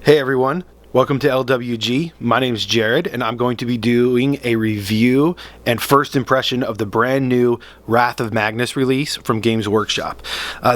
Hey everyone, welcome to LWG. My name is Jared and I'm going to be doing a review and first impression of the brand new Wrath of Magnus release from Gamesworkshop.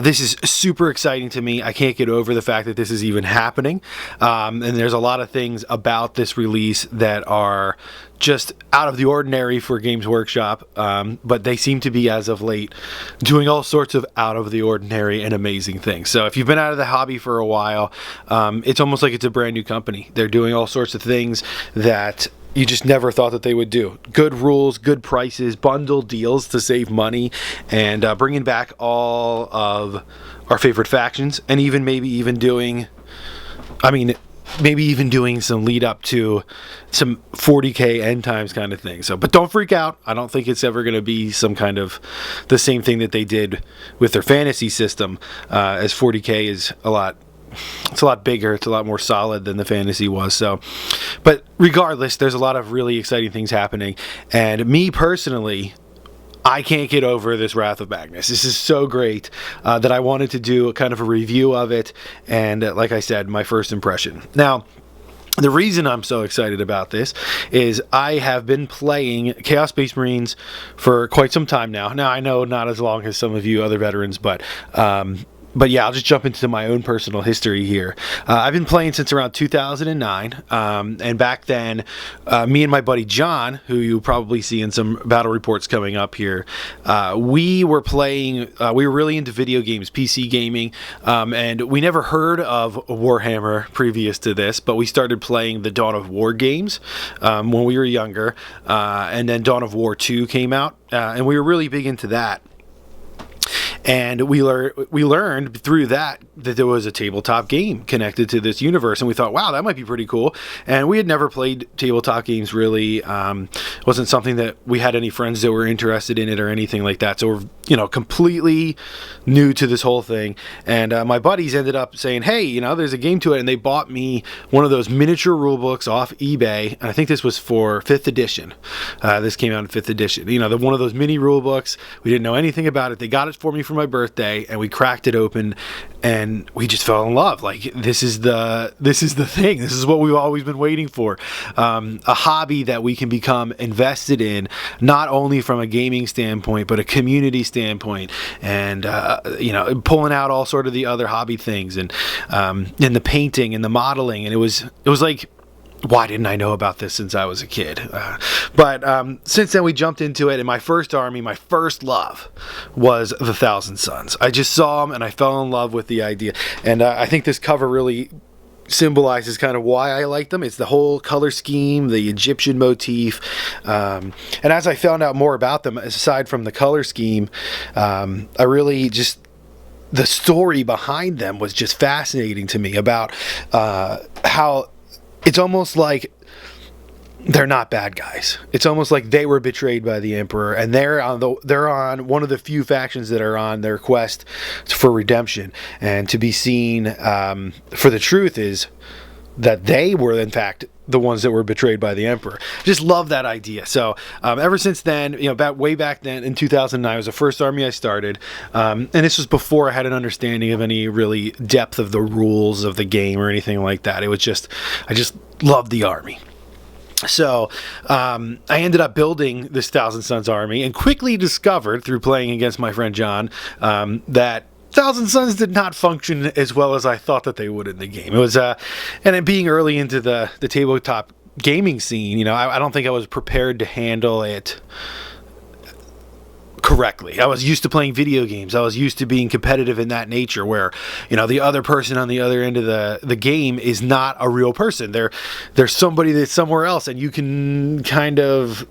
This is super exciting to me. I can't get over the fact that this is even happening. And there's a lot of things about this release that are just out of the ordinary for Games Workshop, but they seem to be, as of late, doing all sorts of out of the ordinary and amazing things. So if you've been out of the hobby for a while, it's almost like it's a brand new company. They're doing all sorts of things that you just never thought that they would do. Good rules, good prices, bundle deals to save money, and bringing back all of our favorite factions, and maybe even doing some lead up to some 40k end times kind of thing. So, but don't freak out. I don't think it's ever going to be some kind of the same thing that they did with their fantasy system, as 40k is a lot bigger. It's a lot more solid than the fantasy was. So, but regardless, there's a lot of really exciting things happening. And me personally, I can't get over this Wrath of Magnus. This is so great that I wanted to do a kind of a review of it, and like I said, my first impression. Now, the reason I'm so excited about this is I have been playing Chaos Space Marines for quite some time now. Now, I know not as long as some of you other veterans, but yeah, I'll just jump into my own personal history here. I've been playing since around 2009, and back then, me and my buddy John, who you'll probably see in some battle reports coming up here, we were playing, we were really into video games, PC gaming, and we never heard of Warhammer previous to this, but we started playing the Dawn of War games when we were younger, and then Dawn of War 2 came out, and we were really big into that. And we learned through that there was a tabletop game connected to this universe, and we thought, wow, that might be pretty cool. And we had never played tabletop games, really. It wasn't something that we had any friends that were interested in it or anything like that. So we're, completely new to this whole thing. And my buddies ended up saying, hey, there's a game to it. And they bought me one of those miniature rule books off eBay. And I think this was for 5th edition. This came out in 5th edition. One of those mini rule books. We didn't know anything about it. They got it for me for my birthday, and we cracked it open, and we just fell in love. Like, this is the thing. This is what we've always been waiting for. A hobby that we can become invested in, not only from a gaming standpoint, but a community standpoint, and pulling out all sort of the other hobby things, and the painting and the modeling, and it was like, why didn't I know about this since I was a kid? But since then we jumped into it, and my first army, my first love, was the Thousand Sons. I just saw them and I fell in love with the idea, and I think this cover really symbolizes kind of why I like them. It's the whole color scheme, the Egyptian motif, and as I found out more about them, aside from the color scheme, I really just, the story behind them was just fascinating to me, about how it's almost like they're not bad guys. It's almost like they were betrayed by the Emperor, and they're on one of the few factions that are on their quest for redemption. And to be seen for the truth is that they were, in fact, the ones that were betrayed by the Emperor. Just love that idea. So ever since then, way back then in 2009 was the first army I started, and this was before I had an understanding of any really depth of the rules of the game or anything like that. It was just, I just loved the army. So I ended up building this Thousand Sons army, and quickly discovered through playing against my friend John that Thousand Sons did not function as well as I thought that they would in the game. It was, and it being early into the tabletop gaming scene, I don't think I was prepared to handle it correctly. I was used to playing video games. I was used to being competitive in that nature, where the other person on the other end of the game is not a real person. They're somebody that's somewhere else, and you can kind of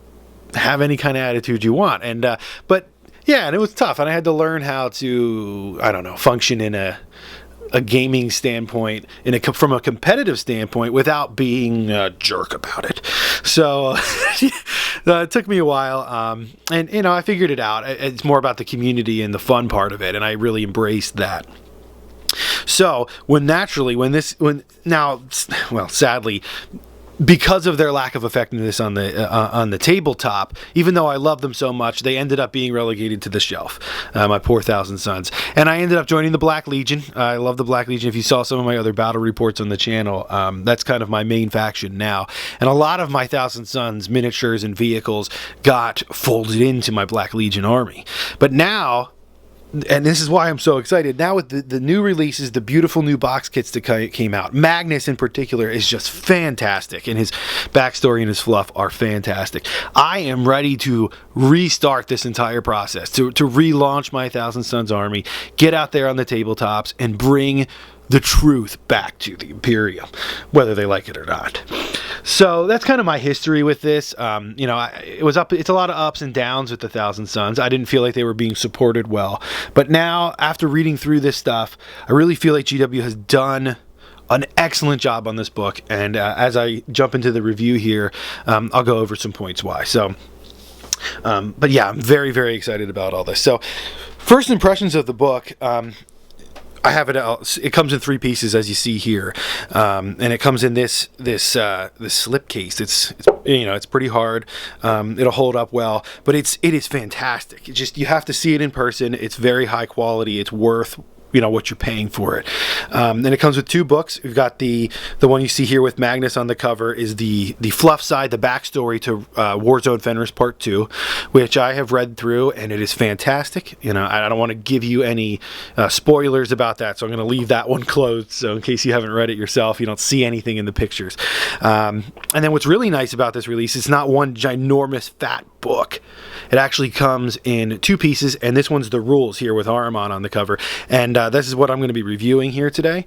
have any kind of attitude you want. And but yeah, and it was tough, and I had to learn how to, function in a gaming standpoint, from a competitive standpoint, without being a jerk about it. So it took me a while, and I figured it out. It's more about the community and the fun part of it, and I really embraced that. So sadly, because of their lack of effectiveness on the tabletop, even though I love them so much, they ended up being relegated to the shelf. My poor Thousand Sons, and I ended up joining the Black Legion. I love the Black Legion. If you saw some of my other battle reports on the channel, that's kind of my main faction now. And a lot of my Thousand Sons miniatures and vehicles got folded into my Black Legion army. But now, and this is why I'm so excited, now with the new releases, the beautiful new box kits that came out, Magnus in particular is just fantastic, and his backstory and his fluff are fantastic. I am ready to restart this entire process, to relaunch my Thousand Sons army, get out there on the tabletops, and bring the truth back to the Imperium, whether they like it or not. So that's kind of my history with this. You know, it's a lot of ups and downs with the Thousand Sons. I didn't feel like they were being supported well. But now, after reading through this stuff, I really feel like GW has done an excellent job on this book. And as I jump into the review here, I'll go over some points why. So, but yeah, I'm very, very excited about all this. So, first impressions of the book. I have it out. It comes in 3 pieces, as you see here, and it comes in this slip case. It's you know, it's pretty hard. It'll hold up well, but it is fantastic. It just, you have to see it in person. It's very high quality. It's worth, you know, what you're paying for it. And it comes with 2 books. We've got the one you see here with Magnus on the cover is the fluff side, the backstory to Warzone Fenris Part 2, which I have read through, and it is fantastic. You know, I don't want to give you any spoilers about that, so I'm going to leave that one closed, so in case you haven't read it yourself, you don't see anything in the pictures. And then what's really nice about this release, it's not one ginormous fat book. It actually comes in 2 pieces, and this one's the rules here with Ahriman on the cover, and this is what I'm going to be reviewing here today.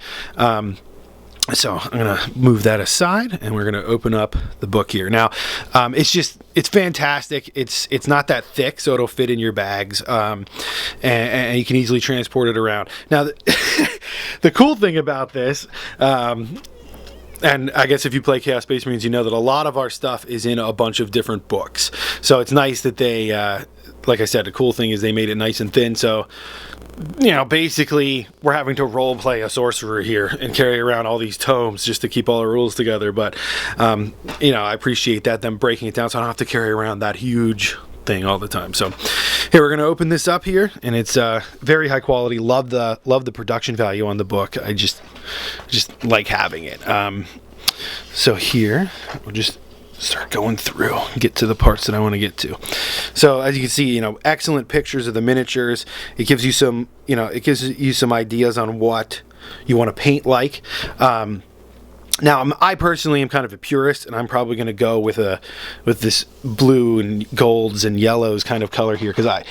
So I'm going to move that aside, and we're going to open up the book here. Now, it's fantastic. It's not that thick, so it'll fit in your bags, and you can easily transport it around. Now, the cool thing about this, and I guess if you play Chaos Space Marines, you know that a lot of our stuff is in a bunch of different books. So it's nice that they, like I said, the cool thing is they made it nice and thin. So, you know, basically we're having to role play a sorcerer here and carry around all these tomes just to keep all the rules together. But, you know, I appreciate that, them breaking it down, so I don't have to carry around that huge thing all the time. So here, we're going to open this up here, and it's very high quality. Love the production value on the book. I just like having it. So here we'll just start going through, get to the parts that I want to get to. So as you can see, you know, excellent pictures of the miniatures. It gives you some, you know, it gives you some ideas on what you want to paint like. Now, I personally am kind of a purist, and I'm probably going to go with this blue and golds and yellows kind of color here, because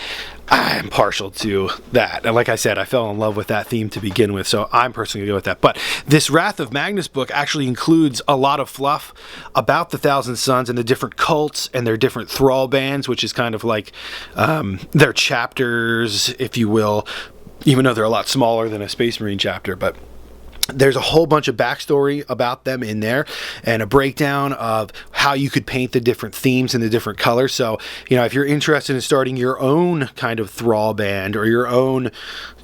I'm partial to that. And like I said, I fell in love with that theme to begin with, so I'm personally going to go with that. But this Wrath of Magnus book actually includes a lot of fluff about the Thousand Sons and the different cults and their different thrall bands, which is kind of like their chapters, if you will, even though they're a lot smaller than a Space Marine chapter. But there's a whole bunch of backstory about them in there, and a breakdown of how you could paint the different themes and the different colors. So, you know, if you're interested in starting your own kind of thrall band, or your own,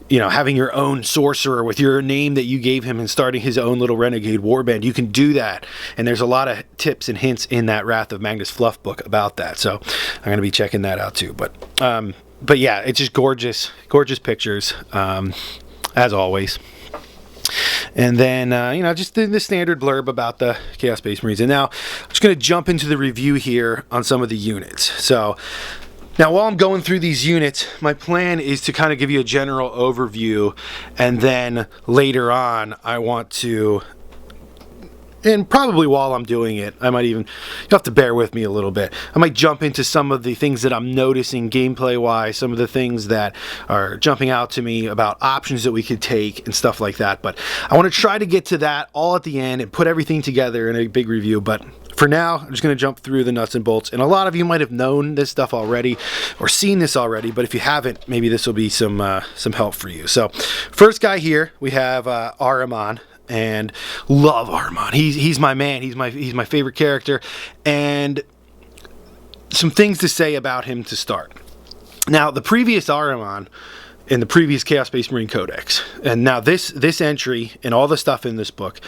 you know, having your own sorcerer with your name that you gave him and starting his own little renegade warband, you can do that. And there's a lot of tips and hints in that Wrath of Magnus fluff book about that. So I'm going to be checking that out too. But yeah, it's just gorgeous pictures, as always. And then, you know, just the standard blurb about the Chaos Space Marines. And now I'm just going to jump into the review here on some of the units. So now, while I'm going through these units, my plan is to kind of give you a general overview, and then later on I want to, and probably while I'm doing it, I might even, you'll have to bear with me a little bit, I might jump into some of the things that I'm noticing gameplay wise, some of the things that are jumping out to me about options that we could take and stuff like that. But I want to try to get to that all at the end and put everything together in a big review. But for now, I'm just going to jump through the nuts and bolts. And a lot of you might have known this stuff already or seen this already, but if you haven't, maybe this will be some help for you. So first guy here, we have Ahriman. And love Ahriman. He's my man. He's my favorite character. And some things to say about him to start. Now, the previous Ahriman in the previous Chaos Space Marine Codex. And now this entry and all the stuff in this book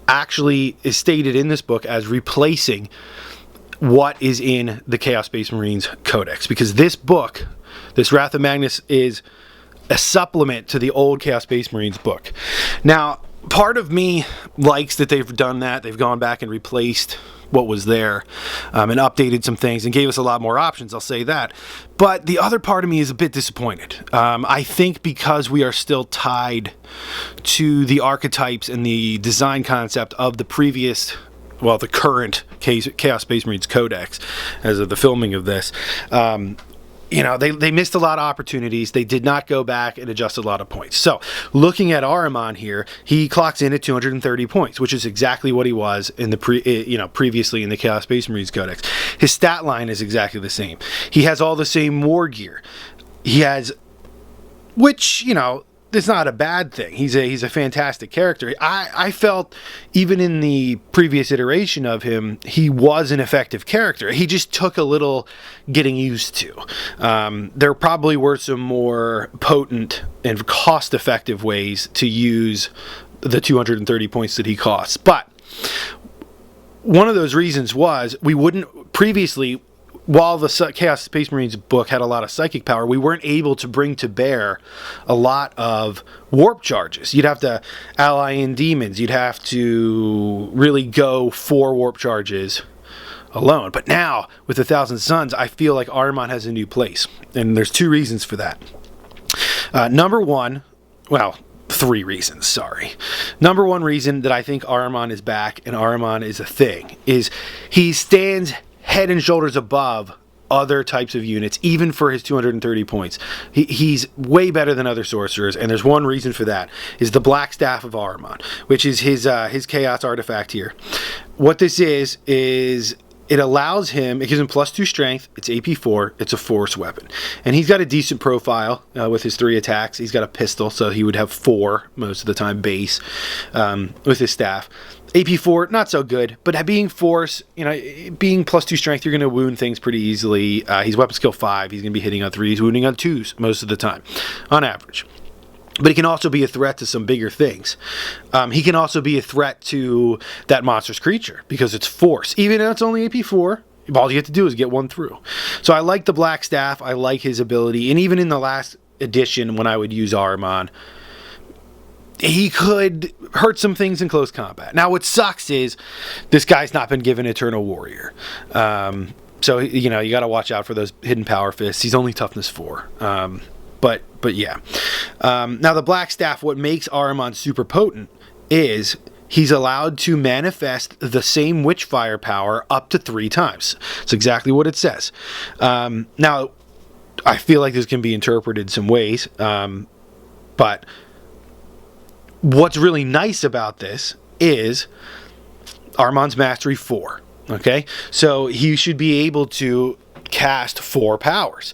actually is stated in this book as replacing what is in the Chaos Space Marines Codex, because this book, this Wrath of Magnus, is a supplement to the old Chaos Space Marines book. Now, part of me likes that they've done that. They've gone back and replaced what was there and updated some things and gave us a lot more options, I'll say that. But the other part of me is a bit disappointed. I think because we are still tied to the archetypes and the design concept of the previous, well, the current Chaos Space Marines Codex as of the filming of this, they missed a lot of opportunities. They did not go back and adjust a lot of points. So, looking at Ahriman here, he clocks in at 230 points, which is exactly what he was in the previously in the Chaos Space Marines Codex. His stat line is exactly the same. He has all the same war gear. He has, which, it's not a bad thing. He's a fantastic character. I felt even in the previous iteration of him, he was an effective character. He just took a little getting used to. There probably were some more potent and cost-effective ways to use the 230 points that he costs. But one of those reasons was we wouldn't previously, while the Chaos Space Marines book had a lot of psychic power, we weren't able to bring to bear a lot of warp charges. You'd have to ally in demons. You'd have to really go for warp charges alone. But now, with 1,000 Suns, I feel like Ahriman has a new place. And there's two reasons for that. Number one, well, three reasons, sorry. Number one reason that I think Ahriman is back and Ahriman is a thing is he stands head and shoulders above other types of units, even for his 230 points. He's way better than other sorcerers, and there's one reason for that, is the Black Staff of Ahriman, which is his chaos artifact here. What this is it allows him, it gives him +2 strength, it's AP4, it's a force weapon. And he's got a decent profile with his 3 attacks. He's got a pistol, so he would have 4 most of the time base with his staff. AP4, not so good, but being force, being +2 strength, you're going to wound things pretty easily. He's weapon skill 5, he's going to be hitting on 3s, wounding on 2s most of the time, on average. But he can also be a threat to some bigger things. He can also be a threat to that monstrous creature, because it's force. Even though it's only AP4, all you have to do is get one through. So I like the Black Staff, I like his ability, and even in the last edition when I would use Ahriman, he could hurt some things in close combat. Now, what sucks is this guy's not been given Eternal Warrior. So, you got to watch out for those hidden power fists. He's only toughness 4. But yeah. Now, the Black Staff, what makes Ahriman super potent is he's allowed to manifest the same Witchfire power up to 3 times. That's exactly what it says. Now, I feel like this can be interpreted some ways, but what's really nice about this is Ahriman's Mastery 4, okay? So he should be able to cast 4 powers.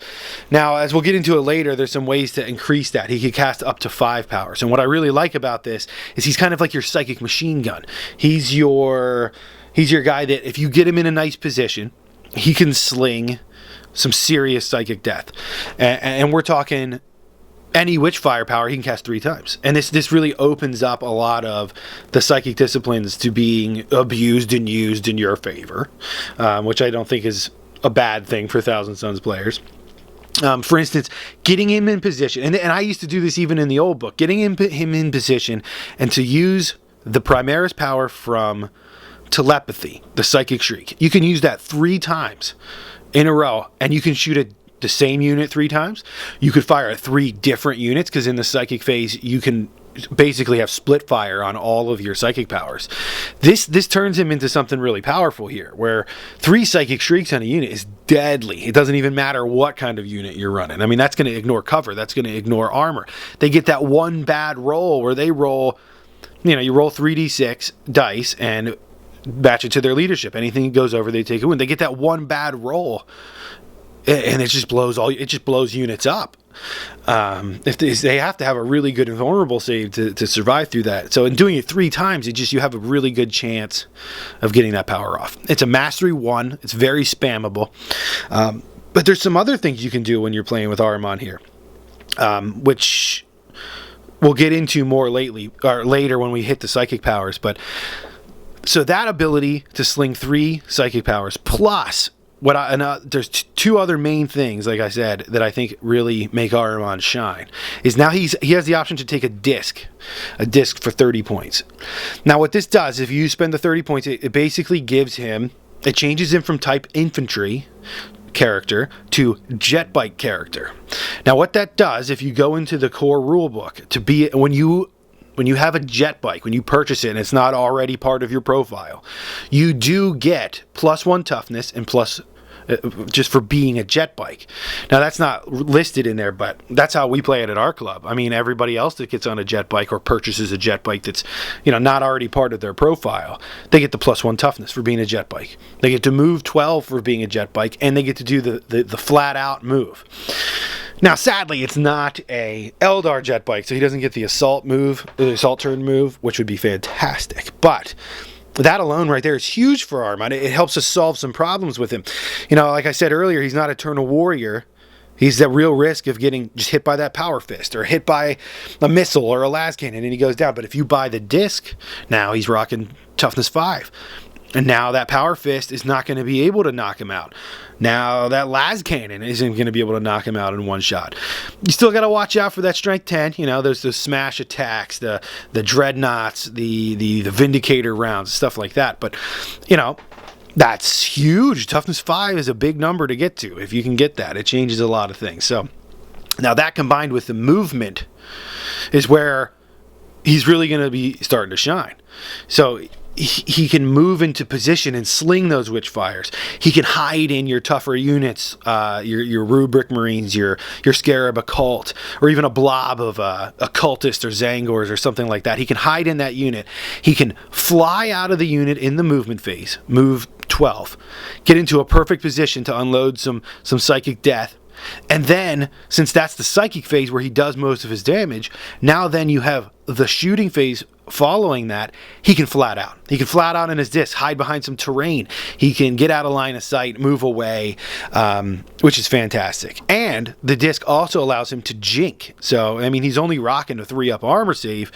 Now, as we'll get into it later, there's some ways to increase that. He could cast up to 5 powers. And what I really like about this is he's kind of like your psychic machine gun. He's your guy that if you get him in a nice position, he can sling some serious psychic death. And we're talking any Witchfire power he can cast 3 times. And this really opens up a lot of the psychic disciplines to being abused and used in your favor, which I don't think is a bad thing for Thousand Suns players. For instance, getting him in position, and I used to do this even in the old book, getting him in position and to use the Primaris power from Telepathy, the Psychic Shriek. You can use that 3 times in a row, and you can shoot the same unit 3 times. You could fire at 3 different units, because in the psychic phase you can basically have split fire on all of your psychic powers. This turns him into something really powerful here, where 3 psychic shrieks on a unit is deadly. It doesn't even matter what kind of unit you're running. I mean, that's going to ignore cover, that's going to ignore armor. They get that one bad roll where they roll, you roll 3d6 dice and match it to their leadership. Anything that goes over, they take a win. They get that one bad roll, and it just blows units up. If they have to have a really good invulnerable save to survive through that. So in doing it 3 times, you have a really good chance of getting that power off. It's a Mastery 1. It's very spammable. But there's some other things you can do when you're playing with Ahriman here. which we'll get into more later when we hit the psychic powers. But so that ability to sling 3 psychic powers plus there's 2 other main things, like I said, that I think really make Ahriman shine. Is now he has the option to take a disc for 30 points. Now what this does, if you spend the 30 points, it basically gives him, it changes him from type infantry character to jet bike character. Now what that does, if you go into the core rulebook, to be when you have a jet bike, when you purchase it and it's not already part of your profile, you do get +1 toughness and plus just for being a jet bike. Now that's not listed in there, but that's how we play it at our club. I mean, everybody else that gets on a jet bike or purchases a jet bike that's, not already part of their profile, they get the +1 toughness for being a jet bike. They get to move 12 for being a jet bike, and they get to do the flat out move. Now, sadly, it's not a Eldar jet bike, so he doesn't get the assault turn move, which would be fantastic. But that alone right there is huge for Ahriman. It helps us solve some problems with him. Like I said earlier, he's not Eternal Warrior. He's at real risk of getting just hit by that power fist or hit by a missile or a las cannon and he goes down. But if you buy the disc, now he's rocking toughness 5. And now that power fist is not going to be able to knock him out. Now that las cannon isn't going to be able to knock him out in one shot. You still got to watch out for that strength 10. There's those smash attacks, the dreadnoughts, the vindicator rounds, stuff like that. But that's huge. Toughness 5 is a big number to get to. If you can get that, it changes a lot of things. So now that combined with the movement is where he's really going to be starting to shine. So he can move into position and sling those witch fires. He can hide in your tougher units, your Rubric Marines, your Scarab Occult, or even a blob of occultists or Tzaangors or something like that. He can hide in that unit. He can fly out of the unit in the movement phase, move 12, get into a perfect position to unload some psychic death. And then, since that's the psychic phase where he does most of his damage, now then you have the shooting phase following that. He can flat out. He can flat out in his disc, hide behind some terrain. He can get out of line of sight, move away, which is fantastic. And the disc also allows him to jink. So, he's only rocking a 3-up armor save.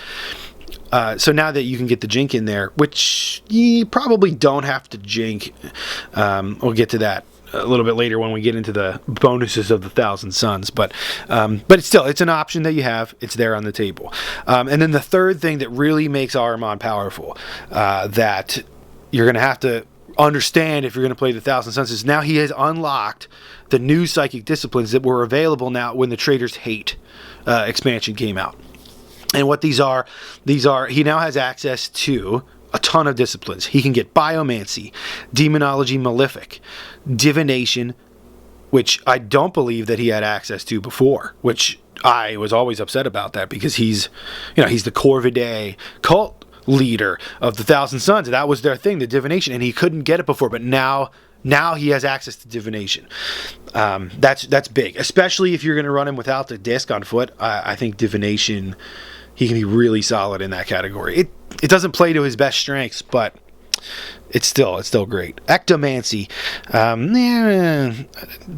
So now that you can get the jink in there, which you probably don't have to jink, we'll get to that a little bit later when we get into the bonuses of the Thousand Suns, but it's an option that you have. It's there on the table. And then the third thing that really makes Ahriman powerful, that you're going to have to understand if you're going to play the Thousand Suns, is now he has unlocked the new psychic disciplines that were available now when the Traitors Hate expansion came out. And what these are, he now has access to a ton of disciplines. He can get Biomancy, Demonology Malefic, Divination, which I don't believe that he had access to before, which I was always upset about that because he's the Corvidae cult leader of the Thousand Suns. That was their thing, the Divination, and he couldn't get it before, but now he has access to Divination. That's big, especially if you're going to run him without the disc on foot. I think Divination, he can be really solid in that category. It doesn't play to his best strengths, but it's still great. Ectomancy,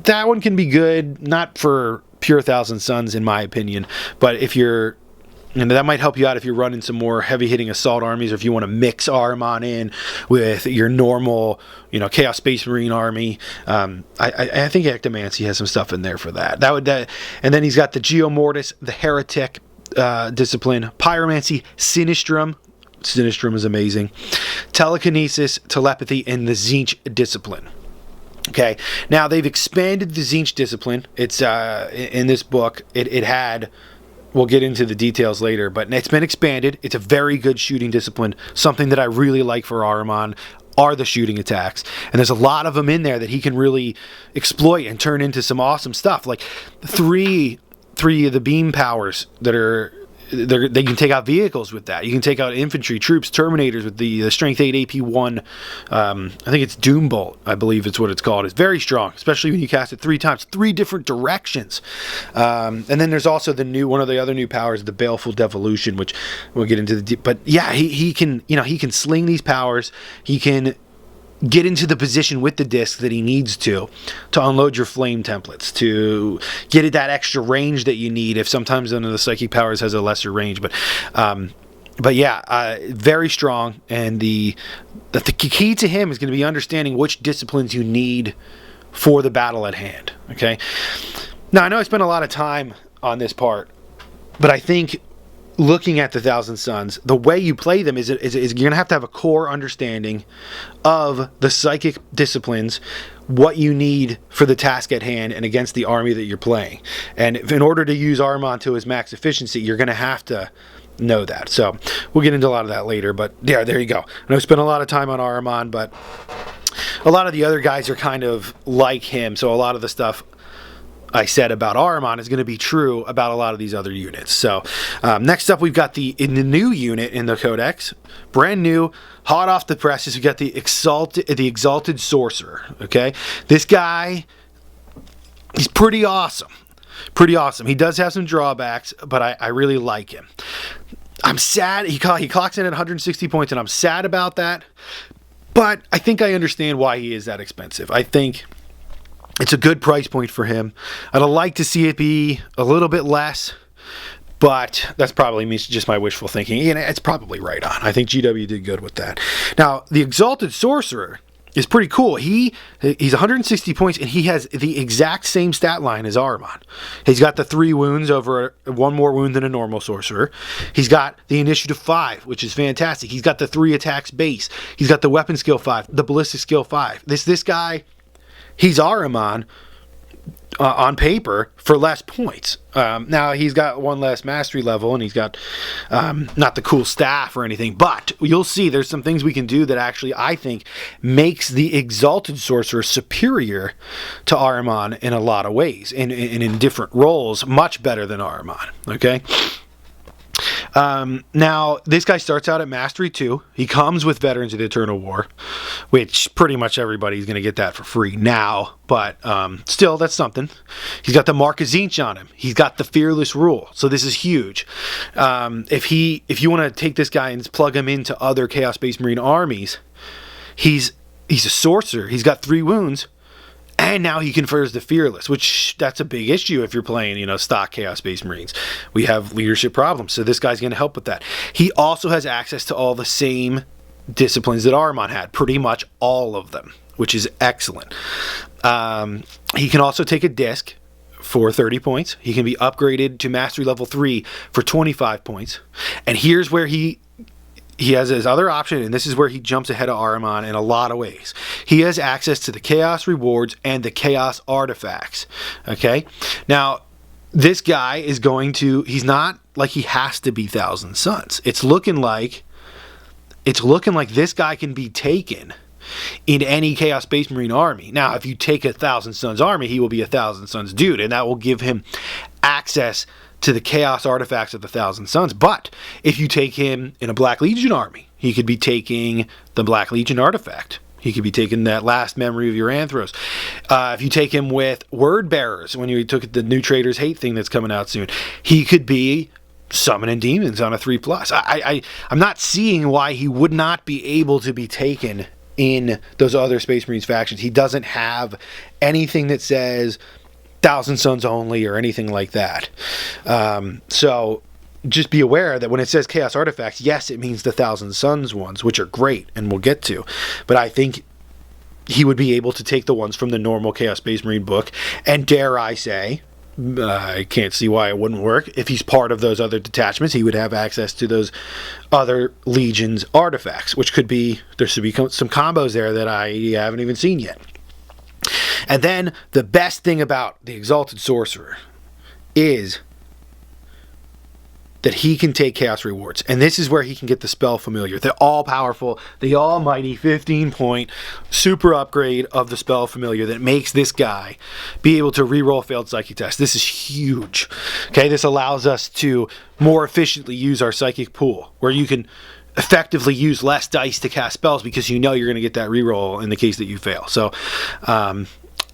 that one can be good, not for pure Thousand Suns in my opinion, but if you're, that might help you out if you're running some more heavy-hitting assault armies, or if you want to mix Ahriman in with your normal, Chaos Space Marine army. I think Ectomancy has some stuff in there for that. And then he's got the Geomortis, the Heretic discipline, Pyromancy, Sinistrum. Sinistrum is amazing. Telekinesis, Telepathy, and the Tzeentch discipline. Okay, now they've expanded the Tzeentch discipline. It's in this book. It had. We'll get into the details later, but it's been expanded. It's a very good shooting discipline. Something that I really like for Ahriman are the shooting attacks, and there's a lot of them in there that he can really exploit and turn into some awesome stuff. Like three of the beam powers that are. They can take out vehicles with that. You can take out infantry, troops, Terminators with the Strength 8 AP1. I think it's Doombolt, I believe it's what it's called. It's very strong, especially when you cast it 3 times, 3 different directions. And then there's also one of the other new powers, the Baleful Devolution, which we'll get into but yeah, he can sling these powers. He can get into the position with the disc that he needs to unload your flame templates, to get that extra range that you need if sometimes one of the psychic powers has a lesser range. But yeah, very strong, and the key to him is going to be understanding which disciplines you need for the battle at hand. Okay, now I know I spent a lot of time on this part, but I think looking at the Thousand Sons, the way you play them is you're going to have a core understanding of the psychic disciplines, what you need for the task at hand and against the army that you're playing. And in order to use Ahriman to his max efficiency, you're going to have to know that. So we'll get into a lot of that later, but yeah, there you go. I know I spent a lot of time on Ahriman, but a lot of the other guys are kind of like him, so a lot of the stuff I said about Ahriman is going to be true about a lot of these other units. So next up, we've got the new unit in the Codex, brand new, hot off the presses. We got the Exalted sorcerer. Okay, this guy, he's pretty awesome. Pretty awesome. He does have some drawbacks, but I really like him. I'm sad he clocks in at 160 points, and I'm sad about that. But I think I understand why he is that expensive. I think it's a good price point for him. I'd like to see it be a little bit less, but that's probably just my wishful thinking. And it's probably right on. I think GW did good with that. Now, the Exalted Sorcerer is pretty cool. He's 160 points, and he has the exact same stat line as Ahriman. He's got the 3 wounds over 1 more wound than a normal sorcerer. He's got the initiative 5, which is fantastic. He's got the 3 attacks base. He's got the weapon skill 5, the ballistic skill 5. This guy, he's Ahriman on paper for less points. Now he's got 1 less mastery level, and he's got not the cool staff or anything, but you'll see there's some things we can do that actually I think makes the Exalted Sorcerer superior to Ahriman in a lot of ways, and in different roles much better than Ahriman. Okay. Now, this guy starts out at Mastery 2. He comes with Veterans of the Eternal War, which pretty much everybody's going to get that for free now, but still, that's something. He's got the Mark of Tzeentch on him. He's got the Fearless Rule, so this is huge. If you want to take this guy and plug him into other Chaos Space Marine armies, he's a sorcerer. He's got 3 wounds. And now he confers the Fearless, which that's a big issue if you're playing, stock Chaos Space Marines. We have leadership problems, so this guy's going to help with that. He also has access to all the same disciplines that Ahriman had, pretty much all of them, which is excellent. He can also take a disc for 30 points. He can be upgraded to Mastery Level 3 for 25 points. And here's where he has his other option, and this is where he jumps ahead of Ahriman in a lot of ways. He has access to the Chaos Rewards and the Chaos Artifacts. Okay? Now, this guy is he's not like he has to be Thousand Sons. It's looking like this guy can be taken in any Chaos Space Marine army. Now, if you take a Thousand Sons army, he will be a Thousand Sons dude, and that will give him access to the Chaos Artifacts of the Thousand Sons. But if you take him in a Black Legion army, he could be taking the Black Legion Artifact. He could be taking that last memory of your Anthros. If you take him with Word Bearers, when you took the new Traitors Hate thing that's coming out soon, he could be summoning demons on a 3+. I'm not seeing why he would not be able to be taken in those other Space Marines factions. He doesn't have anything that says Thousand Sons only or anything like that. So just be aware that when it says Chaos Artifacts, yes, it means the Thousand Sons ones, which are great, and we'll get to. But I think he would be able to take the ones from the normal Chaos Space Marine book, and dare I say, I can't see why it wouldn't work. If he's part of those other detachments, he would have access to those other Legion's artifacts, which could be, there should be some combos there that I haven't even seen yet. And then the best thing about the Exalted Sorcerer is that he can take Chaos Rewards. And this is where he can get the Spell Familiar. The all-powerful, the almighty 15-point super upgrade of the Spell Familiar that makes this guy be able to reroll failed psychic tests. This is huge. Okay, this allows us to more efficiently use our psychic pool, where you can effectively use less dice to cast spells because you know you're going to get that reroll in the case that you fail. So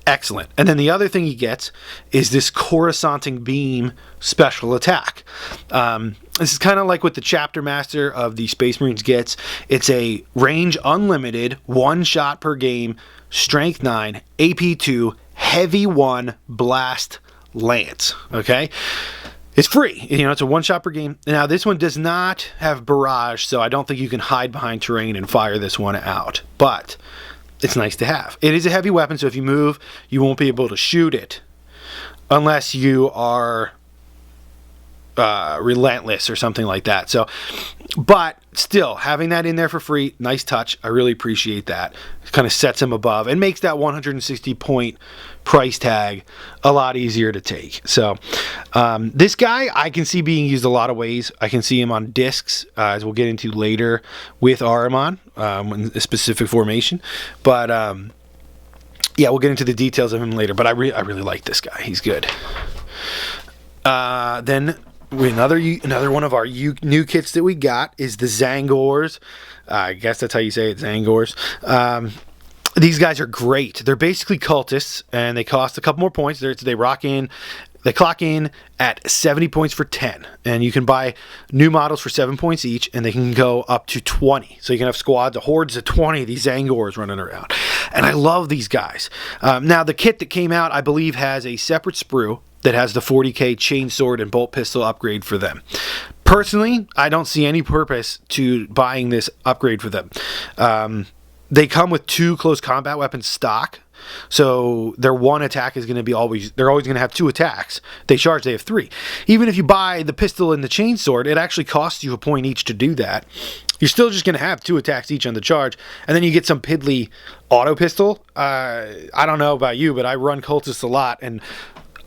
Excellent. And then the other thing he gets is this Coruscanting Beam special attack. This is kind of like what the Chapter Master of the Space Marines gets. It's a range unlimited, 1 shot per game, strength 9, AP 2, heavy 1, blast lance. Okay? It's free. It's a 1 shot per game. Now, this one does not have barrage, so I don't think you can hide behind terrain and fire this one out. But it's nice to have. It is a heavy weapon, so if you move, you won't be able to shoot it unless you are relentless or something like that. So, but still, having that in there for free, nice touch. I really appreciate that. It kind of sets him above and makes that 160 point price tag a lot easier to take. So, this guy I can see being used a lot of ways. I can see him on discs, as we'll get into later with Ahriman, in a specific formation. But yeah, we'll get into the details of him later. But I really like this guy. He's good. Then another one of our new kits that we got is the Tzaangors. I guess that's how you say it, Tzaangors. These guys are great. They're basically cultists, and they cost a couple more points. They clock in at 70 points for 10, and you can buy new models for 7 points each, and they can go up to 20. So you can have squads of hordes of 20 of these Tzaangors running around. And I love these guys. Now, the kit that came out, I believe, has a separate sprue that has the 40k chainsword and bolt pistol upgrade for them. Personally, I don't see any purpose to buying this upgrade for them. They come with 2 close combat weapons stock, so their one attack is going to they're always going to have 2 attacks. They charge, they have 3. Even if you buy the pistol and the chainsword, it actually costs you a point each to do that. You're still just going to have 2 attacks each on the charge, and then you get some piddly auto pistol. I don't know about you, but I run cultists a lot, and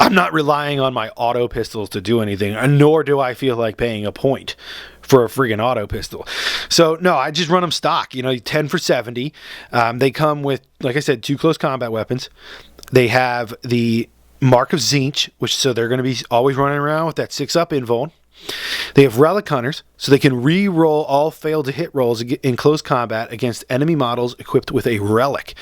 I'm not relying on my auto pistols to do anything, nor do I feel like paying a point for a friggin' auto pistol. So, no, I just run them stock, 10 for 70. They come with, like I said, 2 close combat weapons. They have the Mark of Tzeentch, so they're going to be always running around with that 6-up invuln. They have Relic Hunters, so they can re-roll all failed to hit rolls in close combat against enemy models equipped with a relic.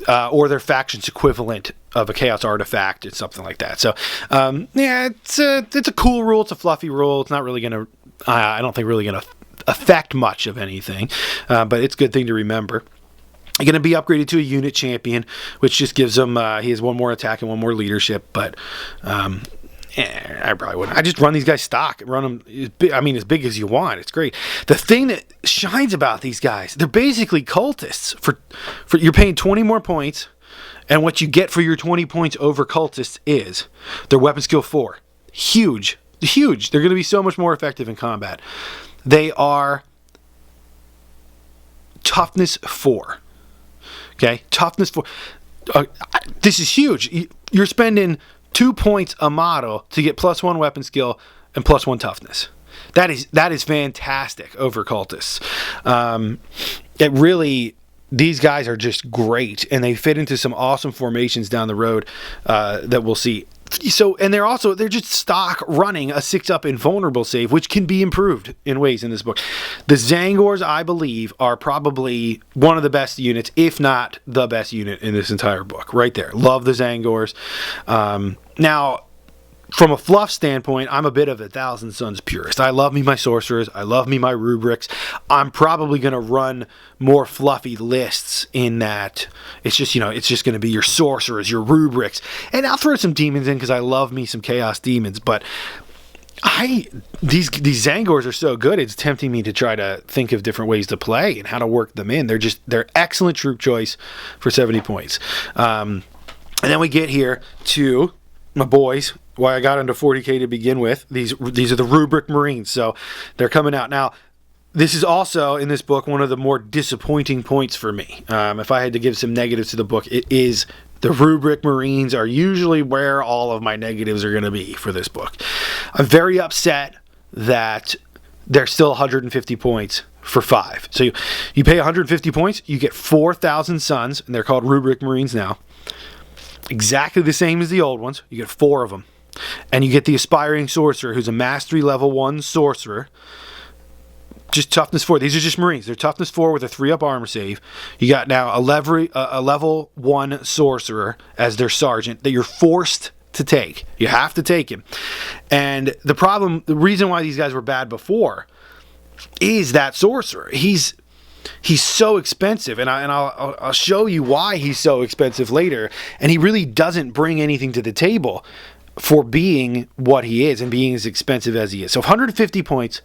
Or their faction's equivalent of a chaos artifact or something like that. So, yeah, it's a cool rule. It's a fluffy rule. It's not really going to, I don't think, really going to affect much of anything. But it's a good thing to remember. You're going to be upgraded to a unit champion, which just gives him, he has 1 more attack and 1 more leadership. But, I probably wouldn't. I just run these guys stock and run them, as big as you want. It's great. The thing that shines about these guys, they're basically cultists. For you're paying 20 more points, and what you get for your 20 points over cultists is their weapon skill 4. Huge. They're going to be so much more effective in combat. They are toughness 4. Okay? Toughness 4. This is huge. You're spending 2 points a model to get +1 weapon skill and +1 toughness. That is fantastic over cultists. These guys are just great, and they fit into some awesome formations down the road that we'll see. So, and they're just stock running a 6-up invulnerable save, which can be improved in ways in this book. The Tzaangors, I believe, are probably one of the best units, if not the best unit in this entire book. Right there. Love the Tzaangors. Now, from a fluff standpoint, I'm a bit of a Thousand Suns purist. I love me my sorcerers. I love me my rubrics. I'm probably going to run more fluffy lists in that it's just going to be your sorcerers, your rubrics, and I'll throw some demons in because I love me some chaos demons. But these Tzaangors are so good, it's tempting me to try to think of different ways to play and how to work them in. They're excellent troop choice for 70 points. And then we get here to my boys. Why I got into 40k to begin with. These are the Rubric Marines, so they're coming out now. This is also in this book one of the more disappointing points for me. If I had to give some negatives to the book, it is the Rubric Marines are usually where all of my negatives are going to be for this book. I'm very upset that they're still 150 points for 5. So you pay 150 points, you get 4,000 suns, and they're called Rubric Marines now. Exactly the same as the old ones. You get 4 of them. And you get the Aspiring Sorcerer, who's a Mastery Level 1 Sorcerer. just toughness 4. These are just Marines. They're toughness 4 with a 3-up armor save. You got now a level 1 sorcerer as their sergeant that you're forced to take. You have to take him. And the reason why these guys were bad before is that sorcerer. He's so expensive, and I'll show you why he's so expensive later. And he really doesn't bring anything to the table for being what he is and being as expensive as he is. So 150 points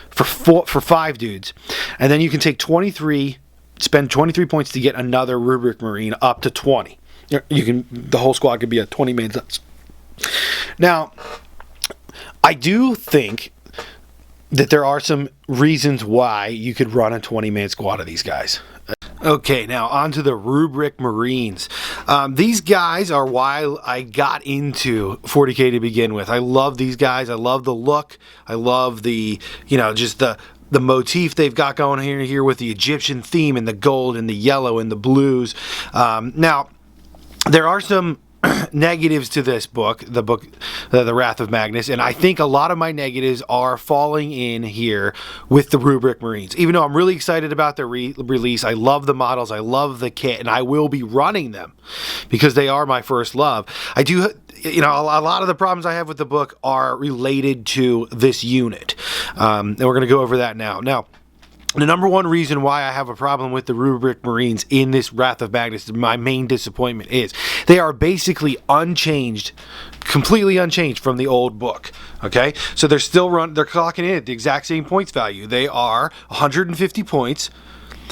for 5 dudes, and then you can take 23, spend 23 points to get another Rubric Marine up to 20. The whole squad could be a 20-man size. Now, I do think that there are some reasons why you could run a 20-man squad of these guys. Okay, now on to the Rubric Marines. These guys are why I got into 40k to begin with. I love these guys. I love the look. I love the, just the motif they've got going here with the Egyptian theme and the gold and the yellow and the blues. Now, there are some negatives to this book, the Wrath of Magnus, and I think a lot of my negatives are falling in here with the Rubric Marines. Even though I'm really excited about their release, I love the models, I love the kit, and I will be running them because they are my first love. I do, a lot of the problems I have with the book are related to this unit, and we're going to go over that now. Now, the number one reason why I have a problem with the Rubric Marines in this Wrath of Magnus, my main disappointment, is they are basically unchanged, completely unchanged from the old book. Okay, so they're clocking in at the exact same points value. They are 150 points,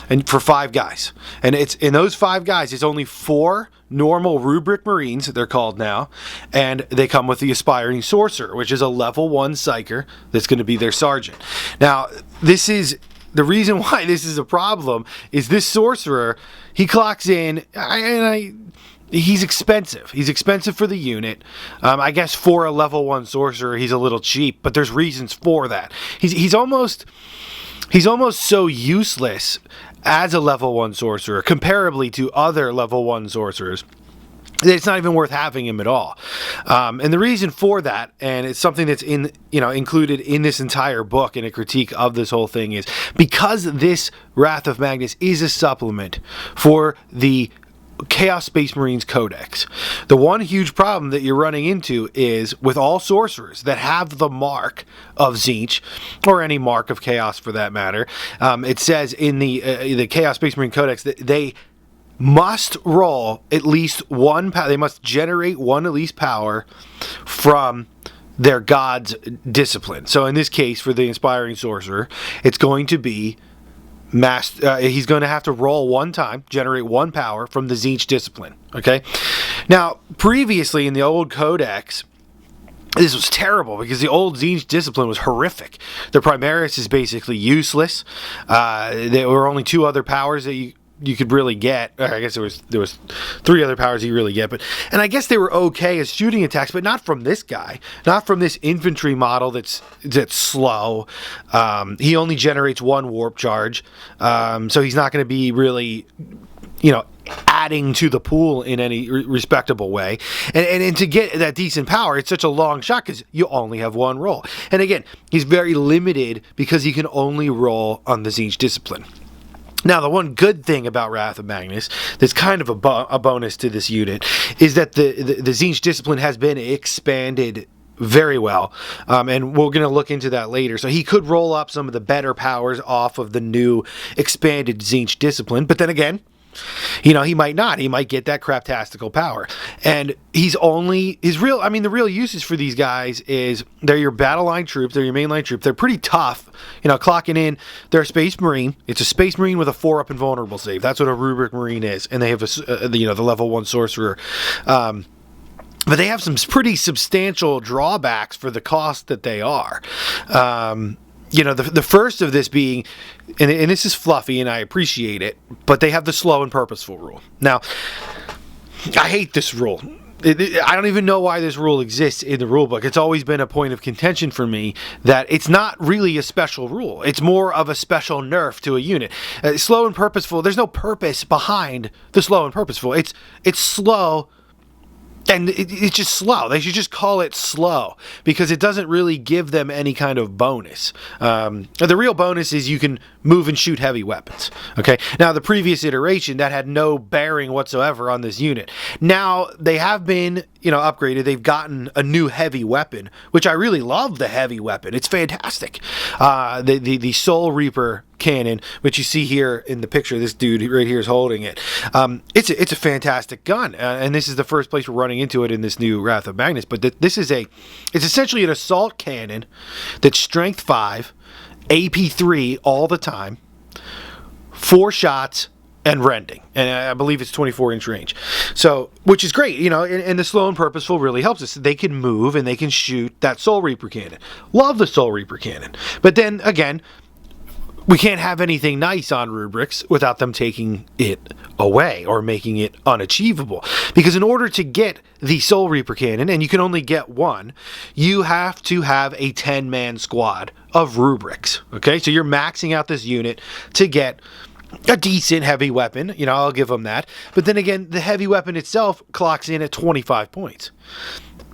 and for 5 guys, and it's in those 5 guys, it's only 4 normal Rubric Marines, they're called now, and they come with the Aspiring Sorcerer, which is a level 1 psyker that's going to be their sergeant. Now, the reason why this is a problem is this sorcerer, he clocks in, he's expensive. He's expensive for the unit. I guess for a level 1 sorcerer, he's a little cheap, but there's reasons for that. He's almost so useless as a level 1 sorcerer, comparably to other level 1 sorcerers, it's not even worth having him at all. And the reason for that, and it's something that's included in this entire book in a critique of this whole thing, is because this Wrath of Magnus is a supplement for the Chaos Space Marines Codex. The one huge problem that you're running into is with all sorcerers that have the mark of Tzeentch, or any mark of Chaos for that matter, it says in the Chaos Space Marine Codex that they must roll at least 1 power. They must generate 1 at least power from their god's discipline. So in this case, for the Inspiring Sorcerer, it's going to be he's going to have to roll 1 time, generate 1 power from the Tzeentch discipline. Okay. Now, previously in the old Codex, this was terrible because the old Tzeentch discipline was horrific. The Primaris is basically useless. There were only 2 other powers that you could really get. I guess there was 3 other powers you really get, and I guess they were okay as shooting attacks, but not from this guy, not from this infantry model that's slow. He only generates 1 warp charge, so he's not going to be really, adding to the pool in any respectable way. And to get that decent power, it's such a long shot because you only have 1 roll. And again, he's very limited because he can only roll on the Tzeentch discipline. Now, the one good thing about Wrath of Magnus that's kind of a bonus to this unit is that the Tzeentch discipline has been expanded very well, and we're going to look into that later. So he could roll up some of the better powers off of the new expanded Tzeentch discipline, but then again, he might not. He might get that craptastical power. And the real uses for these guys is they're your battle line troops, they're your mainline troops. They're pretty tough. Clocking in, they're a Space Marine. It's a Space Marine with a 4-up invulnerable save. That's what a Rubric Marine is. And they have the level 1 sorcerer. But they have some pretty substantial drawbacks for the cost that they are. The first of this being, and this is fluffy and I appreciate it, but they have the slow and purposeful rule. Now, I hate this rule. I don't even know why this rule exists in the rule book. It's always been a point of contention for me that it's not really a special rule. It's more of a special nerf to a unit. Slow and purposeful, there's no purpose behind the slow and purposeful. It's slow And it's just slow. They should just call it slow because it doesn't really give them any kind of bonus. The real bonus is you can move and shoot heavy weapons. Okay. Now, the previous iteration, that had no bearing whatsoever on this unit. Now, they have been, upgraded. They've gotten a new heavy weapon, which I really love the heavy weapon. It's fantastic. The Soul Reaper cannon, which you see here in the picture, this dude right here is holding it. It's a fantastic gun, and this is the first place we're running into it in this new Wrath of Magnus. But it's essentially an assault cannon that's strength 5, AP 3 all the time, 4 shots, and rending, and I believe it's 24-inch range. So, which is great, and the slow and purposeful really helps us. They can move and they can shoot that Soul Reaper cannon. Love the Soul Reaper cannon. But then again, we can't have anything nice on Rubrics without them taking it away or making it unachievable. Because in order to get the Soul Reaper cannon, and you can only get one, you have to have a 10-man squad of Rubrics. Okay, so you're maxing out this unit to get a decent heavy weapon, I'll give them that. But then again, the heavy weapon itself clocks in at 25 points.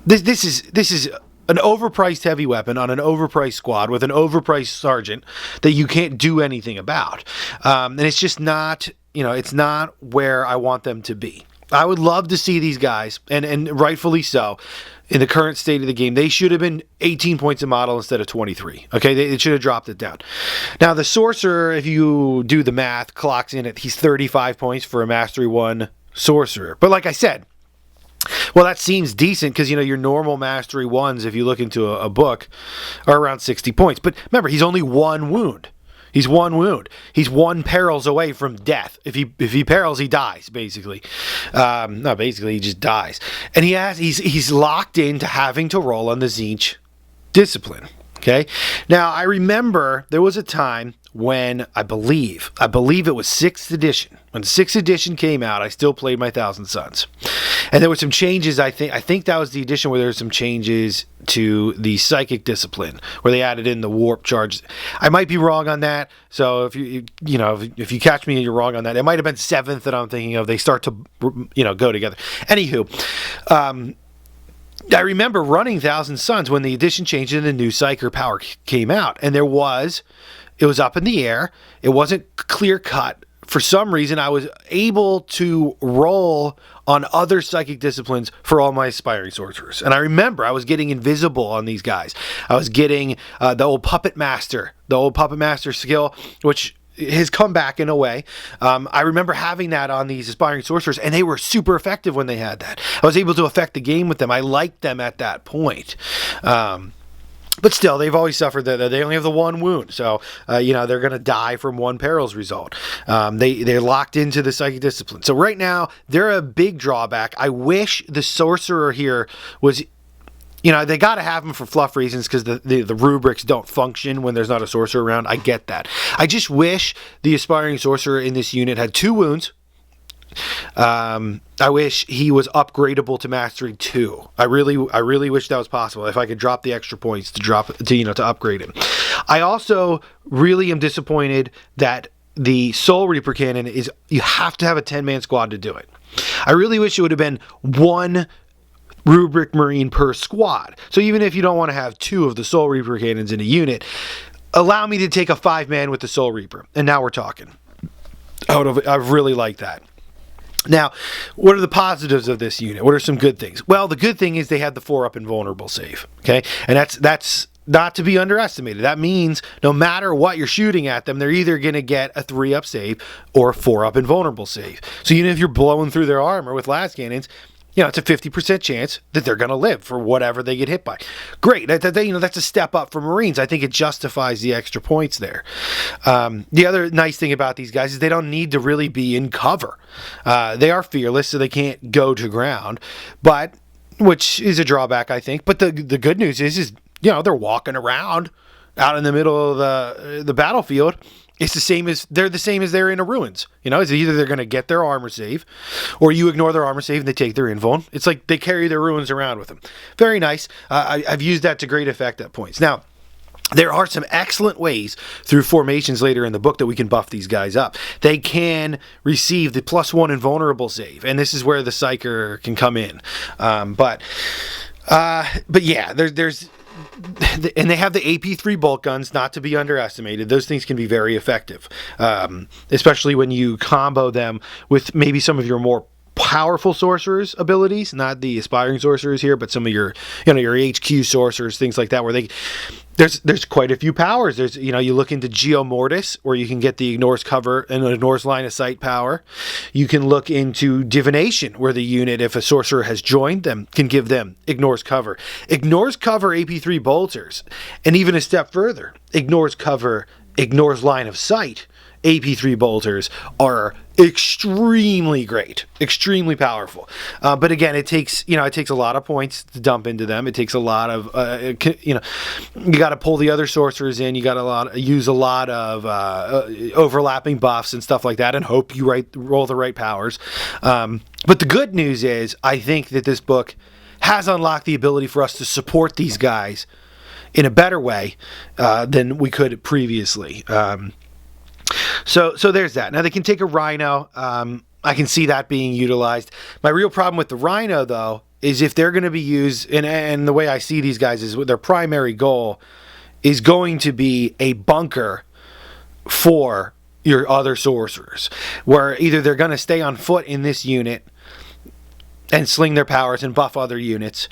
This is an overpriced heavy weapon on an overpriced squad with an overpriced sergeant that you can't do anything about. And it's just not, it's not where I want them to be. I would love to see these guys, and rightfully so, in the current state of the game. They should have been 18 points a model instead of 23. Okay, they should have dropped it down. Now, the Sorcerer, if you do the math, clocks in at, he's 35 points for a Mastery 1 Sorcerer. But like I said, well, that seems decent because, your normal Mastery 1s, if you look into a book, are around 60 points. But remember, he's only 1 wound. He's 1 wound. He's 1 perils away from death. If he perils, he dies, basically. Not basically, he just dies. And he's locked into having to roll on the Tzaangor discipline. Okay? Now, I remember there was a time when I believe it was 6th edition. When 6th edition came out, I still played my Thousand Suns. And there were some changes, I think that was the edition where there were some changes to the psychic discipline, where they added in the warp charge. I might be wrong on that. So if if you catch me and you're wrong on that, it might have been 7th that I'm thinking of. They start to go together. Anywho, I remember running Thousand Suns when the edition changed and the new Psyker power came out, and it was up in the air. It wasn't clear cut. For some reason, I was able to roll on other psychic disciplines for all my aspiring sorcerers. And I remember I was getting invisible on these guys. I was getting the old Puppet Master skill, which has come back in a way. I remember having that on these aspiring sorcerers, and they were super effective when they had that. I was able to affect the game with them. I liked them at that point. But still, they've always suffered that they only have the 1 wound. So, they're going to die from 1 perils result. They're locked into the psychic discipline. So right now, they're a big drawback. I wish the sorcerer here was, they got to have them for fluff reasons because the rubrics don't function when there's not a sorcerer around. I get that. I just wish the aspiring sorcerer in this unit had 2 wounds. I wish he was upgradable to Mastery 2. I really wish that was possible. If I could drop the extra points to upgrade him. I also really am disappointed that the Soul Reaper cannon is, you have to have a 10-man squad to do it. I really wish it would have been 1 Rubric Marine per squad. So even if you don't want to have 2 of the Soul Reaper cannons in a unit, allow me to take a 5-man with the Soul Reaper. And now we're talking. I really like that. Now, what are the positives of this unit? What are some good things? Well, the good thing is they had the 4-up invulnerable save. Okay, and that's not to be underestimated. That means no matter what you're shooting at them, they're either going to get a 3-up save or a 4-up invulnerable save. So even if you're blowing through their armor with las cannons, it's a 50% chance that they're going to live for whatever they get hit by. Great. That's a step up for Marines. I think it justifies the extra points there. The other nice thing about these guys is they don't need to really be in cover. They are fearless, so they can't go to ground, which is a drawback, I think. But the good news is they're walking around out in the middle of the battlefield. It's they're the same as they're in a ruins. It's either they're going to get their armor save, or you ignore their armor save and they take their invuln. It's like they carry their ruins around with them. Very nice. I've used that to great effect at points. Now, there are some excellent ways through formations later in the book that we can buff these guys up. They can receive the +1 invulnerable save, and this is where the Psyker can come in. But yeah, there's and they have the AP3 bolt guns, not to be underestimated. Those things can be very effective, especially when you combo them with maybe some of your more powerful sorcerers abilities, not the aspiring sorcerers here, but some of your, your HQ sorcerers, things like that, where there's quite a few powers. There's, you look into Geo Mortis, where you can get the ignores cover and ignores line of sight power. You can look into Divination, where the unit, if a sorcerer has joined them, can give them ignores cover. Ignores cover AP3 bolters, and even a step further, ignores cover, ignores line of sight. AP3 bolters are extremely great, extremely powerful. But again, it takes a lot of points to dump into them. It takes a lot of you got to pull the other sorcerers in. You got to use a lot of overlapping buffs and stuff like that, and hope you roll the right powers. But the good news is, I think that this book has unlocked the ability for us to support these guys in a better way than we could previously. So there's that. Now they can take a Rhino. I can see that being utilized. My real problem with the Rhino, though, is if they're going to be used, and the way I see these guys is their primary goal is going to be a bunker for your other sorcerers, where either they're going to stay on foot in this unit and sling their powers and buff other units,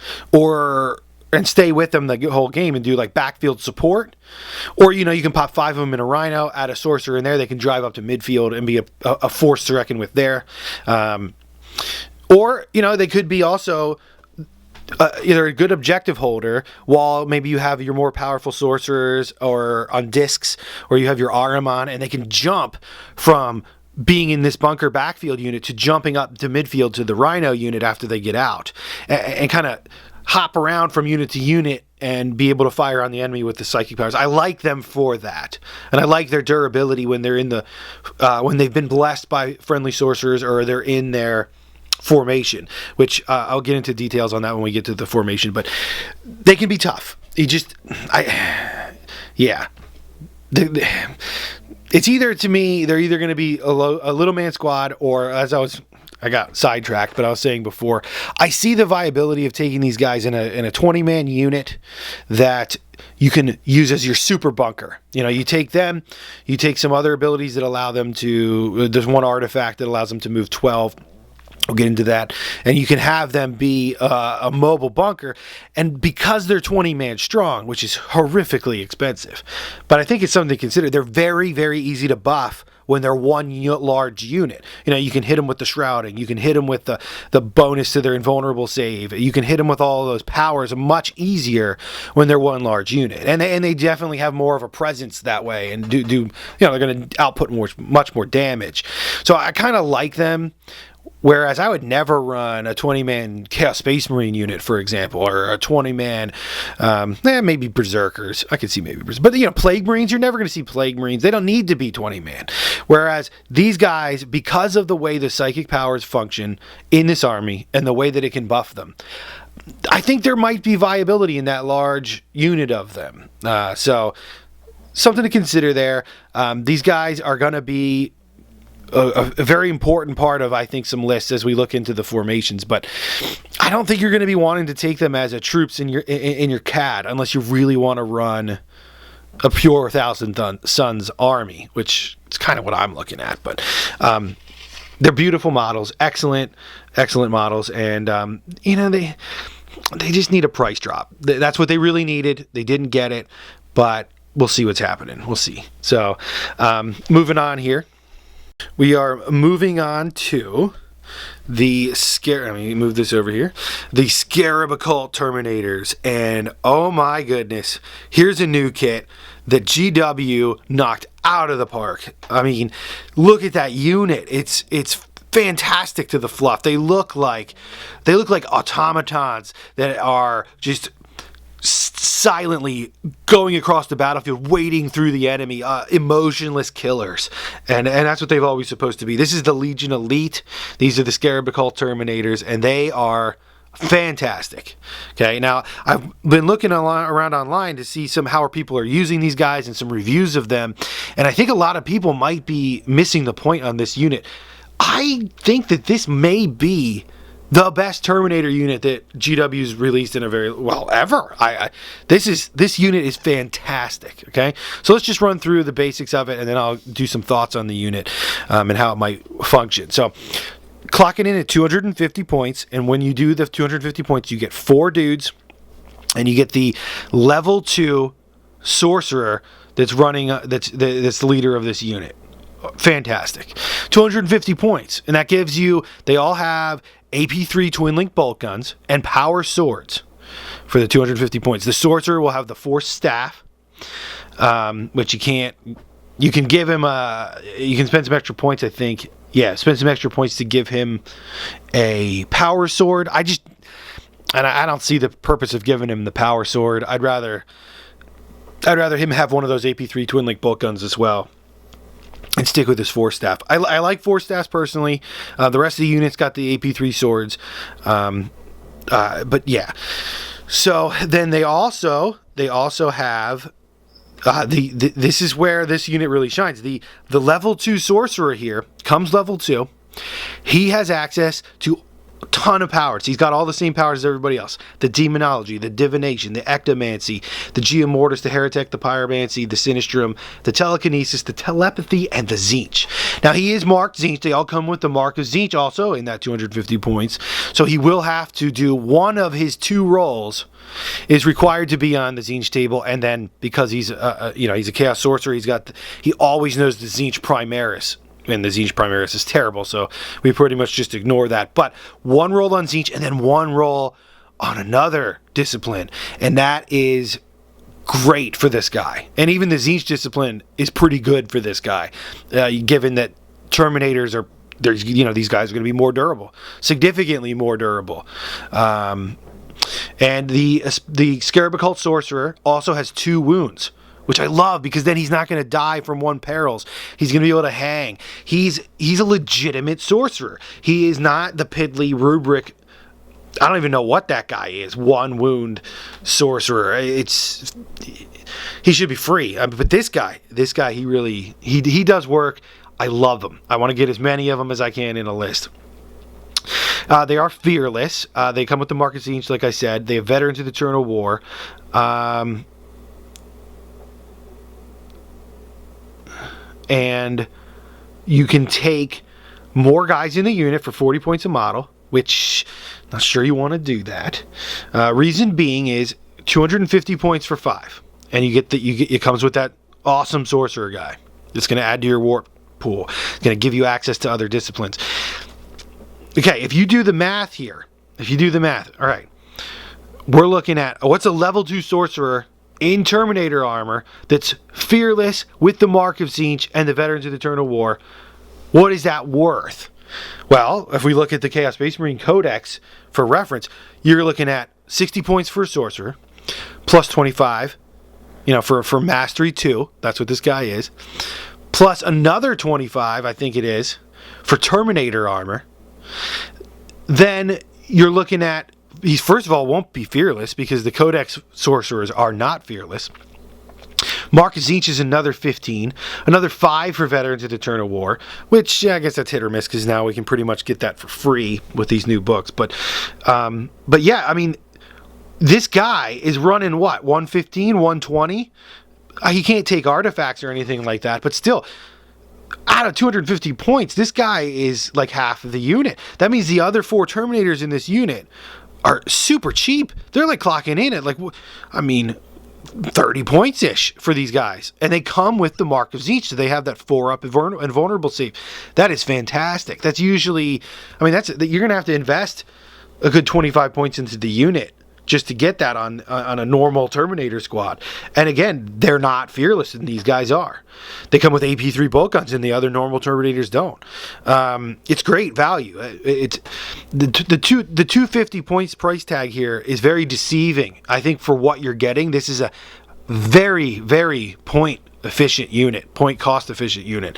and stay with them the whole game and do like backfield support, or you can pop 5 of them in a Rhino, add a sorcerer in there, they can drive up to midfield and be a force to reckon with there. Or they could be also either a good objective holder, while maybe you have your more powerful sorcerers or on discs, or you have your Ahriman, and they can jump from being in this bunker backfield unit to jumping up to midfield to the Rhino unit after they get out, and kind of hop around from unit to unit and be able to fire on the enemy with the psychic powers. I like them for that, and I like their durability when they're in when they've been blessed by friendly sorcerers, or they're in their formation, which I'll get into details on that when we get to the formation. But they can be tough. It's either, to me, they're either going to be a little man squad, or I got sidetracked, but I was saying before, I see the viability of taking these guys in a 20-man unit that you can use as your super bunker. You take them, you take some other abilities that allow them to, there's one artifact that allows them to move 12. We'll get into that. And you can have them be a mobile bunker. And because they're 20-man strong, which is horrifically expensive, but I think it's something to consider, they're very, very easy to buff when they're one large unit. You can hit them with the shrouding. You can hit them with the bonus to their invulnerable save. You can hit them with all of those powers much easier when they're one large unit. And they definitely have more of a presence that way, and do they're going to output much more damage. So I kind of like them. Whereas I would never run a 20-man Chaos Space Marine unit, for example, or a 20-man, maybe Berserkers. I could see maybe Berserkers. But, Plague Marines, you're never going to see Plague Marines. They don't need to be 20-man. Whereas these guys, because of the way the psychic powers function in this army and the way that it can buff them, I think there might be viability in that large unit of them. So something to consider there. These guys are going to be a very important part of, I think, some lists as we look into the formations, but I don't think you're going to be wanting to take them as troops in your CAD unless you really want to run a pure Thousand Suns army, which is kind of what I'm looking at. But they're beautiful models, excellent models, and they just need a price drop. That's what they really needed. They didn't get it, but we'll see what's happening. We'll see. So moving on here. We are moving on to the Scarab. Let me move this over here. The Scarab Occult Terminators. And oh my goodness, here's a new kit that GW knocked out of the park. I mean, look at that unit. It's fantastic to the fluff. They look like automatons that are just silently going across the battlefield, wading through the enemy, emotionless killers, and that's what they've always supposed to be. This is the Legion Elite. These are the Scarab Occult Terminators, and they are fantastic. Okay, now I've been looking around online to see how people are using these guys and some reviews of them, and I think a lot of people might be missing the point on this unit. I think that this may be the best Terminator unit that GW's released in a ever. This unit is fantastic. Okay, so let's just run through the basics of it, and then I'll do some thoughts on the unit and how it might function. So, clocking in at 250 points, and when you do the 250 points, you get 4 dudes, and you get the level 2 sorcerer that's running. That's the leader of this unit. Fantastic. 250 points, and that gives you. They all have AP3 twin link bolt guns and power swords for the 250 points. The sorcerer will have the force staff, which you can give him you can spend some extra points, I think. Yeah, spend some extra points to give him a power sword. I don't see the purpose of giving him the power sword. I'd rather him have one of those AP3 twin link bolt guns as well, and stick with his force staff. I like force staffs personally. The rest of the units got the AP3 swords, but yeah. So then they also have. This is where this unit really shines. The level 2 sorcerer here comes level 2. He has access to a ton of powers. He's got all the same powers as everybody else. The demonology, the divination, the ectomancy, the geomortis, the heretic, the pyromancy, the sinistrum, the telekinesis, the telepathy, and the Tzeentch. Now he is marked Tzeentch. They all come with the mark of Tzeentch also in that 250 points. So he will have to do one of his 2 roles is required to be on the Tzeentch table, and then because he's he's a chaos sorcerer, he always knows the Tzeentch primaris. And the Tzeentch primaris is terrible, so we pretty much just ignore that. But 1 roll on Tzeentch and then 1 roll on another discipline. And that is great for this guy. And even the Tzeentch discipline is pretty good for this guy, given that Terminators are, these guys are going to be more durable, significantly more durable. And the Scarab Occult sorcerer also has 2 wounds, which I love, because then he's not going to die from 1 perils. He's going to be able to hang. He's a legitimate sorcerer. He is not the piddly rubric. I don't even know what that guy is. 1 wound sorcerer. He should be free. But this guy, he does work. I love him. I want to get as many of them as I can in a list. They are fearless. They come with the mark of Tzeentch, like I said. They have veterans of the Eternal War. And you can take more guys in the unit for 40 points a model, which I'm not sure you want to do that. Reason being is 250 points for 5, and it comes with that awesome sorcerer guy. It's going to add to your warp pool. It's going to give you access to other disciplines. Okay, if you do the math here, all right, we're looking at what's a level 2 sorcerer in Terminator armor that's fearless with the mark of Tzeentch and the veterans of the Eternal War. What is that worth? Well, if we look at the Chaos Space Marine Codex for reference, you're looking at 60 points for a sorcerer, plus 25, for Mastery 2, that's what this guy is, plus another 25, I think it is, for Terminator armor. Then you're looking at, he first of all won't be fearless because the Codex sorcerers are not fearless. Mark of Tzeentch is another 15, another 5 for veterans of the Eternal War, which I guess that's hit or miss because now we can pretty much get that for free with these new books. But yeah, I mean, this guy is running what, 115, 120? He can't take artifacts or anything like that, but still, out of 250 points, this guy is like half of the unit. That means the other 4 Terminators in this unit are super cheap. They're like clocking in at 30 points ish for these guys, and they come with the mark of Tzeentch, so they have that 4-up and vulnerable save. That is fantastic. That's usually, you're gonna have to invest a good 25 points into the unit just to get that on a normal Terminator squad. And again, they're not fearless, and these guys are. They come with AP3 bolt guns, and the other normal Terminators don't. It's great value. It's the 250 points price tag here is very deceiving. I think for what you're getting, this is a very, very point efficient unit, point cost efficient unit.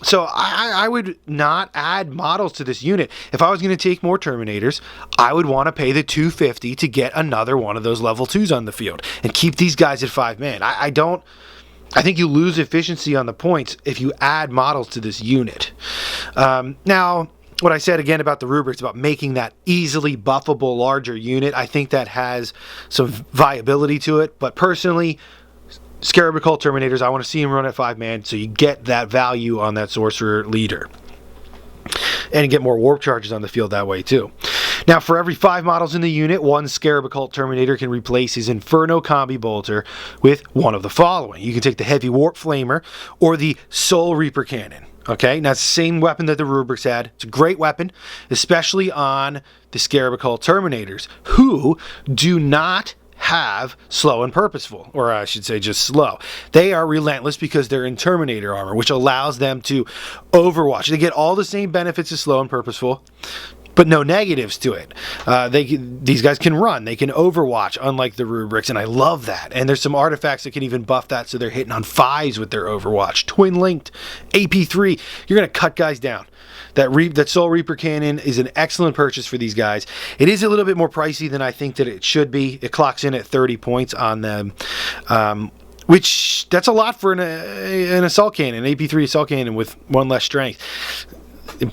So I would not add models to this unit. If I was going to take more Terminators, I would want to pay the $250 to get another one of those level 2s on the field and keep these guys at 5-man. I think you lose efficiency on the points if you add models to this unit. Now, what I said again about the rubrics, about making that easily buffable larger unit, I think that has some viability to it. But personally, Scarab Occult Terminators, I want to see him run at 5-man so you get that value on that sorcerer leader. And you get more warp charges on the field that way too. Now, for every 5 models in the unit, one Scarab Occult Terminator can replace his Inferno Combi Bolter with one of the following. You can take the Heavy Warp Flamer or the Soul Reaper Cannon. Okay, now it's the same weapon that the Rubrics had. It's a great weapon, especially on the Scarab Occult Terminators, who do not have slow and purposeful, or I should say just slow. They are relentless because they're in Terminator armor, which allows them to overwatch. They get all the same benefits as slow and purposeful, but no negatives to it. These guys can run. They can overwatch, unlike the Rubrics, and I love that. And there's some artifacts that can even buff that so they're hitting on 5s with their overwatch. Twin linked, AP3. You're going to cut guys down. That Soul Reaper Cannon is an excellent purchase for these guys. It is a little bit more pricey than I think that it should be. It clocks in at 30 points on them, which that's a lot for an assault cannon, an AP3 assault cannon with 1 less strength.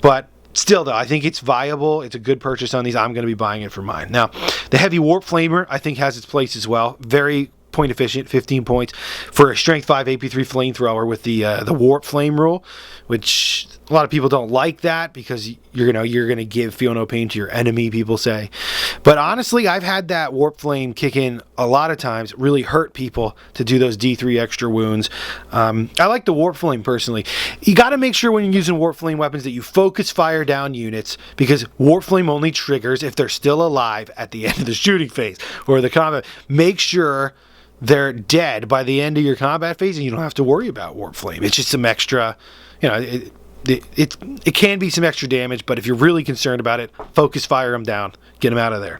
But still, though, I think it's viable. It's a good purchase on these. I'm going to be buying it for mine. Now, the Heavy Warp Flamer, I think, has its place as well. Very point efficient, 15 points for a Strength 5 AP3 flamethrower with the Warp Flame rule, which a lot of people don't like that because you're gonna give Feel No Pain to your enemy, people say. But honestly, I've had that Warp Flame kick in a lot of times, really hurt people to do those D3 extra wounds. I like the Warp Flame personally. You got to make sure when you're using Warp Flame weapons that you focus fire down units, because Warp Flame only triggers if they're still alive at the end of the shooting phase or the combat. Make sure they're dead by the end of your combat phase and you don't have to worry about Warp Flame. It's just some extra, it can be some extra damage, but if you're really concerned about it, focus fire them down, get them out of there.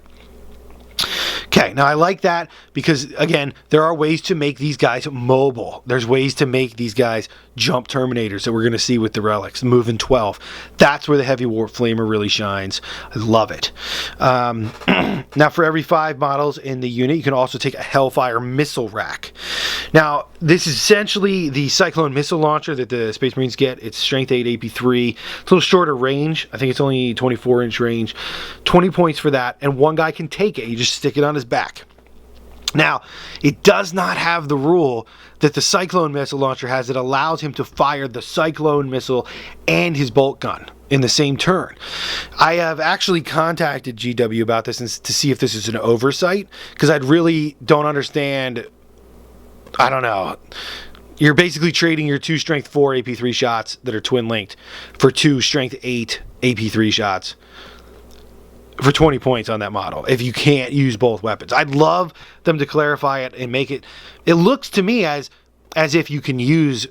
Okay, now I like that because, again, there are ways to make these guys mobile. There's ways to make these guys jump Terminators that we're going to see with the relics, moving 12. That's where the Heavy Warp Flamer really shines. I love it. Now, for every 5 models in the unit, you can also take a Hellfire Missile Rack. Now, this is essentially the Cyclone Missile Launcher that the Space Marines get. It's Strength 8 AP3. It's a little shorter range. I think it's only 24-inch range. 20 points for that, and one guy can take it. You just stick it on his back. Now, it does not have the rule that the Cyclone Missile Launcher has that allows him to fire the Cyclone Missile and his bolt gun in the same turn. I have actually contacted GW about this to see if this is an oversight, because I really don't understand. I don't know. You're basically trading your 2 Strength 4 AP3 shots that are twin linked for 2 Strength 8 AP3 shots for 20 points on that model if you can't use both weapons. I'd love them to clarify it and make it. It looks to me as if you can use,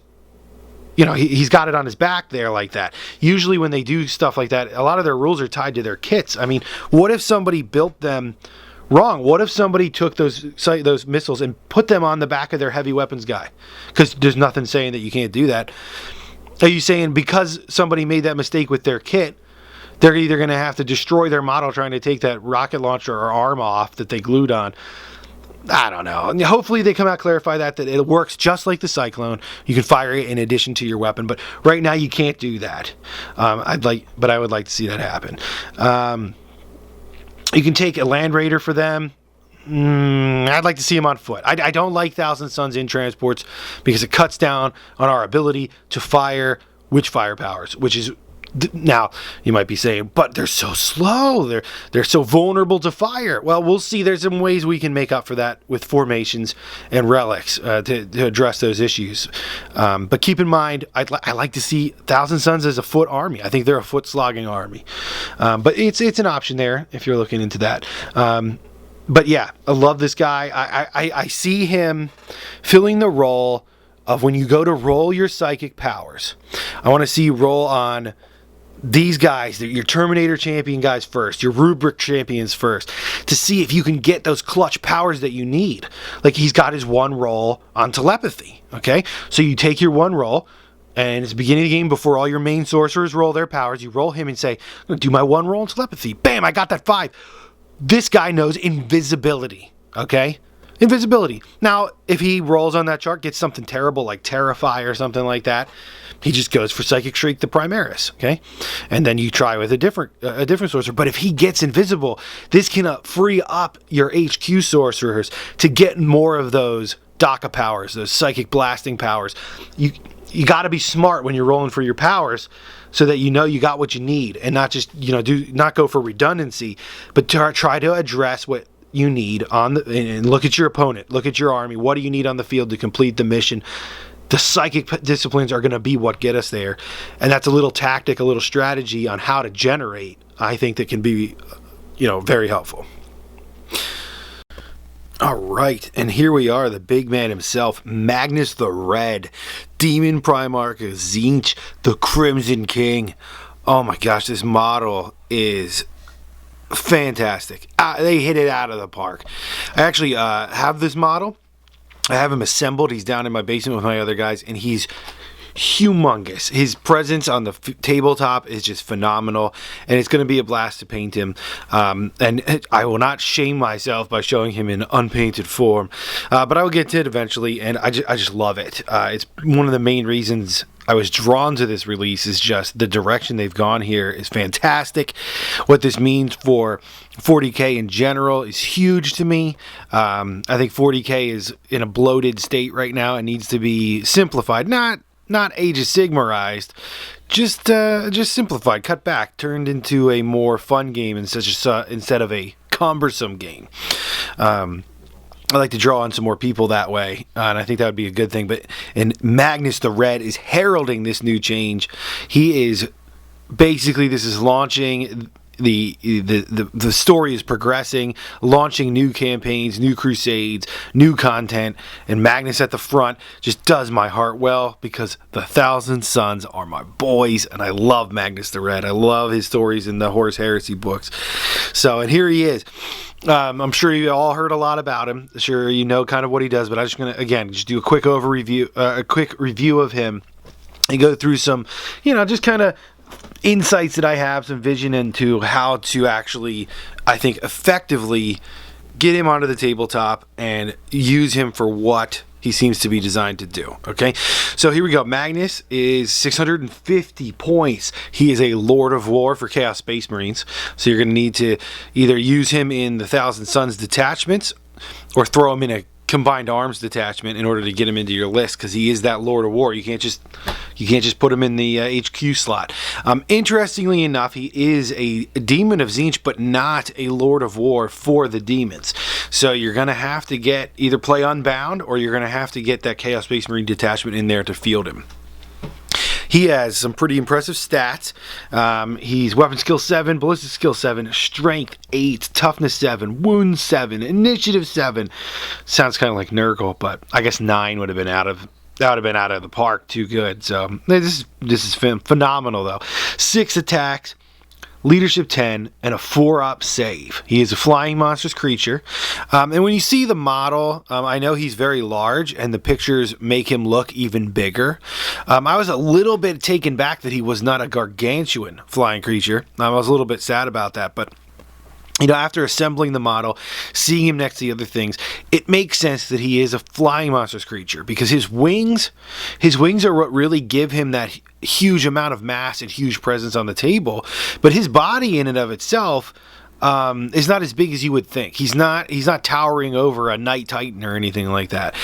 he's got it on his back there like that. Usually when they do stuff like that, a lot of their rules are tied to their kits. I mean, what if somebody built them wrong? What if somebody took those missiles and put them on the back of their heavy weapons guy? Because there's nothing saying that you can't do that. Are you saying because somebody made that mistake with their kit, they're either going to have to destroy their model trying to take that rocket launcher or arm off that they glued on? I don't know. Hopefully they come out clarify that it works just like the Cyclone. You can fire it in addition to your weapon, but right now you can't do that. I would like to see that happen. You can take a Land Raider for them. I'd like to see him on foot. I don't like Thousand Suns in transports because it cuts down on our ability to fire witch fire powers, which is. Now, you might be saying, but they're so slow. They're so vulnerable to fire. Well, we'll see. There's some ways we can make up for that with formations and relics to address those issues. But keep in mind, I like to see Thousand Suns as a foot army. I think they're a foot slogging army. But it's an option there if you're looking into that. But yeah, I love this guy. I see him filling the role of when you go to roll your psychic powers. I want to see you roll on these guys, your Terminator champion guys first, your Rubric champions first, to see if you can get those clutch powers that you need. Like, he's got his one roll on telepathy, okay? So you take your one roll, and it's the beginning of the game before all your main sorcerers roll their powers. You roll him and say, I'm going to do my one roll on telepathy. Bam, I got that 5. This guy knows invisibility, okay? Invisibility. Now, if he rolls on that chart, gets something terrible like Terrify or something like that, he just goes for Psychic Shriek the Primaris, okay? And then you try with a different sorcerer. But if he gets invisible, this can free up your HQ sorcerers to get more of those DACA powers, those psychic blasting powers. You got to be smart when you're rolling for your powers, so that you know you got what you need, and not just not go for redundancy, but try to address what you need and look at your opponent, look at your army. What do you need on the field to complete the mission? The psychic disciplines are going to be what get us there, and that's a little tactic, a little strategy on how to generate. I think that can be, very helpful. All right, and here we are, the big man himself, Magnus the Red, Demon Primarch of Tzaangors, the Crimson King. Oh my gosh, this model is fantastic. They hit it out of the park. I actually have this model. I have him assembled. He's down in my basement with my other guys, and he's humongous. His presence on the tabletop is just phenomenal, and it's going to be a blast to paint him. And I will not shame myself by showing him in unpainted form, but I will get to it eventually, and I just love it. It's one of the main reasons I was drawn to this release, is just the direction they've gone here is fantastic. What this means for 40K in general is huge to me. I think 40K is in a bloated state right now and needs to be simplified, not Age of Sigmarized, just simplified, cut back, turned into a more fun game instead of a cumbersome game. I like to draw on some more people that way, and I think that would be a good thing. And Magnus the Red is heralding this new change. He is basically, this is launching the story is progressing, launching new campaigns, new crusades, new content, and Magnus at the front just does my heart well, because the Thousand Sons are my boys, and I love Magnus the Red. I love his stories in the Horus Heresy books. So, and here he is. I'm sure you all heard a lot about him. Sure, you know kind of what he does, but I'm just gonna just do a quick review of him, and go through some, just kind of insights that I have, some vision into how to actually, I think, effectively get him onto the tabletop and use him for what he seems to be designed to do. Okay, so here we go. Magnus is 650 points. He is a Lord of War for Chaos Space Marines, so you're going to need to either use him in the Thousand Sons detachments or throw him in a combined arms detachment in order to get him into your list, because he is that Lord of War. You can't just put him in the HQ slot. Interestingly enough, he is a demon of Tzaangors, but not a Lord of War for the demons. So you're going to have to either play Unbound, or you're going to have to get that Chaos Space Marine detachment in there to field him. He has some pretty impressive stats. He's weapon skill 7, ballistic skill 7, strength 8, toughness 7, wound 7, initiative 7. Sounds kind of like Nurgle, but I guess 9 would have been out of the park. Too good. So this is phenomenal though. 6 attacks, leadership 10, and a 4-up save. He is a flying monstrous creature. And when you see the model, I know he's very large, and the pictures make him look even bigger. I was a little bit taken back that he was not a gargantuan flying creature. I was a little bit sad about that, but after assembling the model, seeing him next to the other things, it makes sense that he is a flying monstrous creature, because his wings are what really give him that huge amount of mass and huge presence on the table. But his body in and of itself is not as big as you would think. He's not towering over a Night Titan or anything like that.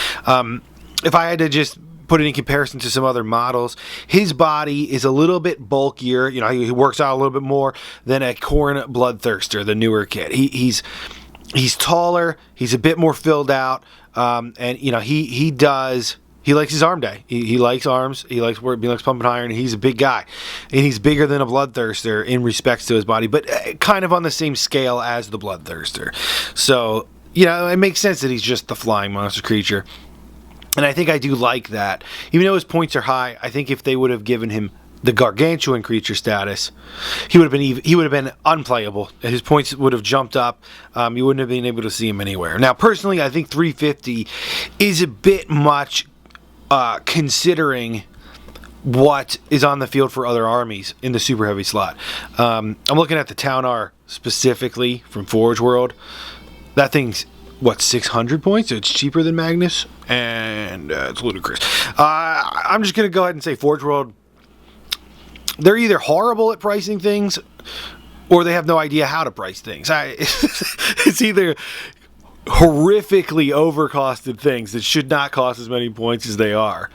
If I had to just put it in comparison to some other models, his body is a little bit bulkier. He works out a little bit more than a Khorne Bloodthirster, the newer kit. He's taller. He's a bit more filled out, and he likes his arm day. He likes arms. He likes pumping iron. He's a big guy, and he's bigger than a Bloodthirster in respects to his body, but kind of on the same scale as the Bloodthirster. So it makes sense that he's just the flying monster creature. And I think I do like that. Even though his points are high, I think if they would have given him the gargantuan creature status, he would have been unplayable. His points would have jumped up. You wouldn't have been able to see him anywhere. Now, personally, I think 350 is a bit much, considering what is on the field for other armies in the super heavy slot. I'm looking at the Tzaangor specifically from Forge World. That thing's 600 points? So it's cheaper than Magnus, and it's ludicrous. I'm just gonna go ahead and say Forge World, they're either horrible at pricing things or they have no idea how to price things. It's either horrifically overcosted things that should not cost as many points as they are,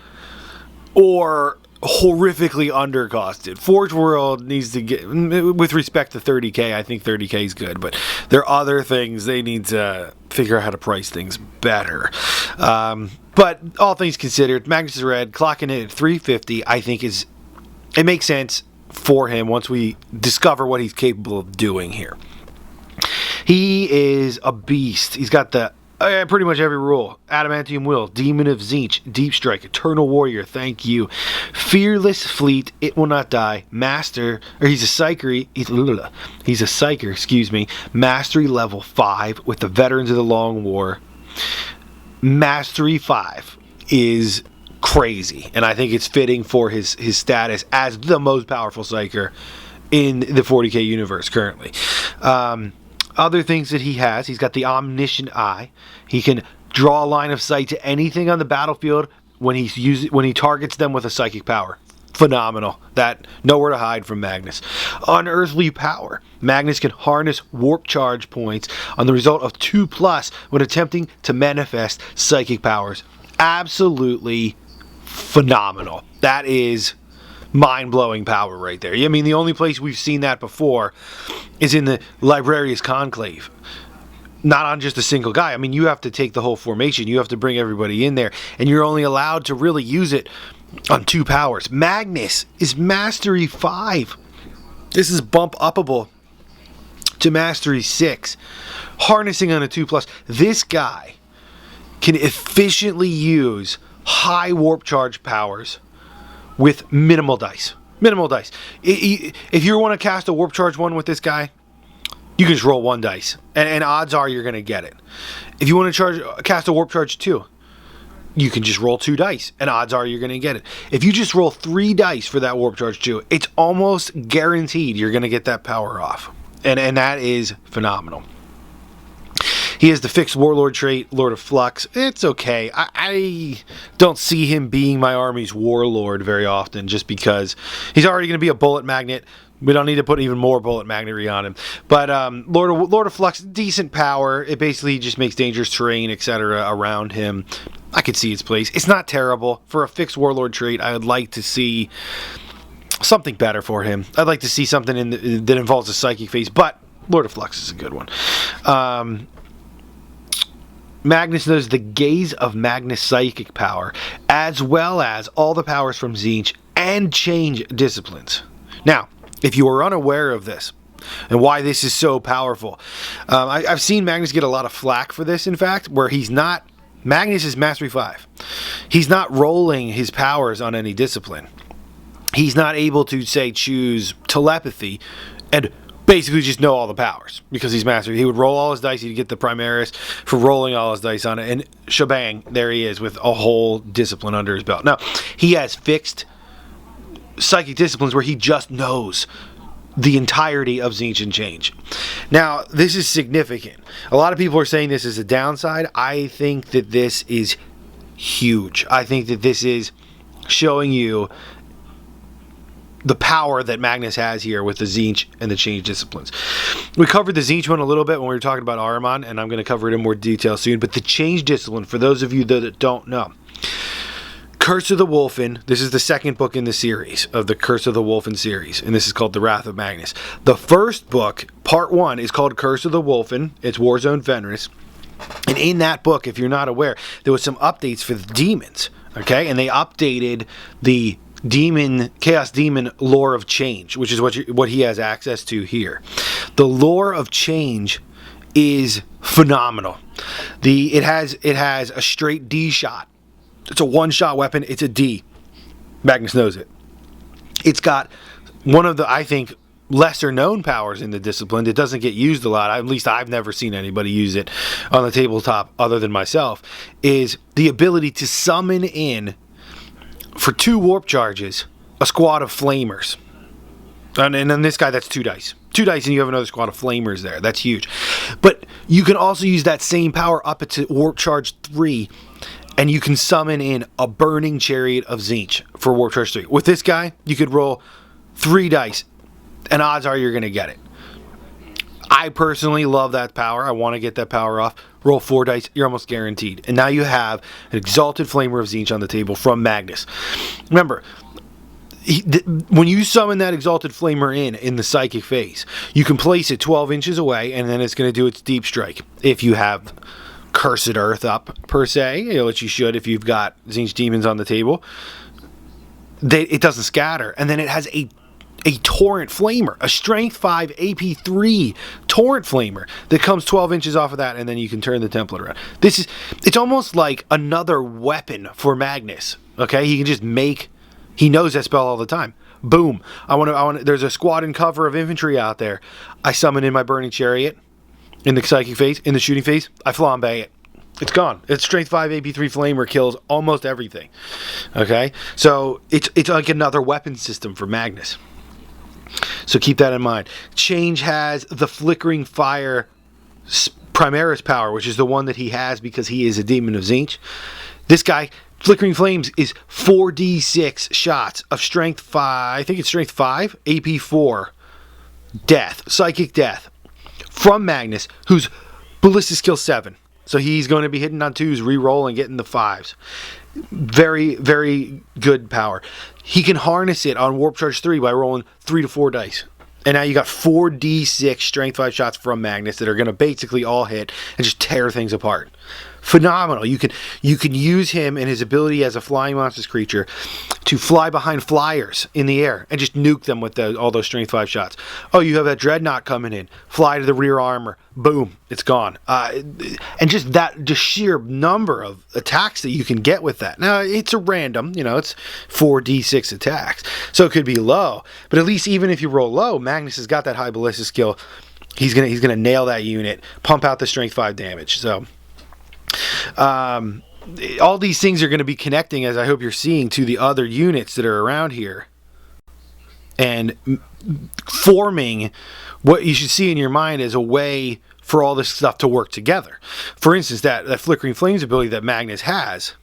or horrifically undercosted. Forge World needs to get, with respect to 30k, I think 30k is good, but there are other things they need to figure out how to price things better. But all things considered, Magnus the Red clocking in at 350, I think it makes sense for him once we discover what he's capable of doing here. He is a beast. He's got the pretty much every rule. Adamantium Will, Demon of Tzeentch, Deep Strike, Eternal Warrior, thank you. Fearless Fleet, It Will Not Die, Master, or he's a Psyker, excuse me, Mastery level 5 with the Veterans of the Long War. Mastery 5 is crazy, and I think it's fitting for his status as the most powerful Psyker in the 40k universe currently. Other things that he has, he's got the Omniscient Eye. He can draw a line of sight to anything on the battlefield when he targets them with a psychic power. Phenomenal. That, nowhere to hide from Magnus. Unearthly Power. Magnus can harness warp charge points on the result of 2+ when attempting to manifest psychic powers. Absolutely phenomenal. That is mind-blowing power right there. I mean, the only place we've seen that before is in the Librarius Conclave. Not on just a single guy. I mean, you have to take the whole formation. You have to bring everybody in there, and you're only allowed to really use it on 2 powers. Magnus is Mastery 5. This is bump upable to Mastery 6. Harnessing on a 2+. This guy can efficiently use high warp charge powers with minimal dice. If you want to cast a warp charge 1 with this guy, you can just roll 1 dice, and odds are you're going to get it. If you want to cast a warp charge 2, you can just roll 2 dice, and odds are you're going to get it. If you just roll 3 dice for that warp charge 2, it's almost guaranteed you're going to get that power off, and that is phenomenal. He has the fixed Warlord trait, Lord of Flux. It's okay. I don't see him being my army's Warlord very often, just because he's already going to be a bullet magnet. We don't need to put even more bullet magnetry on him. But Lord of Flux, decent power. It basically just makes dangerous terrain, etc. around him. I could see its place. It's not terrible. For a fixed Warlord trait, I would like to see something better for him. I'd like to see something that involves a psychic phase, but Lord of Flux is a good one. Magnus knows the Gaze of Magnus psychic power, as well as all the powers from Tzeentch and change disciplines. Now, if you are unaware of this and why this is so powerful, I've seen Magnus get a lot of flack for this, in fact, where he's not... Magnus is Mastery 5. He's not rolling his powers on any discipline. He's not able to, say, choose telepathy and basically just know all the powers because he's Mastery. He would roll all his dice, he'd get the Primaris for rolling all his dice on it, and shebang, there he is with a whole discipline under his belt. Now, he has fixed psychic disciplines where he just knows the entirety of Tzeentch and change. Now, this is significant. A lot of people are saying this is a downside. I think that this is huge. I think that this is showing you the power that Magnus has here with the Tzeentch and the change disciplines. We covered the Tzeentch one a little bit when we were talking about Ahriman, and I'm going to cover it in more detail soon, but the change discipline, for those of you that don't know, Curse of the Wolfen, this is the second book in the series of the Curse of the Wolfen series, and this is called The Wrath of Magnus. The first book, part 1, is called Curse of the Wolfen. It's Warzone Fenris. And in that book, if you're not aware, there was some updates for the demons, okay? And they updated the Chaos Demon lore of change, which is what he has access to here. The lore of change is phenomenal. It has a straight D shot. It's a one-shot weapon. It's a D. Magnus knows it. It's got one of the, I think, lesser known powers in the discipline that doesn't get used a lot. At least I've never seen anybody use it on the tabletop other than myself, is the ability to summon in, for 2 warp charges, a squad of flamers. And on this guy, that's 2 dice. 2 dice and you have another squad of flamers there. That's huge. But you can also use that same power up to warp charge 3, and you can summon in a burning chariot of Tzaangors for warp charge 3. With this guy, you could roll 3 dice, and odds are you're going to get it. I personally love that power. I want to get that power off. Roll 4 dice, you're almost guaranteed. And now you have an Exalted Flamer of Tzaangors on the table from Magnus. Remember, when you summon that Exalted Flamer in the psychic phase, you can place it 12 inches away, and then it's going to do its deep strike. If you have Cursed Earth up, per se, which you should if you've got Tzaangors demons on the table, it doesn't scatter. And then it has a Torrent Flamer, a Strength 5 AP 3 Torrent Flamer that comes 12 inches off of that, and then you can turn the template around. It's almost like another weapon for Magnus. Okay, he can just he knows that spell all the time. Boom. There's a squad and cover of infantry out there. I summon in my Burning Chariot in the psychic phase, in the shooting phase. I flambe it. It's gone. It's Strength 5 AP3 Flamer, kills almost everything. Okay, so it's like another weapon system for Magnus. So keep that in mind. Change has the Flickering Fire Primaris power, which is the one that he has because he is a demon of Tzaangors. This guy, Flickering Flames, is 4d6 shots of Strength 5, I think it's Strength 5, AP 4, death, psychic death, from Magnus, who's ballistic skill 7. So he's going to be hitting on 2s, re-roll, and getting the 5s. Very, very good power. He can harness it on Warp Charge 3 by rolling 3 to 4 dice. And now you got 4d6 Strength 5 shots from Magnus that are going to basically all hit and just tear things apart. Phenomenal. You can use him and his ability as a flying monstrous creature to fly behind flyers in the air and just nuke them with all those Strength 5 shots. Oh, you have that Dreadnought coming in. Fly to the rear armor. Boom. It's gone. And just sheer number of attacks that you can get with that. Now, it's a random, it's 4d6 attacks. So it could be low. But at least even if you roll low, Magnus has got that high ballistic skill. He's gonna nail that unit, pump out the Strength 5 damage. So all these things are going to be connecting, as I hope you're seeing, to the other units that are around here and forming what you should see in your mind as a way for all this stuff to work together. For instance, that Flickering Flames ability that Magnus has,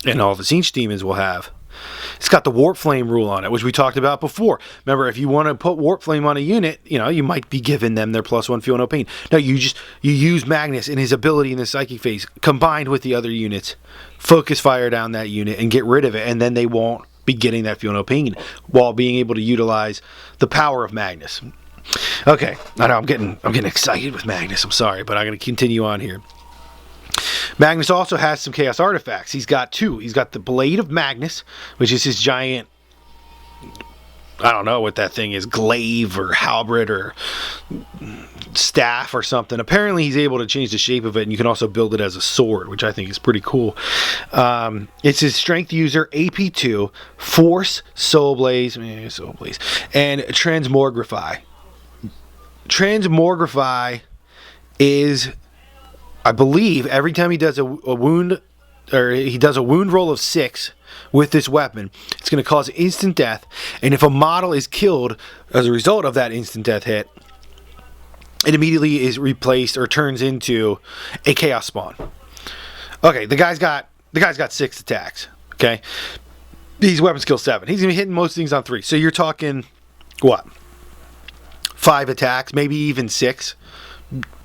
and all the Tzaangors demons will have, it's got the Warp Flame rule on it, which we talked about before. Remember, if you want to put Warp Flame on a unit, you might be giving them their +1 feel no pain. No, you use Magnus and his ability in the psychic phase combined with the other units, focus fire down that unit and get rid of it, and then they won't be getting that feel no pain while being able to utilize the power of Magnus. Okay, I know I'm getting excited with Magnus. I'm sorry, but I'm going to continue on here. Magnus also has some chaos artifacts. He's got 2. He's got the Blade of Magnus, which is his giant, I don't know what that thing is, glaive or halberd or staff or something. Apparently he's able to change the shape of it, and you can also build it as a sword, which I think is pretty cool. It's his strength user, AP2, Force, Soul Blaze, and Transmogrify. Transmogrify is, I believe, every time he does a wound, or he does a wound roll of 6 with this weapon, it's going to cause instant death, and if a model is killed as a result of that instant death hit, it immediately is replaced or turns into a chaos spawn. Okay, the guy's got 6 attacks. Okay, he's weapon skill 7. He's gonna be hitting most things on 3. So you're talking what? 5 attacks, maybe even 6.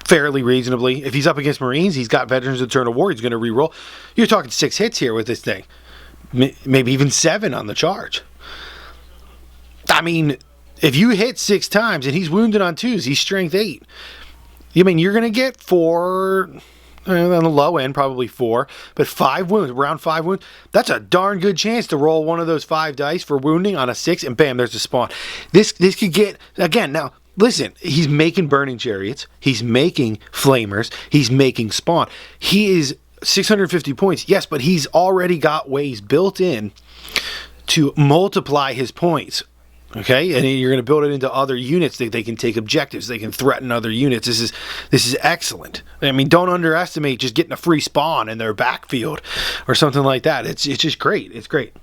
Fairly reasonably. If he's up against Marines, he's got Veterans of Eternal War, he's going to reroll. You're talking 6 hits here with this thing. Maybe even 7 on the charge. I mean, if you hit 6 times and he's wounded on 2s, he's strength 8. You're going to get 4, on the low end, probably 4, but 5 wounds, around 5 wounds. That's a darn good chance to roll one of those 5 dice for wounding on a 6, and bam, there's a spawn. This could get, again, now, listen, he's making burning chariots, he's making flamers, he's making spawn. He is 650 points, yes, but he's already got ways built in to multiply his points Okay, and you're going to build it into other units that they can take objectives. They can threaten other units. This is excellent. I mean, don't underestimate just getting a free spawn in their backfield or something like that. It's just great. It's great.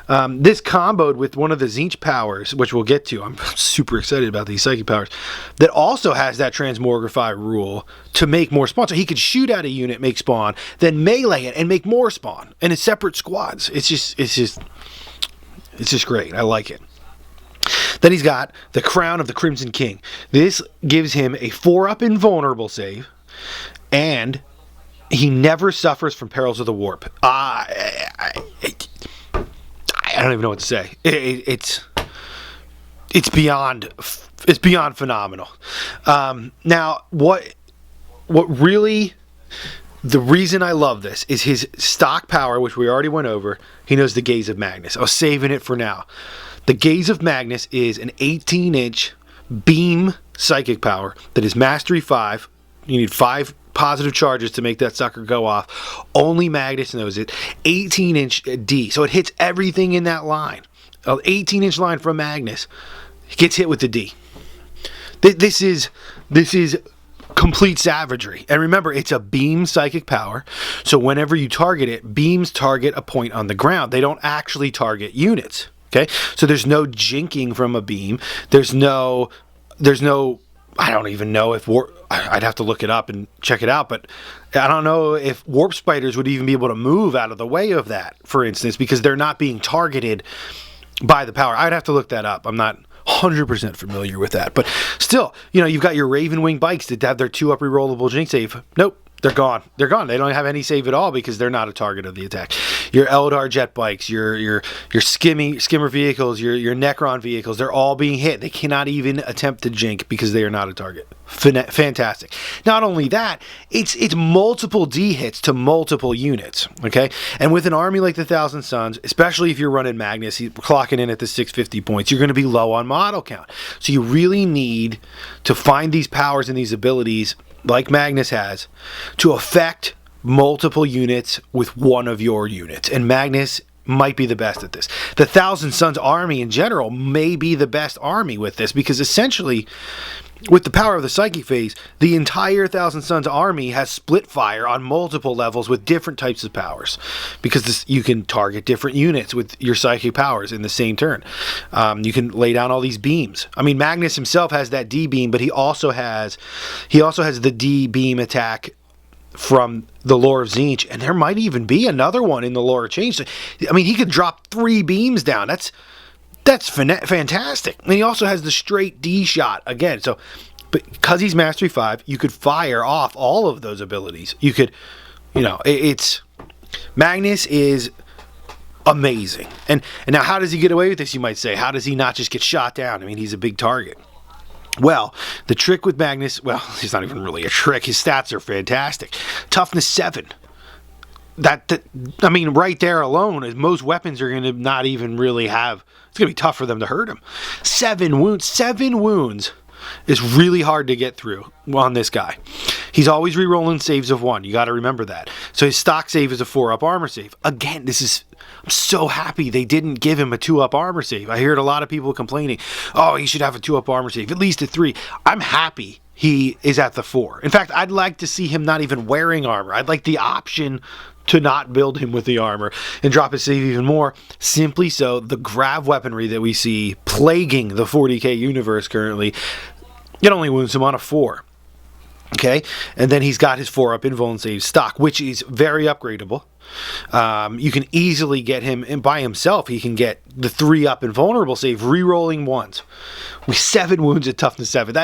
This comboed with one of the Tzeentch powers, which we'll get to. I'm super excited about these psychic powers. That also has that transmogrify rule to make more spawn. So he could shoot at a unit, make spawn, then melee it and make more spawn, and it's separate squads. It's just great. I like it. Then he's got the Crown of the Crimson King. This gives him a 4-up invulnerable save, and he never suffers from perils of the warp. I don't even know what to say. It's beyond phenomenal. Now, what really, the reason I love this is his stock power, which we already went over. He knows the Gaze of Magnus. I was saving it for now. The Gaze of Magnus is an 18-inch beam psychic power that is Mastery 5. You need 5 positive charges to make that sucker go off. Only Magnus knows it. 18-inch D. So it hits everything in that line. An 18-inch line from Magnus gets hit with the D. This is complete savagery. And remember, it's a beam psychic power. So whenever you target it, beams target a point on the ground. They don't actually target units. Okay, so there's no jinking from a beam. There's no, I don't even know if I'd have to look it up and check it out, but I don't know if warp spiders would even be able to move out of the way of that, for instance, because they're not being targeted by the power. I'd have to look that up. I'm not 100% familiar with that, but still, you've got your Raven Wing bikes that have their 2-up rerollable jink save. Nope. They're gone. They're gone. They don't have any save at all because they're not a target of the attack. Your Eldar jet bikes, your skimmer vehicles, your Necron vehicles, they're all being hit. They cannot even attempt to jink because they are not a target. Fantastic. Not only that, it's multiple D hits to multiple units. Okay, and with an army like the Thousand Suns, especially if you're running Magnus, he's clocking in at the 650 points. You're going to be low on model count, so you really need to find these powers and these abilities, like Magnus has, to affect multiple units with one of your units. And Magnus might be the best at this. The Thousand Suns army in general may be the best army with this, because essentially, with the power of the Psychic Phase, the entire Thousand Suns army has split fire on multiple levels with different types of powers, because you can target different units with your Psychic powers in the same turn. You can lay down all these beams. I mean, Magnus himself has that D beam, but he also has the D beam attack from the lore of Tzeentch, and there might even be another one in the lore of Change. I mean, he could drop 3 beams down. That's fantastic. And he also has the straight D shot again. So, but because he's Mastery 5, you could fire off all of those abilities. You could, it's Magnus is amazing. And now, how does he get away with this? You might say, how does he not just get shot down? I mean, he's a big target. Well, the trick with Magnus, he's not even really a trick. His stats are fantastic. Toughness 7. I mean, right there alone, is most weapons are going to not even really have. It's going to be tough for them to hurt him. 7 wounds. 7 wounds is really hard to get through on this guy. He's always re-rolling saves of 1. You got to remember that. So his stock save is a 4-up armor save. Again, I'm so happy they didn't give him a 2-up armor save. I heard a lot of people complaining, oh, he should have a 2-up armor save, at least a 3. I'm happy he is at the 4. In fact, I'd like to see him not even wearing armor. I'd like the option to not build him with the armor and drop his save even more, simply so the grav weaponry that we see plaguing the 40k universe currently, it only wounds him on a 4. Okay, and then he's got his 4-up invuln save stock, which is very upgradable. You can easily get him, and by himself he can get the 3-up invulnerable save re-rolling once with 7 wounds at toughness 7.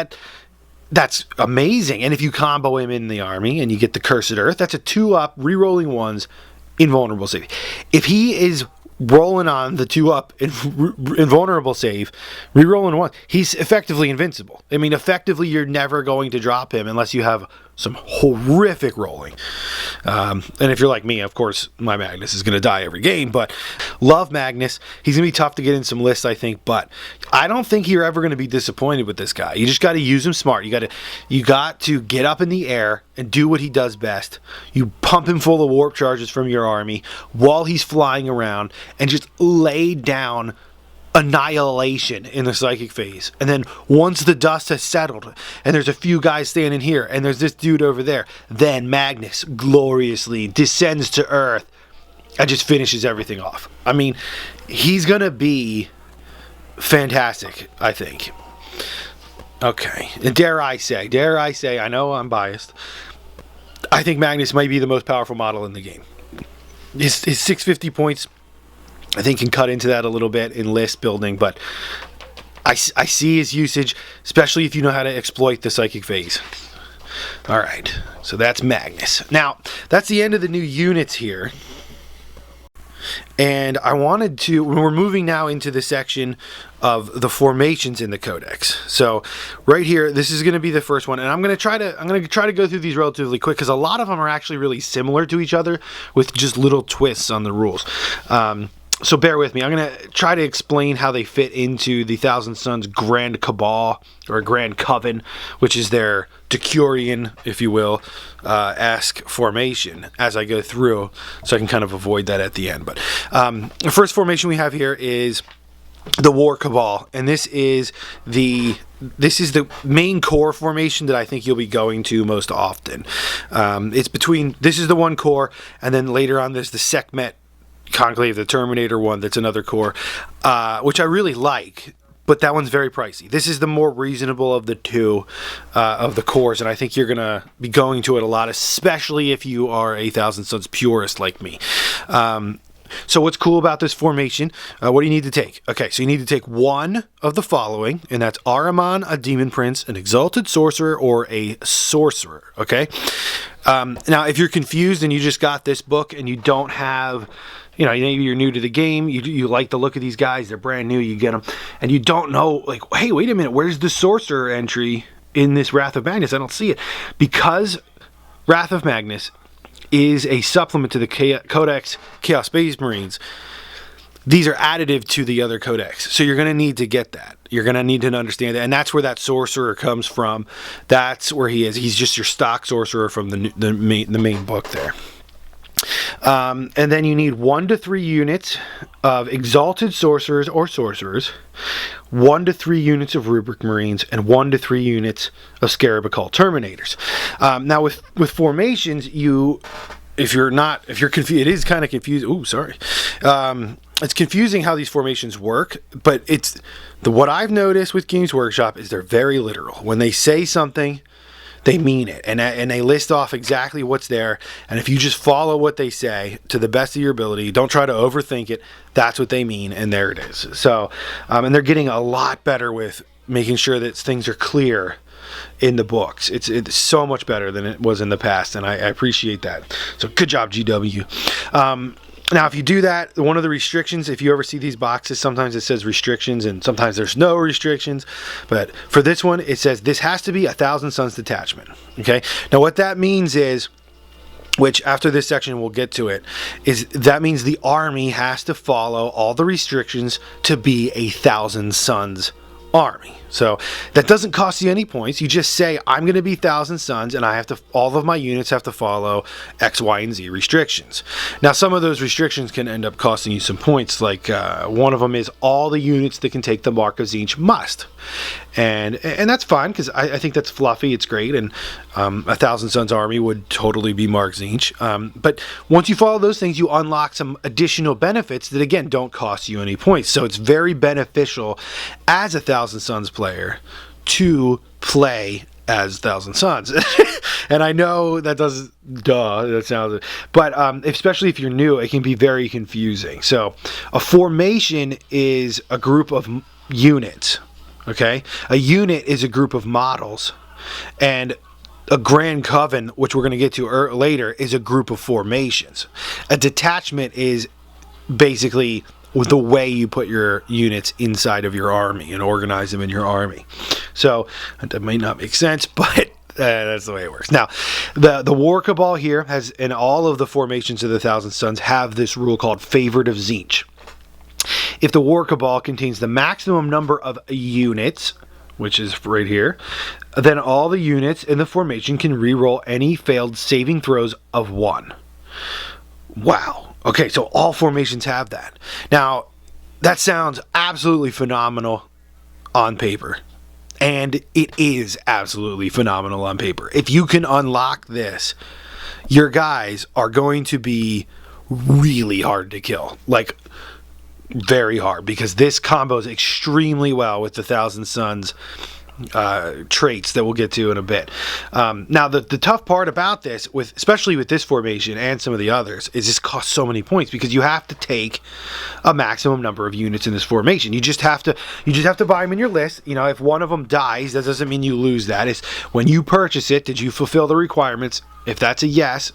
That's amazing. And if you combo him in the army and you get the Cursed Earth, that's a 2-up re-rolling ones invulnerable save. If he is rolling on the 2-up invulnerable save, re-rolling 1, he's effectively invincible. I mean, effectively you're never going to drop him unless you have some horrific rolling. And if you're like me, of course, my Magnus is going to die every game, but love Magnus. He's going to be tough to get in some lists, I think, but I don't think you're ever going to be disappointed with this guy. You just got to use him smart. You got to get up in the air and do what he does best. You pump him full of warp charges from your army while he's flying around and just lay down annihilation in the psychic phase. And then once the dust has settled and there's a few guys standing here and there's this dude over there, then Magnus gloriously descends to Earth and just finishes everything off. I mean, he's gonna be fantastic, I think. Okay, and dare I say, I know I'm biased, I think Magnus might be the most powerful model in the game. His 650 points, I think, can cut into that a little bit in list building, but I see his usage, especially if you know how to exploit the psychic phase. Alright, so that's Magnus. Now, that's the end of the new units here. And I wanted to, we're moving now into the section of the formations in the Codex. So right here, this is going to be the first one, and I'm going to try to go through these relatively quick because a lot of them are actually really similar to each other with just little twists on the rules. So bear with me. I'm going to try to explain how they fit into the Thousand Sons Grand Cabal, or Grand Coven, which is their Decurion, if you will, esque formation as I go through, so I can kind of avoid that at the end. But the first formation we have here is the War Cabal, and this is the main core formation that I think you'll be going to most often. It's between, this is the one core, and then later on there's the Sekhmet Conclave, the Terminator one, that's another core, which I really like, but that one's very pricey. This is the more reasonable of the two of the cores, and I think you're going to be going to it a lot, especially if you are a Thousand Sons purist like me. So what's cool about this formation, what do you need to take? Okay, so you need to take one of the following, and that's Ahriman, a Demon Prince, an Exalted Sorcerer, or a Sorcerer, okay? Now, if you're confused and you just got this book and you don't have, you know, maybe you're new to the game, you like the look of these guys, they're brand new, you get them, and you don't know, like, hey, wait a minute, where's the Sorcerer entry in this Wrath of Magnus? I don't see it. Because Wrath of Magnus is a supplement to the Codex Chaos Space Marines, these are additive to the other codex, so you're going to need to get that. You're going to need to understand that, and that's where that sorcerer comes from. That's where he is. He's just your stock sorcerer from the main book there. And then you need 1 to 3 units of Exalted Sorcerers or Sorcerers, 1 to 3 units of Rubric Marines, and 1 to 3 units of Scarab Occult Terminators. Now with formations, if you're confused, it is kind of confusing. Ooh, sorry. It's confusing how these formations work, but what I've noticed with Games Workshop is they're very literal. When they say something, they mean it, and they list off exactly what's there, and if you just follow what they say to the best of your ability, don't try to overthink it, that's what they mean, and there it is. So, and they're getting a lot better with making sure that things are clear in the books. It's so much better than it was in the past, and I appreciate that. So good job, GW. Now, if you do that, one of the restrictions, if you ever see these boxes, sometimes it says restrictions and sometimes there's no restrictions. But for this one, it says this has to be a Thousand Sons detachment. Okay. Now, what that means is, which after this section we'll get to it, is that means the army has to follow all the restrictions to be a Thousand Sons army. So that doesn't cost you any points. You just say, I'm going to be Thousand Sons, and all of my units have to follow X, Y, and Z restrictions. Now, some of those restrictions can end up costing you some points. Like one of them is all the units that can take the Mark of Tzaangors must. And that's fine, because I think that's fluffy. It's great, and a Thousand Sons army would totally be Mark Tzaangors. But once you follow those things, you unlock some additional benefits that, again, don't cost you any points. So it's very beneficial as a Thousand Sons player to play as Thousand Sons. And I know that sounds, but especially if you're new, it can be very confusing. So a formation is a group of units. Okay, a unit is a group of models, and a Grand Coven, which we're going to get to later, is a group of formations. A detachment is basically the way you put your units inside of your army and organize them in your army. So that may not make sense, but that's the way it works. Now, the War Cabal here has, and all of the formations of the Thousand Sons have this rule called Favored of Tzaangors. If the War Cabal contains the maximum number of units, which is right here, then all the units in the formation can reroll any failed saving throws of 1. Wow. Okay, so all formations have that. Now, that sounds absolutely phenomenal on paper. And it is absolutely phenomenal on paper. If you can unlock this, your guys are going to be really hard to kill. Like, very hard, because this combos extremely well with the Thousand Suns traits that we'll get to in a bit. Now, the tough part about this, especially with this formation and some of the others, is this costs so many points, because you have to take a maximum number of units in this formation. You just have to buy them in your list. You know, if one of them dies, that doesn't mean you lose that. It's when you purchase it, did you fulfill the requirements? If that's a yes,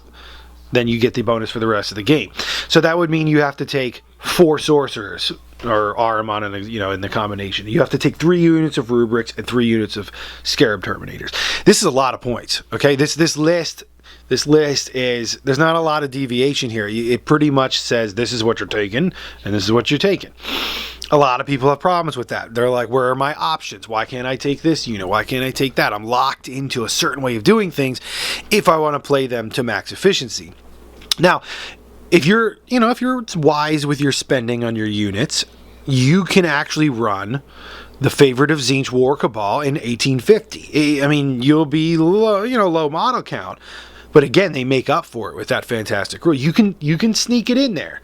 then you get the bonus for the rest of the game. So that would mean you have to take 4 sorcerers, or Ahriman in the combination. You have to take 3 units of Rubrics and 3 units of Scarab Terminators. This is a lot of points. Okay, this list is, there's not a lot of deviation here. It pretty much says this is what you're taking and this is what you're taking. A lot of people have problems with that. They're like, where are my options? Why can't I take this unit? Why can't I take that? I'm locked into a certain way of doing things if I want to play them to max efficiency. Now, if you're wise with your spending on your units, you can actually run the Favorite of Tzaangors War Cabal in 1850. I mean, you'll be low model count, but again, they make up for it with that fantastic rule. You can sneak it in there,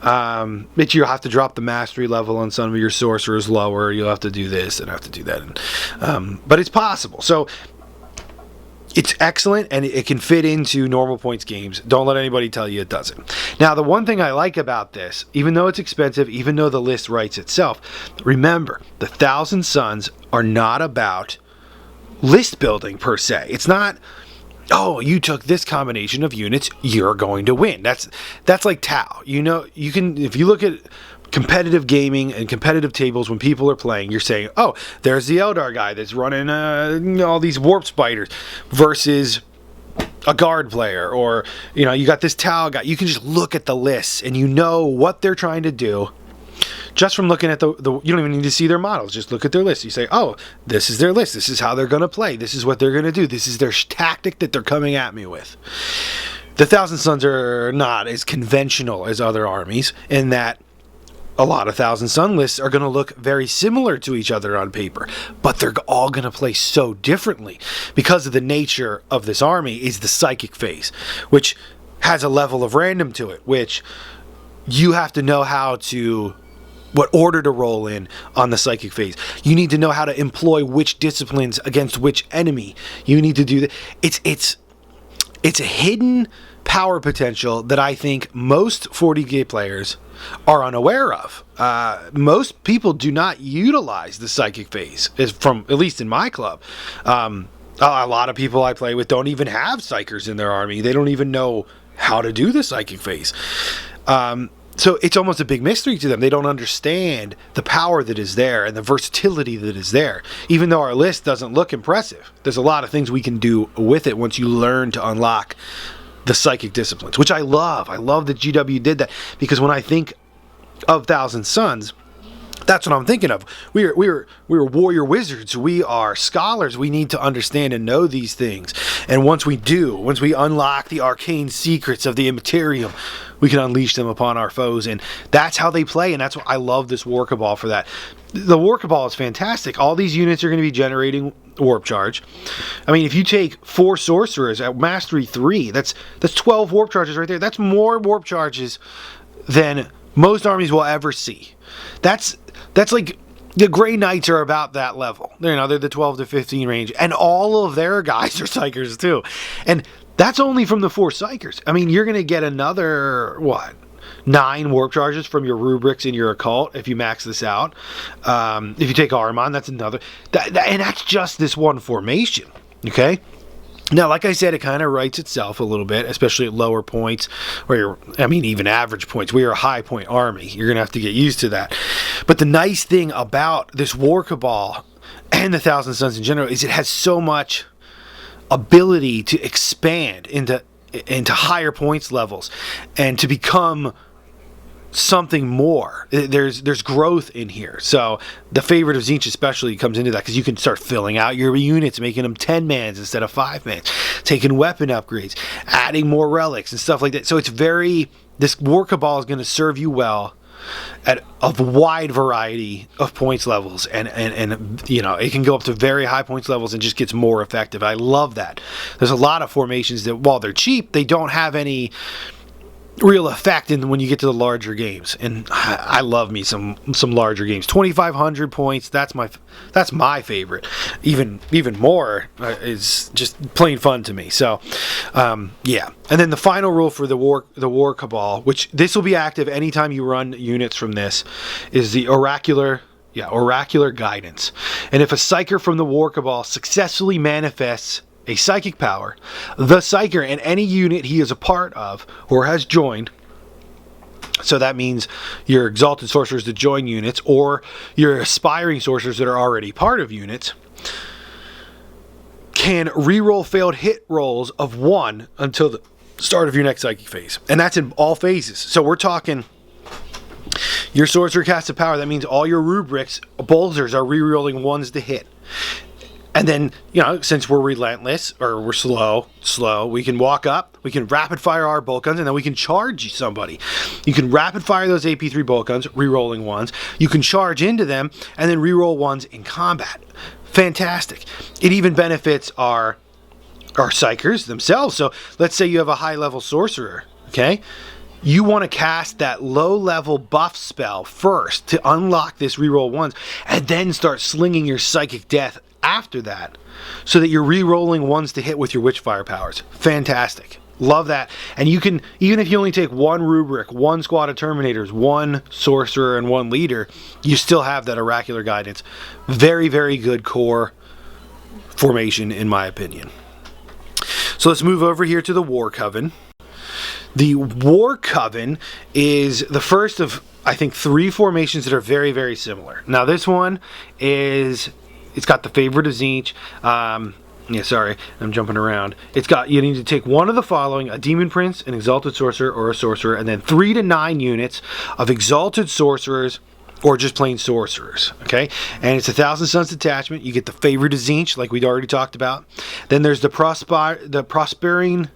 but you'll have to drop the mastery level on some of your sorcerers lower. You'll have to do this and have to do that, but it's possible. So it's excellent, and it can fit into normal points games. Don't let anybody tell you it doesn't. Now, the one thing I like about this, even though it's expensive, even though the list writes itself, remember, the Thousand Suns are not about list building per se. It's not, oh, you took this combination of units, you're going to win. That's like Tau. You can, if you look at competitive gaming and competitive tables, when people are playing, you're saying, oh, there's the Eldar guy that's running all these warp spiders versus a guard player, or you got this Tau guy. You can just look at the lists and you know what they're trying to do just from looking at the you don't even need to see their models. Just look at their list. You say, oh, this is their list. This is how they're going to play. This is what they're going to do. This is their tactic that they're coming at me with. The Thousand Suns are not as conventional as other armies in that a lot of Thousand Sun lists are going to look very similar to each other on paper, but they're all going to play so differently because of the nature of this army is the psychic phase, which has a level of random to it, which you have to know what order to roll in on the psychic phase. You need to know how to employ which disciplines against which enemy. You need to do that. It's a hidden power potential that I think most 40K players are unaware of. Most people do not utilize the psychic phase, from at least in my club. A lot of people I play with don't even have psychers in their army. They don't even know how to do the psychic phase. So it's almost a big mystery to them. They don't understand the power that is there and the versatility that is there. Even though our list doesn't look impressive, there's a lot of things we can do with it once you learn to unlock the psychic disciplines, which I love. I love that GW did that, because when I think of Thousand Suns, that's what I'm thinking of. We're warrior wizards. We are scholars. We need to understand and know these things. And once we unlock the arcane secrets of the Immaterium, we can unleash them upon our foes. And that's how they play. And that's what I love this War Cabal for that. The War Cabal is fantastic. All these units are going to be generating warp charge. I mean, if you take 4 sorcerers at mastery 3, that's 12 warp charges right there. That's more warp charges than most armies will ever see. That's like the Grey Knights are about that level. They're the 12 to 15 range, and all of their guys are psychers too. And that's only from the 4 psychers. I mean, you're going to get another 9 warp charges from your Rubrics and your Occult if you max this out. If you take Ahriman, that's another. And that's just this one formation. Okay. Now, like I said, it kind of writes itself a little bit, especially at lower points, even average points. We are a high point army. You're going to have to get used to that. But the nice thing about this War Cabal and the Thousand Suns in general is it has so much ability to expand into higher points levels and to become something more. There's growth in here. So the Favorite of Tzaangors especially comes into that, because you can start filling out your units, making them 10-mans instead of 5-mans, taking weapon upgrades, adding more relics and stuff like that. So this War Cabal is going to serve you well at a wide variety of points levels, and you know, it can go up to very high points levels and just gets more effective. I love that. There's a lot of formations that, while they're cheap, they don't have any real effect when you get to the larger games, and I love me some larger games. 2,500 points, that's my favorite. Even more is just plain fun to me. So yeah. And then the final rule for the war cabal, which this will be active anytime you run units from this, is the oracular guidance. And if a psyker from the war cabal successfully manifests a psychic power, the psyker and any unit he is a part of or has joined, so that means your exalted sorcerers that join units, or your aspiring sorcerers that are already part of units, can reroll failed hit rolls of 1 until the start of your next psychic phase. And that's in all phases. So we're talking, your sorcerer casts a power, that means all your rubrics bolsters are rerolling 1s to hit. And then, you know, since we're relentless, or we're slow, we can walk up, we can rapid fire our bolt guns, and then we can charge somebody. You can rapid fire those AP3 bolt guns, re-rolling 1s. You can charge into them, and then re-roll 1s in combat. Fantastic. It even benefits our psychers themselves. So let's say you have a high-level sorcerer, okay? You want to cast that low-level buff spell first to unlock this re-roll 1s, and then start slinging your psychic death after that, so that you're re-rolling 1s to hit with your Witchfire powers. Fantastic. Love that. And you can, even if you only take 1 rubric, 1 squad of Terminators, 1 sorcerer, and 1 leader, you still have that oracular guidance. Very, very good core formation, in my opinion. So let's move over here to the War Coven. The War Coven is the first of, I think, 3 formations that are very, very similar. Now this one is, it's got the favorite of each. Yeah, sorry, I'm jumping around. It's got, you need to take one of the following: a Demon Prince, an Exalted Sorcerer, or a Sorcerer, and then 3 to 9 units of Exalted Sorcerers or just plain Sorcerers, okay? And it's 1,000 Suns detachment. You get the favorite of each, like we'd already talked about. Then there's the Prospering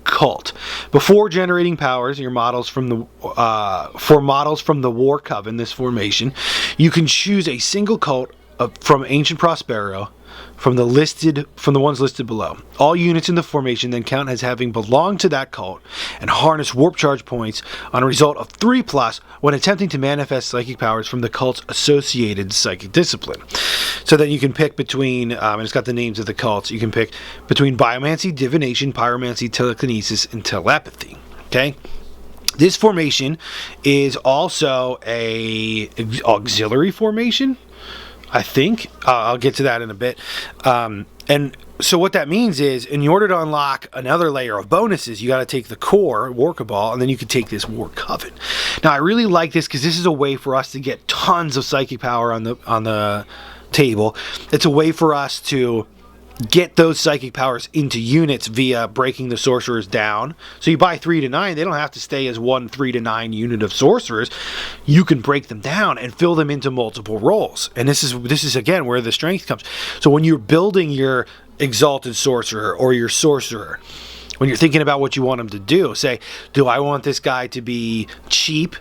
cult. Before generating powers, your models from the War Coven, this formation, you can choose a single cult from Ancient Prospero from the ones listed below. All units in the formation then count as having belonged to that cult and harness warp charge points on a result of 3+ when attempting to manifest psychic powers from the cult's associated psychic discipline. So then you can pick between, and it's got the names of the cults, you can pick between biomancy, divination, pyromancy, telekinesis, and telepathy. Okay? This formation is also a auxiliary formation, I think. I'll get to that in a bit. And so what that means is, in order to unlock another layer of bonuses, you got to take the core War Cabal, and then you can take this War Coven. Now, I really like this because this is a way for us to get tons of psychic power on the table. It's a way for us to get those psychic powers into units via breaking the sorcerers down. So you buy 3 to 9, they don't have to stay as 1 3 to 9 unit of sorcerers. You can break them down and fill them into multiple roles. And this is again where the strength comes. So when you're building your Exalted Sorcerer or your Sorcerer, when you're thinking about what you want them to do, say, do I want this guy to be cheap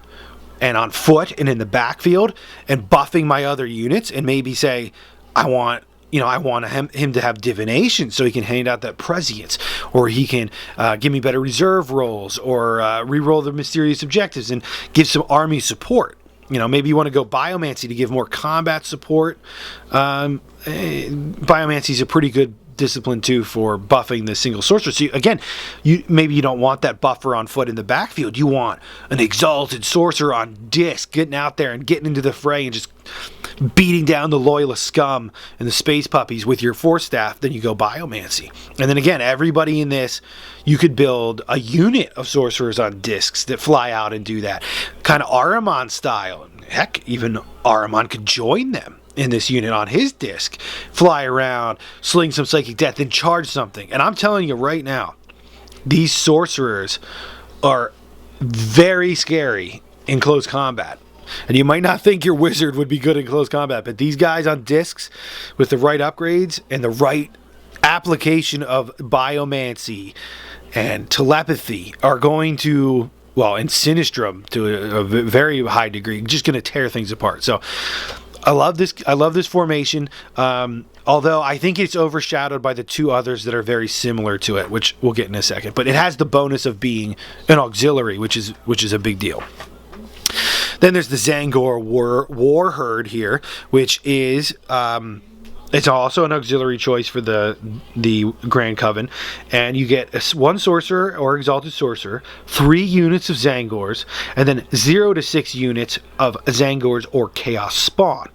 and on foot and in the backfield and buffing my other units, and maybe say, I want him to have divination so he can hand out that prescience, or he can give me better reserve rolls, or re-roll the mysterious objectives and give some army support. You know, maybe you want to go biomancy to give more combat support. Biomancy is a pretty good discipline too for buffing the single sorcerer. So maybe you don't want that buffer on foot in the backfield. You want an Exalted Sorcerer on disc getting out there and getting into the fray and just beating down the loyalist scum and the space puppies with your force staff. Then you go biomancy. And then again, everybody in this, you could build a unit of sorcerers on discs that fly out and do that. Kind of Ahriman style. Heck, even Ahriman could join them in this unit on his disc, fly around, sling some psychic death, then charge something. And I'm telling you right now, these sorcerers are very scary in close combat. And you might not think your wizard would be good in close combat, but these guys on discs with the right upgrades and the right application of biomancy and telepathy are going to, well, and Sinistrum to a very high degree, just going to tear things apart. So I love this formation. Although I think it's overshadowed by the two others that are very similar to it, which we'll get in a second. But it has the bonus of being an auxiliary, which is a big deal. Then there's the Tzaangor War Herd here, which is it's also an auxiliary choice for the Grand Coven, and you get one sorcerer or exalted sorcerer, 3 units of Tzaangors, and then 0 to 6 units of Tzaangors or Chaos Spawn.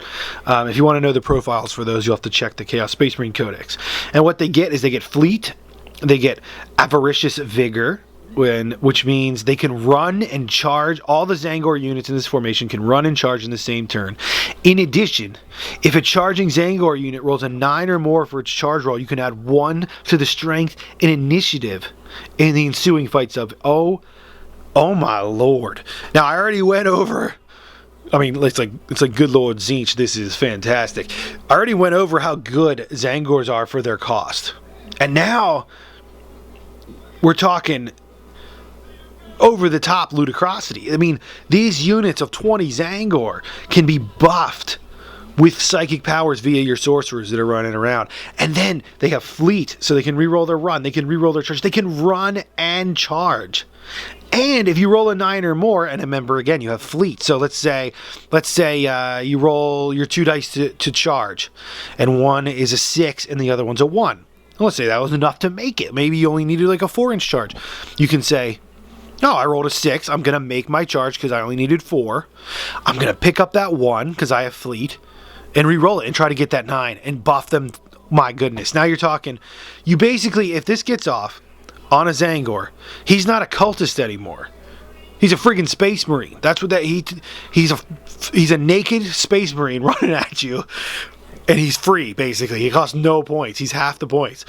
If you want to know the profiles for those, you'll have to check the Chaos Space Marine Codex. And what they get is they get Fleet, they get Avaricious Vigor, which means they can run and charge. All the Tzaangor units in this formation can run and charge in the same turn. In addition, if a charging Tzaangor unit rolls a 9 or more for its charge roll, you can add 1 to the strength and initiative in the ensuing fights of, oh my lord. Now, I already went over, I mean, it's like good Lord Tzeentch, this is fantastic. I already went over how good Tzaangors are for their cost. And now we're talking over the top ludicrosity. I mean, these units of 20 Tzaangor can be buffed with psychic powers via your sorcerers that are running around. And then they have Fleet, so they can reroll their run, they can reroll their charge, they can run and charge. And if you roll a 9 or more, and remember again, you have Fleet. So let's say you roll your 2 dice to charge, and one is a 6 and the other one's a 1. Let's say that was enough to make it. Maybe you only needed like a 4-inch charge. You can say, no, I rolled a 6. I'm going to make my charge because I only needed 4. I'm going to pick up that 1 because I have Fleet and re-roll it and try to get that 9 and buff them. My goodness. Now you're talking, you basically, if this gets off on a Tzaangor, he's not a cultist anymore. He's a friggin' Space Marine. That's what he's a naked Space Marine running at you, and he's free, basically. He costs no points. He's half the points.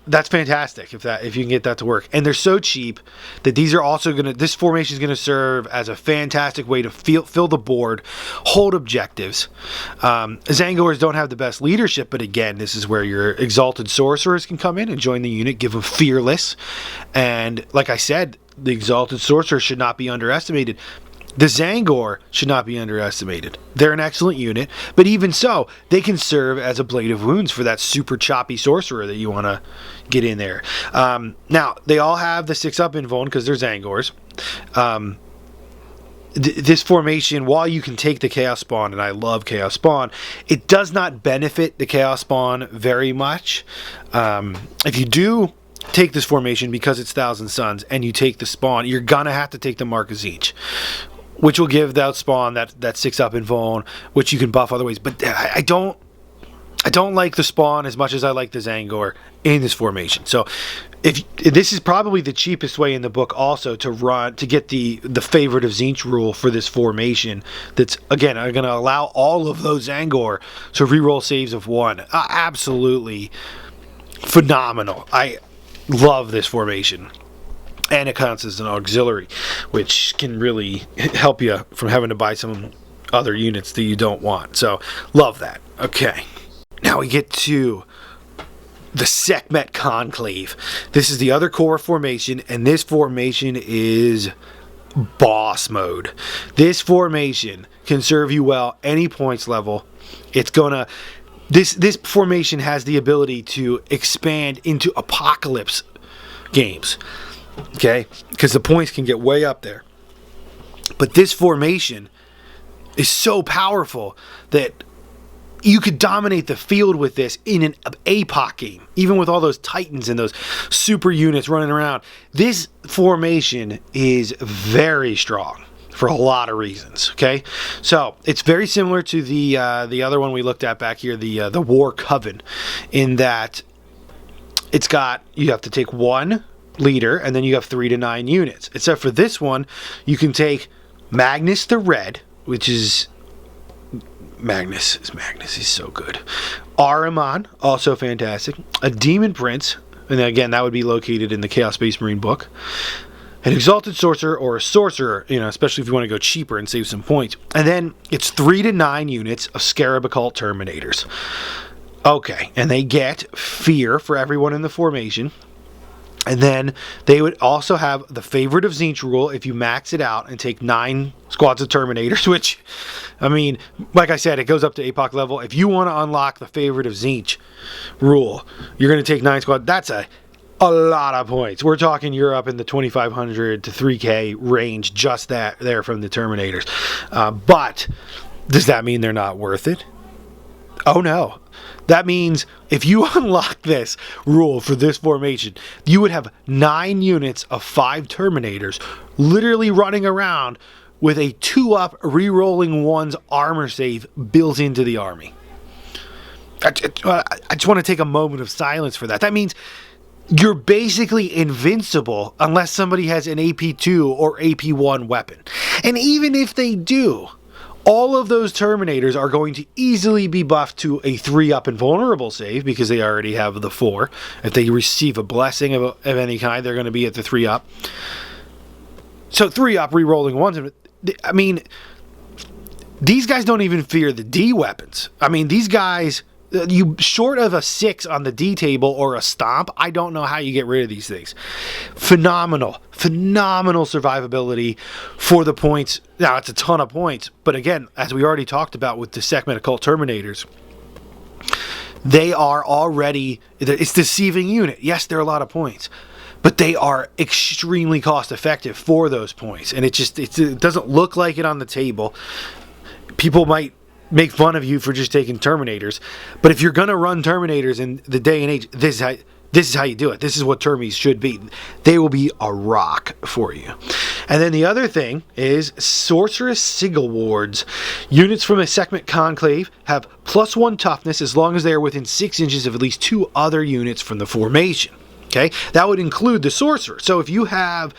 That's fantastic if you can get that to work. And they're so cheap that these are also this formation is gonna serve as a fantastic way to fill the board, hold objectives. Tzaangors don't have the best leadership, but again, this is where your exalted sorcerers can come in and join the unit, give them fearless. And like I said, the exalted sorcerer should not be underestimated. The Tzaangor should not be underestimated. They're an excellent unit, but even so, they can serve as a blade of wounds for that super choppy sorcerer that you want to get in there. Now, they all have the 6-up invuln because they're Tzaangors. This formation, while you can take the Chaos Spawn, and I love Chaos Spawn, it does not benefit the Chaos Spawn very much. If you do take this formation because it's Thousand Suns and you take the Spawn, you're gonna have to take the Mark of Tzeentch, which will give that Spawn that 6-up invuln, which you can buff other ways. But I don't like the Spawn as much as I like the Tzaangor in this formation. So if this is probably the cheapest way in the book also to get the favorite of Tzeentch rule for this formation, that's again going to allow all of those Tzaangor to reroll saves of 1. Absolutely phenomenal. I love this formation. And it counts as an auxiliary, which can really help you from having to buy some other units that you don't want. So, love that. Okay. Now we get to the Sekhmet Conclave. This is the other core formation, and this formation is boss mode. This formation can serve you well any points level. It's gonna... This formation has the ability to expand into Apocalypse games. Okay, because the points can get way up there. But this formation is so powerful that you could dominate the field with this in an APOC game, even with all those Titans and those super units running around. This formation is very strong for a lot of reasons. Okay, so it's very similar to the other one we looked at back here, the War Coven, in that it's got, you have to take 1 leader, and then you have 3 to 9 units. Except for this one, you can take Magnus the Red, which is Magnus. He's so good. Ahriman, also fantastic. A Demon Prince, and again, that would be located in the Chaos Space Marine book. An Exalted Sorcerer or a Sorcerer, especially if you want to go cheaper and save some points. And then it's 3 to 9 units of Scarab Occult Terminators. Okay, and they get fear for everyone in the formation. And then they would also have the favorite of Tzeentch rule if you max it out and take 9 squads of Terminators, which, I mean, like I said, it goes up to APOC level. If you want to unlock the favorite of Tzeentch rule, you're going to take 9 squads. That's a lot of points. We're talking you're up in the 2,500 to 3K range, just that there from the Terminators. But does that mean they're not worth it? Oh no. That means if you unlock this rule for this formation, you would have 9 units of 5 Terminators literally running around with a 2-up re-rolling 1's armor save built into the army. I just want to take a moment of silence for that. That means you're basically invincible unless somebody has an AP2 or AP1 weapon. And even if they do, all of those Terminators are going to easily be buffed to a 3-up invulnerable save because they already have the 4. If they receive a blessing of any kind, they're going to be at the 3-up. So 3-up re-rolling 1s. I mean, these guys don't even fear the D weapons. I mean, these guys, you short of a 6 on the D table or a stomp, I don't know how you get rid of these things. Phenomenal survivability for the points. Now, it's a ton of points, but again, as we already talked about with the Sekhmet Occult Terminators, they are already, it's deceiving unit. Yes, they're a lot of points, but they are extremely cost effective for those points, and it doesn't look like it on the table. People might make fun of you for just taking Terminators, but if you're going to run Terminators in the day and age, this is how you do it. This is what Termies should be. They will be a rock for you. And then the other thing is sorceress sigil wards. Units from a Sekhmet Conclave have +1 toughness as long as they are within 6 inches of at least 2 other units from the formation. Okay, that would include the sorcerer. So if you have,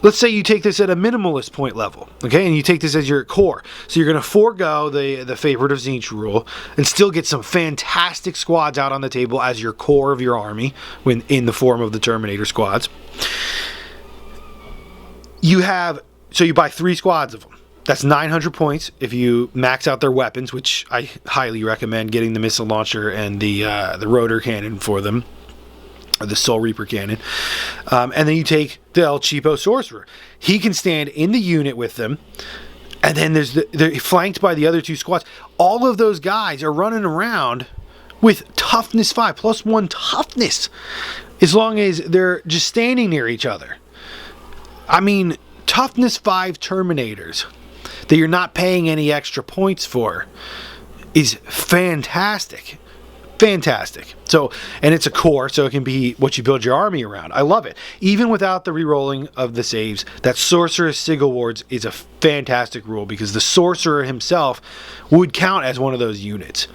let's say you take this at a minimalist point level, okay, and you take this as your core. So you're going to forego the favorite of Tzeentch rule and still get some fantastic squads out on the table as your core of your army when in the form of the Terminator squads. You buy 3 squads of them. That's 900 points if you max out their weapons, which I highly recommend getting the missile launcher and the rotor cannon for them. Or the Soul Reaper cannon. And then you take the El Cheapo Sorcerer. He can stand in the unit with them. And then they're flanked by the other 2 squads. All of those guys are running around with toughness 5, +1 toughness. As long as they're just standing near each other. I mean, toughness 5 Terminators that you're not paying any extra points for is fantastic. Fantastic. So, and it's a core, so it can be what you build your army around. I love it. Even without the re-rolling of the saves, that sorceress sigil wards is a fantastic rule because the sorcerer himself would count as one of those units.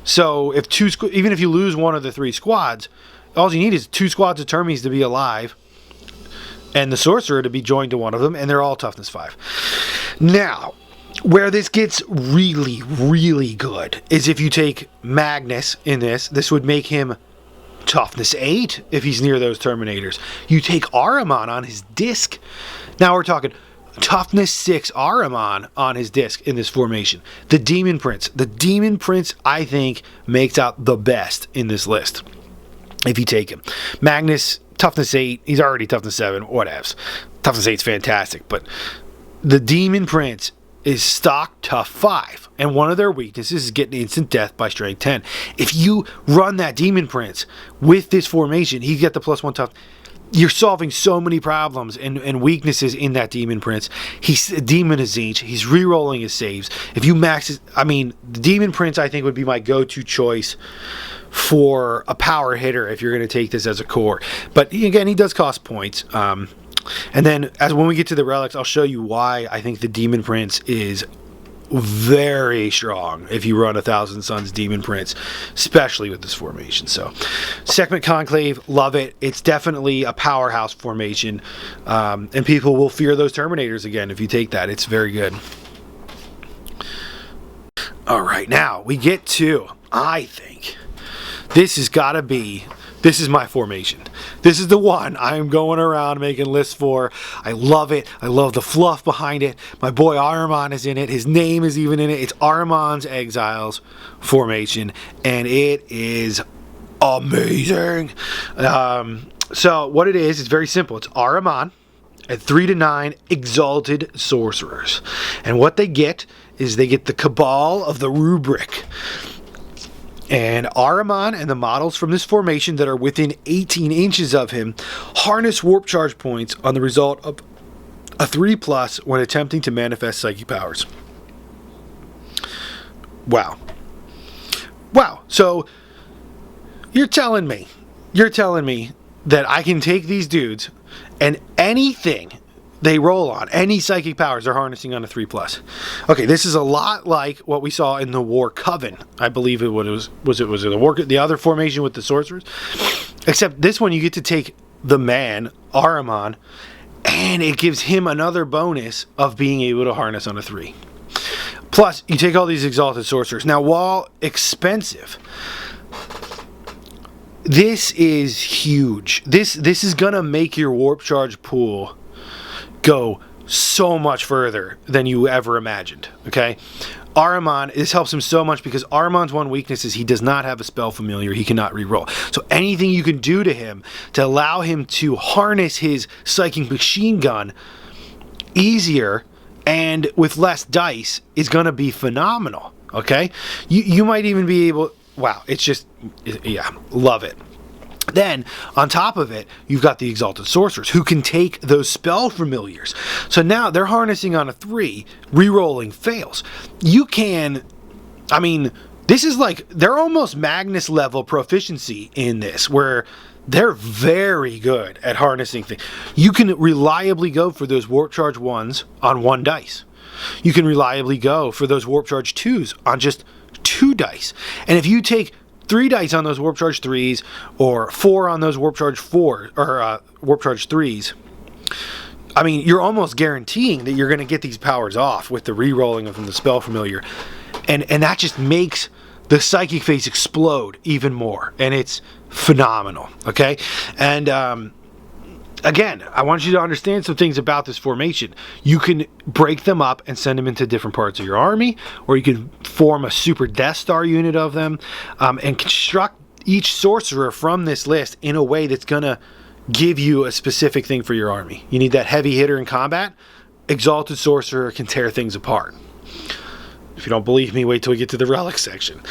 So, if even if you lose one of the 3 squads, all you need is 2 squads of Termies to be alive, and the sorcerer to be joined to one of them, and they're all toughness 5. Now, where this gets really, really good is if you take Magnus in this would make him toughness 8 if he's near those Terminators. You take Ahriman on his disc. Now we're talking toughness 6 Ahriman on his disc in this formation. The Demon Prince. The Demon Prince, I think, makes out the best in this list if you take him. Magnus, toughness 8. He's already toughness 7. Whatevs. Toughness 8's fantastic, but the Demon Prince is stock tough 5, and one of their weaknesses is getting instant death by strength 10. If you run that Demon Prince with this formation, he get the +1 tough. You're solving so many problems and weaknesses in that Demon Prince. He's a demon of Tzeentch. He's re-rolling his saves. If you max it, I mean, the Demon Prince I think would be my go-to choice for a power hitter if you're going to take this as a core. But again, he does cost points. And then, when we get to the relics, I'll show you why I think the Demon Prince is very strong if you run 1,000 Suns Demon Prince, especially with this formation. So, Sekhmet Conclave, love it. It's definitely a powerhouse formation, and people will fear those Terminators again if you take that. It's very good. All right, now we get to, I think, this has got to be this is my formation. This is the one I am going around making lists for. I love it. I love the fluff behind it. My boy Ahriman is in it. His name is even in it. It's Ahriman's Exiles formation, and it is amazing. So what it is, it's very simple. It's Ahriman at 3 to 9 Exalted sorcerers. And what they get is they get the Cabal of the Rubric. And Ahriman and the models from this formation that are within 18 inches of him harness warp charge points on the result of a 3+ when attempting to manifest psychic powers. Wow. Wow. So you're telling me that I can take these dudes and anything they roll on, any psychic powers they're harnessing on a 3+. Okay, this is a lot like what we saw in the War Coven. I believe it was the other formation with the sorcerers. Except this one you get to take the man, Ahriman, and it gives him another bonus of being able to harness on a 3. Plus, you take all these Exalted sorcerers. Now, while expensive, this is huge. This is gonna make your warp charge pool go so much further than you ever imagined. Okay, Ahriman, this helps him so much because Ahriman's one weakness is he does not have a spell familiar. He cannot reroll. So anything you can do to him to allow him to harness his psychic machine gun easier and with less dice is going to be phenomenal. Okay, you might even be able. Wow, it's just, yeah, love it. Then, on top of it, you've got the Exalted Sorcerers, who can take those spell familiars. So now they're harnessing on a 3, rerolling fails. You can, I mean, this is like, they're almost Magnus level proficiency in this, where they're very good at harnessing things. You can reliably go for those Warp Charge 1s on 1 dice. You can reliably go for those Warp Charge 2s on just 2 dice. And if you take 3 dice on those Warp Charge 3s, or 4 on those Warp Charge 4, or Warp Charge 3s, I mean, you're almost guaranteeing that you're going to get these powers off with the re-rolling of the spell familiar. And that just makes the psychic phase explode even more. And it's phenomenal, okay? And again, I want you to understand some things about this formation. You can break them up and send them into different parts of your army, or you can form a super Death Star unit of them, and construct each sorcerer from this list in a way that's going to give you a specific thing for your army. You need that heavy hitter in combat. Exalted Sorcerer can tear things apart. If you don't believe me, wait till we get to the relics section.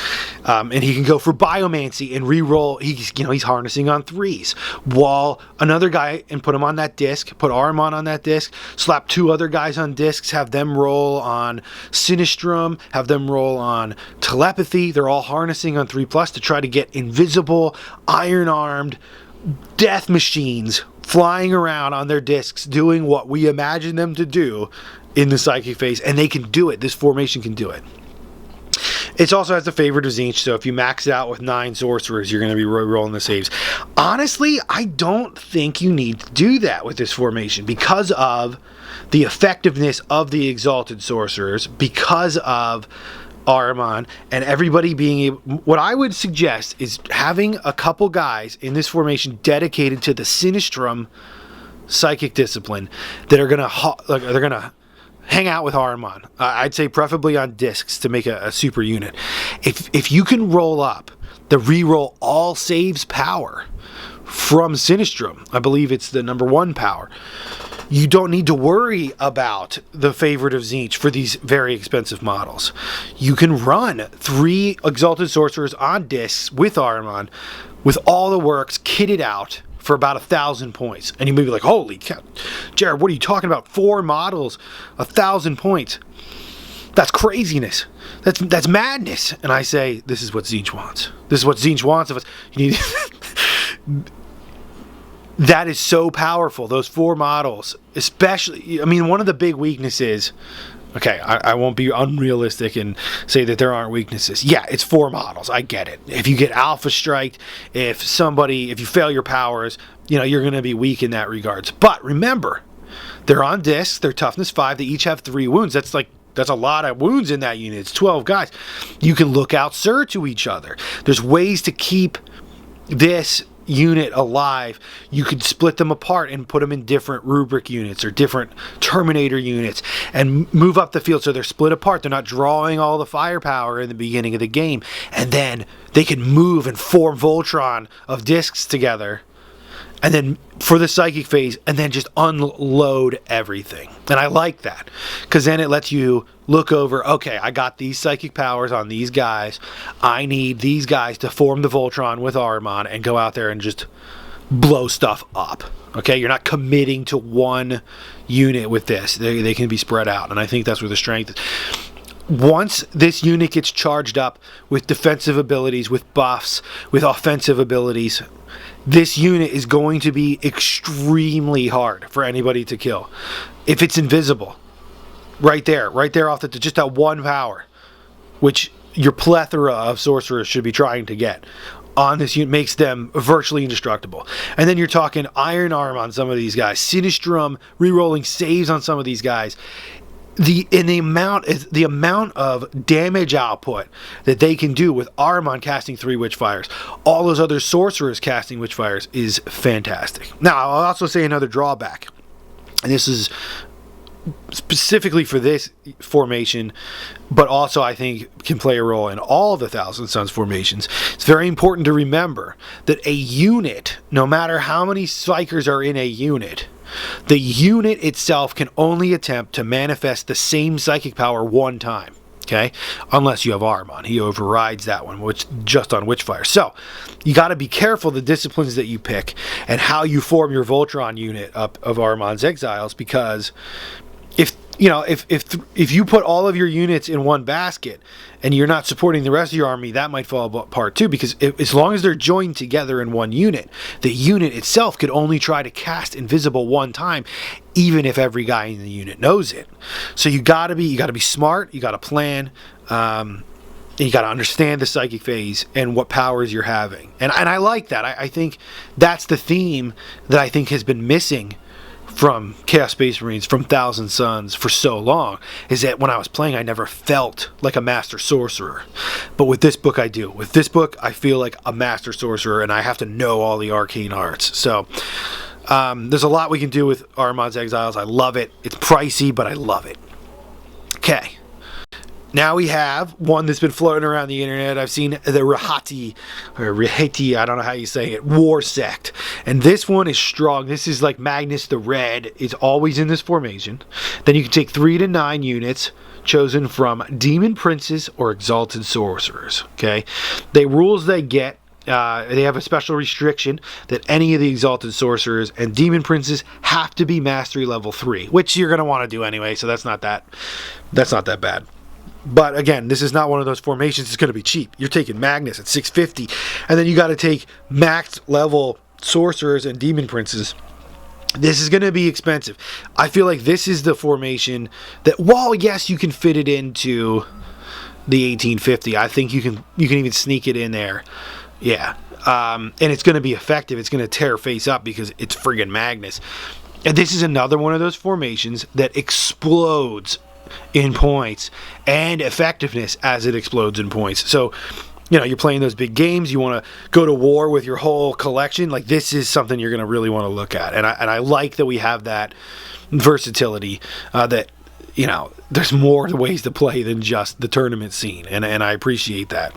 And he can go for biomancy and re-roll. He's harnessing on 3s. While another guy, and put him on that disc, put Ahriman on that disc, slap 2 other guys on discs, have them roll on Sinistrum, have them roll on telepathy. They're all harnessing on 3+ to try to get invisible, iron-armed death machines flying around on their discs doing what we imagine them to do in the psychic phase, and they can do it. This formation can do it. It also has the favorite of Tzaangors, so if you max it out with 9 sorcerers, you're going to be rolling the saves. Honestly, I don't think you need to do that with this formation because of the effectiveness of the Exalted Sorcerers, because of Ahriman, and everybody being able. What I would suggest is having a couple guys in this formation dedicated to the Sinistrum psychic discipline that are gonna hang out with Ahriman. I'd say preferably on discs to make a super unit. If you can roll up the reroll all saves power from Sinistrum, I believe it's the number 1 power, you don't need to worry about the favorite of Tzaangors for these very expensive models. You can run 3 Exalted Sorcerers on discs with Ahriman with all the works kitted out for about 1,000 points. And you may be like, holy cow, Jared, what are you talking about? 4 models, 1,000 points. That's craziness. That's madness. And I say, this is what Tzaangors wants. This is what Tzaangors wants of us. You need that is so powerful. Those 4 models, especially, I mean, one of the big weaknesses, okay, I won't be unrealistic and say that there aren't weaknesses. Yeah, it's 4 models. I get it. If you get alpha striked, if you fail your powers, you're going to be weak in that regards. But remember, they're on discs. They're toughness 5. They each have 3 wounds. That's a lot of wounds in that unit. It's 12 guys. You can look out sir to each other. There's ways to keep this unit alive, you could split them apart and put them in different rubric units or different Terminator units and move up the field so they're split apart. They're not drawing all the firepower in the beginning of the game. And then they can move and form Voltron of discs together. And then for the psychic phase, and then just unload everything. And I like that, because then it lets you look over, okay, I got these psychic powers on these guys. I need these guys to form the Voltron with Ahriman and go out there and just blow stuff up. Okay, you're not committing to one unit with this. They can be spread out, and I think that's where the strength is. Once this unit gets charged up with defensive abilities, with buffs, with offensive abilities, this unit is going to be extremely hard for anybody to kill. If it's invisible, right there off the just that one power, which your plethora of sorcerers should be trying to get on this unit, makes them virtually indestructible. And then you're talking iron arm on some of these guys, Sinistrum re-rolling saves on some of these guys. The amount of damage output that they can do with Ahriman casting 3 Witchfires, all those other sorcerers casting Witchfires, is fantastic. Now, I'll also say another drawback, and this is specifically for this formation, but also I think can play a role in all the Thousand Sons formations. It's very important to remember that a unit, no matter how many Psykers are in a unit, the unit itself can only attempt to manifest the same psychic power one time, okay? Unless you have Ahriman. He overrides that one, which just on Witchfire. So, you got to be careful the disciplines that you pick and how you form your Voltron unit up of Ahriman's Exiles, because if you put all of your units in one basket and you're not supporting the rest of your army, that might fall apart too, because as long as they're joined together in one unit, the unit itself could only try to cast invisible one time, even if every guy in the unit knows it. So you gotta be smart, you gotta plan, and you gotta understand the psychic phase and what powers you're having. And I like that. I think that's the theme that I think has been missing from Chaos Space Marines, from Thousand Sons for so long, is that when I was playing, I never felt like a master sorcerer. But with this book, I do. With this book, I feel like a master sorcerer, and I have to know all the arcane arts. So there's a lot we can do with Ahriman's Exiles. I love it. It's pricey, but I love it. Okay. Now we have one that's been floating around the internet. I've seen the Rahati, I don't know how you say it, War Sect. And this one is strong. This is like Magnus the Red. It's always in this formation. Then you can take 3 to 9 units chosen from Demon Princes or Exalted Sorcerers. Okay, the rules they get, they have a special restriction that any of the Exalted Sorcerers and Demon Princes have to be Mastery level 3, which you're going to want to do anyway, so that's not that bad. But again, this is not one of those formations that's going to be cheap. You're taking Magnus at 650, and then you got to take max level sorcerers and demon princes. This is going to be expensive. I feel like this is the formation that, while yes, you can fit it into the 1850, I think you can even sneak it in there. Yeah, and it's going to be effective. It's going to tear face up because it's friggin' Magnus. And this is another one of those formations that explodes in points and effectiveness as it explodes in points. So, you're playing those big games, you want to go to war with your whole collection, like this is something you're going to really want to look at. And I like that we have that versatility, that there's more ways to play than just the tournament scene, and I appreciate that.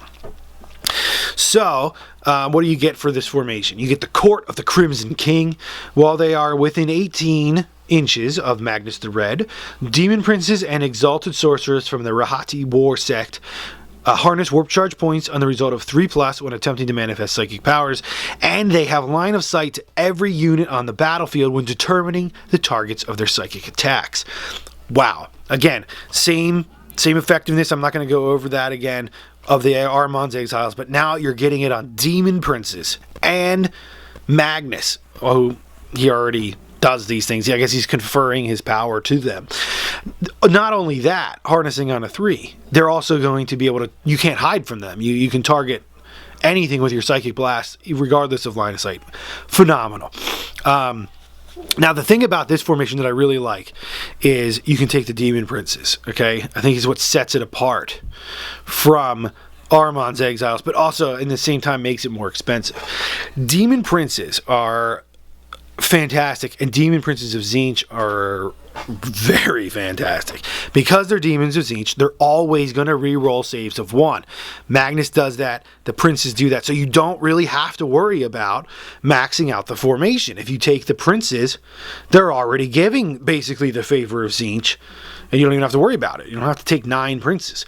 So, what do you get for this formation? You get the Court of the Crimson King. While they are within 18 inches of Magnus the Red, Demon Princes and Exalted Sorcerers from the Rahati War Sect harness warp charge points on the result of 3+ when attempting to manifest psychic powers, and they have line of sight to every unit on the battlefield when determining the targets of their psychic attacks. Wow. Again, same effectiveness. I'm not going to go over that again of the Ahriman's Exiles, but now you're getting it on Demon Princes and Magnus, who he already does these things. I guess he's conferring his power to them. Not only that, harnessing on a 3, they're also going to be able to, you can't hide from them. You can target anything with your Psychic Blast, regardless of line of sight. Phenomenal. Now, the thing about this formation that I really like is you can take the Demon Princes, okay? I think is what sets it apart from Ahriman's exiles, but also in the same time makes it more expensive. Demon Princes are fantastic, and Demon Princes of Tzeentch are very fantastic. Because they're Demons of Tzeentch, they're always going to re-roll saves of 1. Magnus does that, the Princes do that, so you don't really have to worry about maxing out the formation. If you take the Princes, they're already giving basically the favor of Tzeentch, and you don't even have to worry about it. You don't have to take 9 Princes.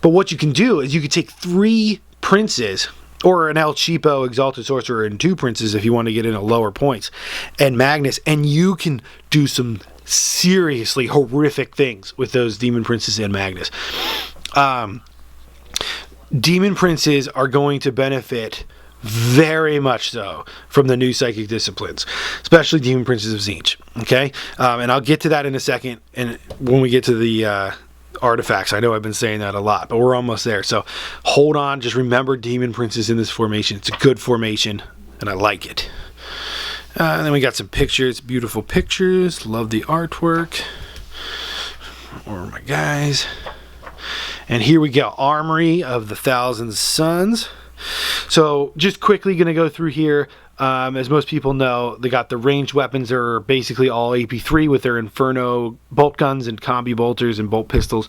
But what you can do is you can take 3 Princes, or an El Cheapo Exalted Sorcerer and 2 Princes if you want to get in at lower points, and Magnus, and you can do some seriously horrific things with those Demon Princes and Magnus. Demon Princes are going to benefit very much so from the new psychic disciplines, especially Demon Princes of Tzeentch. Okay, and I'll get to that in a second, and when we get to the artifacts. I know I've been saying that a lot, but we're almost there. So hold on, just remember Demon Princes in this formation. It's a good formation, and I like it. And then we got some pictures, beautiful pictures. Love the artwork. Or my guys. And here we go, Armory of the Thousand Suns. So just quickly going to go through here. As most people know, they got the ranged weapons are basically all AP3 with their Inferno bolt guns and combi bolters and bolt pistols.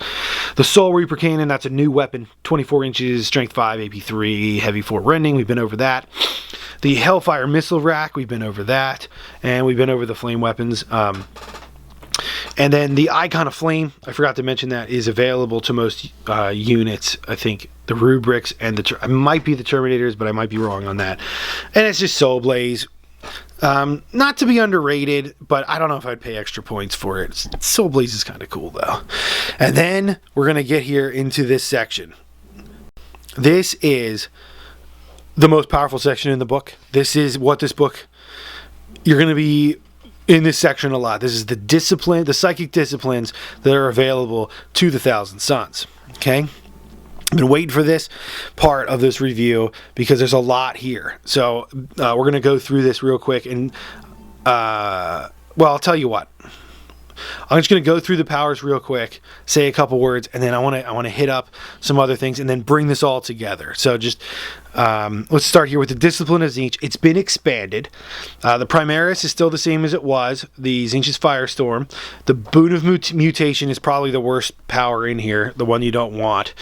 The Soul Reaper Cannon, that's a new weapon, 24 inches, strength 5, AP3, heavy 4 rending. We've been over that. The Hellfire Missile Rack, we've been over that. And we've been over the flame weapons. And then the Icon of Flame, I forgot to mention that, is available to most units. I think the Rubrics and it might be the Terminators, but I might be wrong on that. And it's just Soul Blaze. Not to be underrated, but I don't know if I'd pay extra points for it. Soul Blaze is kind of cool, though. And then we're going to get here into this section. This is the most powerful section in the book. This is what this book... You're going to be... in this section a lot. This is the discipline, the psychic disciplines that are available to the Thousand Suns. Okay? I've been waiting for this part of this review because there's a lot here. So we're going to go through this real quick. And, well, I'll tell you what. I'm just going to go through the powers real quick, say a couple words, and then I want to hit up some other things and then bring this all together. So just let's start here with the Discipline of Tzeentch. It's been expanded. The Primaris is still the same as it was. The Tzeentch's Firestorm. The Boon of Mutation is probably the worst power in here, the one you don't want.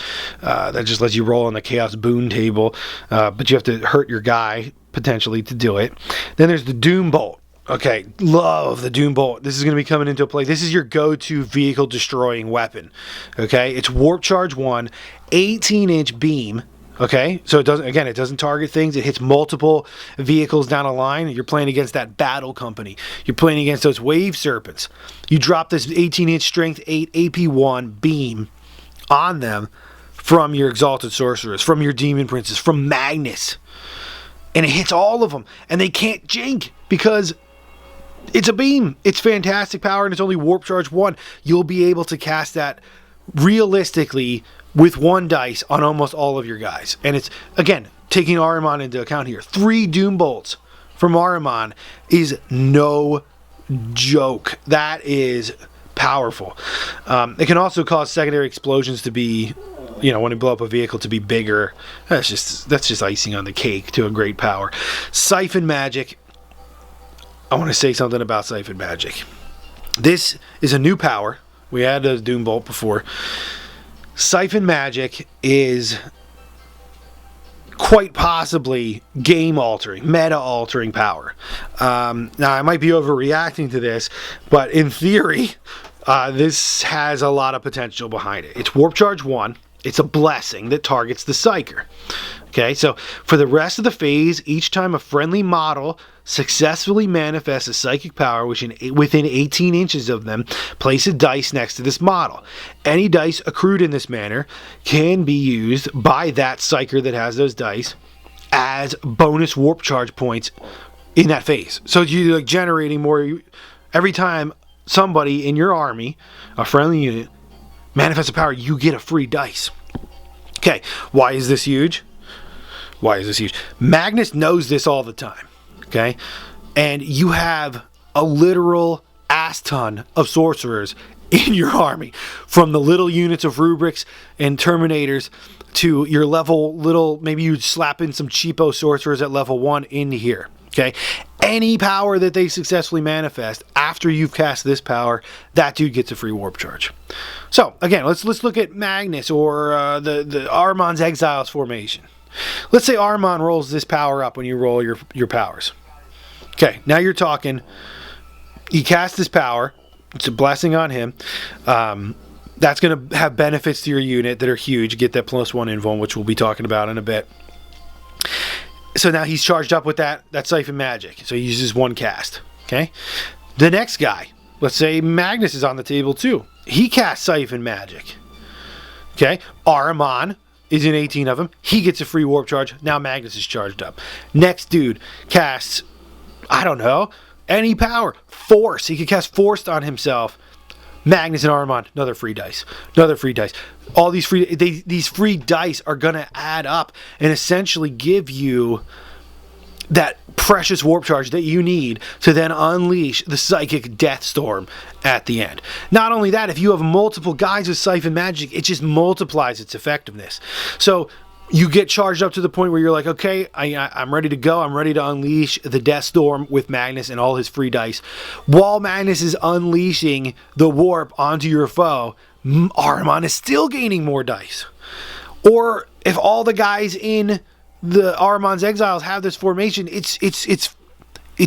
That just lets you roll on the Chaos Boon table, but you have to hurt your guy potentially to do it. Then there's the Doom Bolt. Okay, love the Doom Bolt. This is going to be coming into play. This is your go-to vehicle destroying weapon. Okay, it's Warp Charge 1, 18-inch beam. Okay, so it doesn't target things. It hits multiple vehicles down a line. You're playing against that battle company. You're playing against those wave serpents. You drop this 18-inch strength 8 AP1 beam on them from your Exalted Sorcerers, from your Demon Princes, from Magnus. And it hits all of them. And they can't jink because it's a beam. It's fantastic power, and it's only Warp Charge 1. You'll be able to cast that realistically with 1 dice on almost all of your guys. And it's, again, taking Ahriman into account here. 3 Doom Bolts from Ahriman is no joke. That is powerful. It can also cause secondary explosions to be, when you blow up a vehicle, to be bigger. That's just icing on the cake to a great power. Siphon Magic. I want to say something about Siphon Magic. This is a new power. We had a Doom Bolt before. Siphon Magic is quite possibly game-altering, meta-altering power. Now, I might be overreacting to this, but in theory, this has a lot of potential behind it. It's Warp Charge 1. It's a blessing that targets the Psyker. Okay, so for the rest of the phase, each time a friendly model successfully manifests a psychic power within 18 inches of them, place a dice next to this model. Any dice accrued in this manner can be used by that Psyker that has those dice as bonus warp charge points in that phase. So you're like generating more every time somebody in your army, a friendly unit, manifests a power, you get a free dice. Okay, why is this huge? Magnus knows this all the time. Okay, and you have a literal ass ton of sorcerers in your army, from the little units of Rubrics and Terminators to your level little, maybe you slap in some cheapo sorcerers at level 1 into here. Okay, any power that they successfully manifest after you've cast this power, that dude gets a free warp charge. So again, let's look at Magnus or the Ahriman's Exiles formation. Let's say Ahriman rolls this power up when you roll your powers. Okay, now you're talking. He casts this power. It's a blessing on him. That's going to have benefits to your unit that are huge. Get that +1 invuln, which we'll be talking about in a bit. So now he's charged up with that Siphon Magic. So he uses 1 cast. Okay. The next guy, let's say Magnus is on the table too. He casts Siphon Magic. Okay. Ahriman is in 18 of them. He gets a free warp charge. Now Magnus is charged up. Next dude casts, I don't know, any power. Force. He could cast Forced on himself. Magnus and Ahriman, another free dice. Another free dice. All these free dice are going to add up and essentially give you that precious warp charge that you need to then unleash the psychic death storm at the end. Not only that, if you have multiple guys with Siphon Magic, it just multiplies its effectiveness. So you get charged up to the point where you're like, okay, I'm ready to go. I'm ready to unleash the Death Storm with Magnus and all his free dice. While Magnus is unleashing the warp onto your foe, Ahriman is still gaining more dice. Or if all the guys in the Ahriman's Exiles have this formation, it's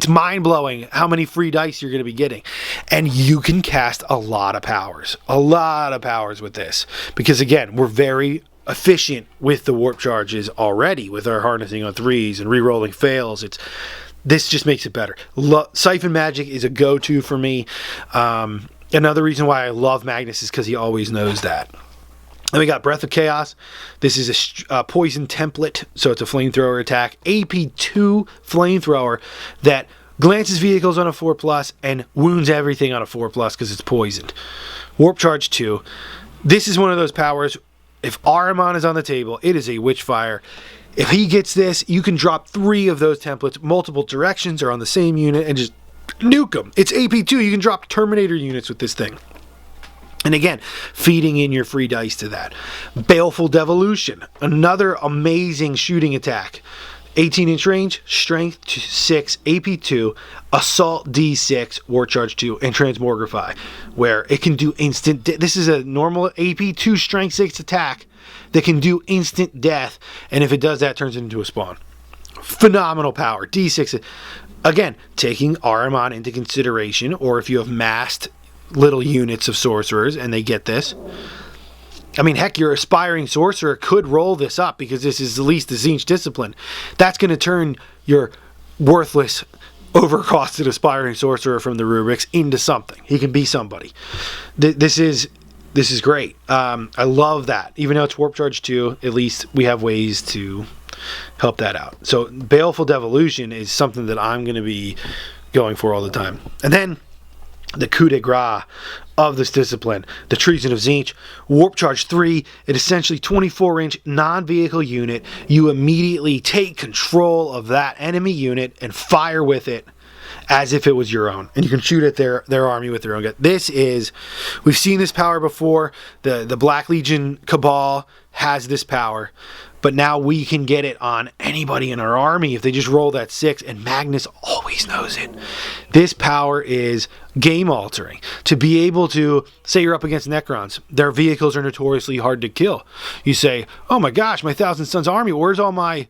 mind-blowing how many free dice you're going to be getting. And you can cast a lot of powers. A lot of powers with this. Because again, we're very efficient with the warp charges already with our harnessing on 3s and re-rolling fails. This just makes it better. Siphon Magic is a go-to for me. Another reason why I love Magnus is because he always knows that. Then we got Breath of Chaos. This is a poison template, so it's a flamethrower attack. AP2 flamethrower that glances vehicles on a 4+ and wounds everything on a 4+ because it's poisoned. Warp charge 2. This is one of those powers. If Ahriman is on the table, it is a Witchfire. If he gets this, you can drop 3 of those templates, multiple directions, or on the same unit, and just nuke them. It's AP2. You can drop Terminator units with this thing. And again, feeding in your free dice to that. Baleful Devolution, another amazing shooting attack. 18-inch range, strength 6, AP2, assault D6, war charge 2, and transmogrify, where it can do instant. This is a normal AP2 strength 6 attack that can do instant death, and if it does that, it turns it into a spawn. Phenomenal power. D6. Again, taking Ahriman into consideration, or if you have massed little units of sorcerers and they get this. I mean, heck, your aspiring sorcerer could roll this up because this is at least the Tzeentch discipline. That's going to turn your worthless, overcosted aspiring sorcerer from the Rubrics into something. He can be somebody. This is great. I love that. Even though it's warp charge 2, at least we have ways to help that out. So Baleful Devolution is something that I'm going to be going for all the time. And then the coup de grace of this discipline, the Treason of Tzeentch. Warp charge 3, it essentially 24-inch non-vehicle unit. You immediately take control of that enemy unit and fire with it as if it was your own, and you can shoot at their army with their own gun. We've seen this power before. The Black Legion Cabal has this power, but now we can get it on anybody in our army if they just roll that 6, and Magnus always knows it. This power is game altering. To be able to, say you're up against Necrons, their vehicles are notoriously hard to kill. You say, oh my gosh, my Thousand Sons army, where's all my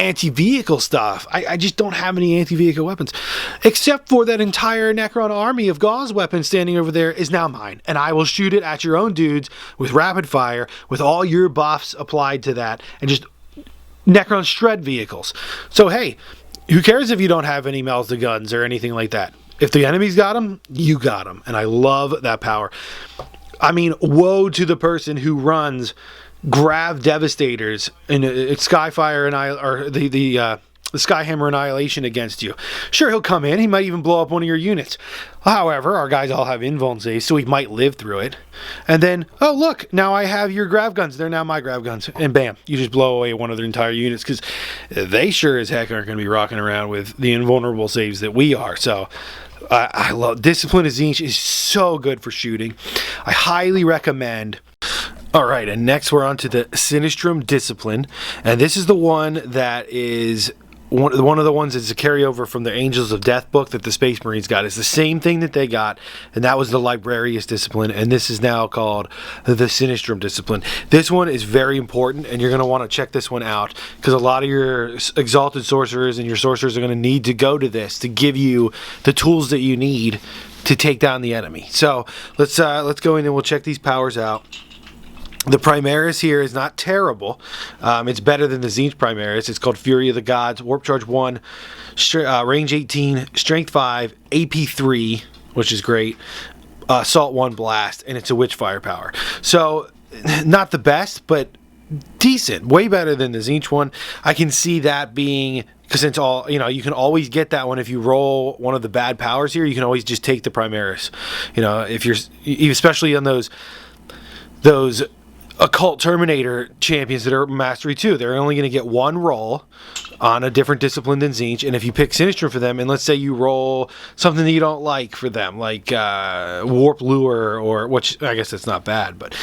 anti-vehicle stuff? I just don't have any anti-vehicle weapons, except for that entire Necron army of Gauze weapons standing over there is now mine, and I will shoot it at your own dudes with rapid fire with all your buffs applied to that, and just Necron shred vehicles. So hey, who cares if you don't have any Mel's the guns or anything like that? If the enemy's got them, you got them, and I love that power. I mean, woe to the person who runs Grav Devastators and Skyfire and the Skyhammer Annihilation against you. Sure, he'll come in. He might even blow up one of your units. However, our guys all have invuln saves, so we might live through it. And then, oh, look, now I have your grav guns. They're now my grav guns. And bam, you just blow away one of their entire units, because they sure as heck aren't going to be rocking around with the invulnerable saves that we are. So I love Discipline of Tzaangors is so good for shooting. I highly recommend. All right, and next we're on to the Sinistrum Discipline. And this is the one that is one of the ones that's a carryover from the Angels of Death book that the Space Marines got. It's the same thing that they got, and that was the Librarius Discipline, and this is now called the Sinistrum Discipline. This one is very important, and you're going to want to check this one out, because a lot of your Exalted sorcerers and your sorcerers are going to need to go to this to give you the tools that you need to take down the enemy. So let's go in and we'll check these powers out. The Primaris here is not terrible. It's better than the Tzaangors Primaris. It's called Fury of the Gods, Warp Charge 1, Range 18, Strength 5, AP 3, which is great, Assault 1 Blast, and it's a Witch Firepower. So, not the best, but decent. Way better than the Tzaangors one. I can see that being, because it's all, you can always get that one if you roll one of the bad powers here. You can always just take the Primaris. If you're, especially on those Occult Terminator champions that are Mastery 2. They're only going to get one roll on a different discipline than Tzaangors, and if you pick Sinistrum for them, and let's say you roll something that you don't like for them, like Warp Lure, or which I guess that's not bad, but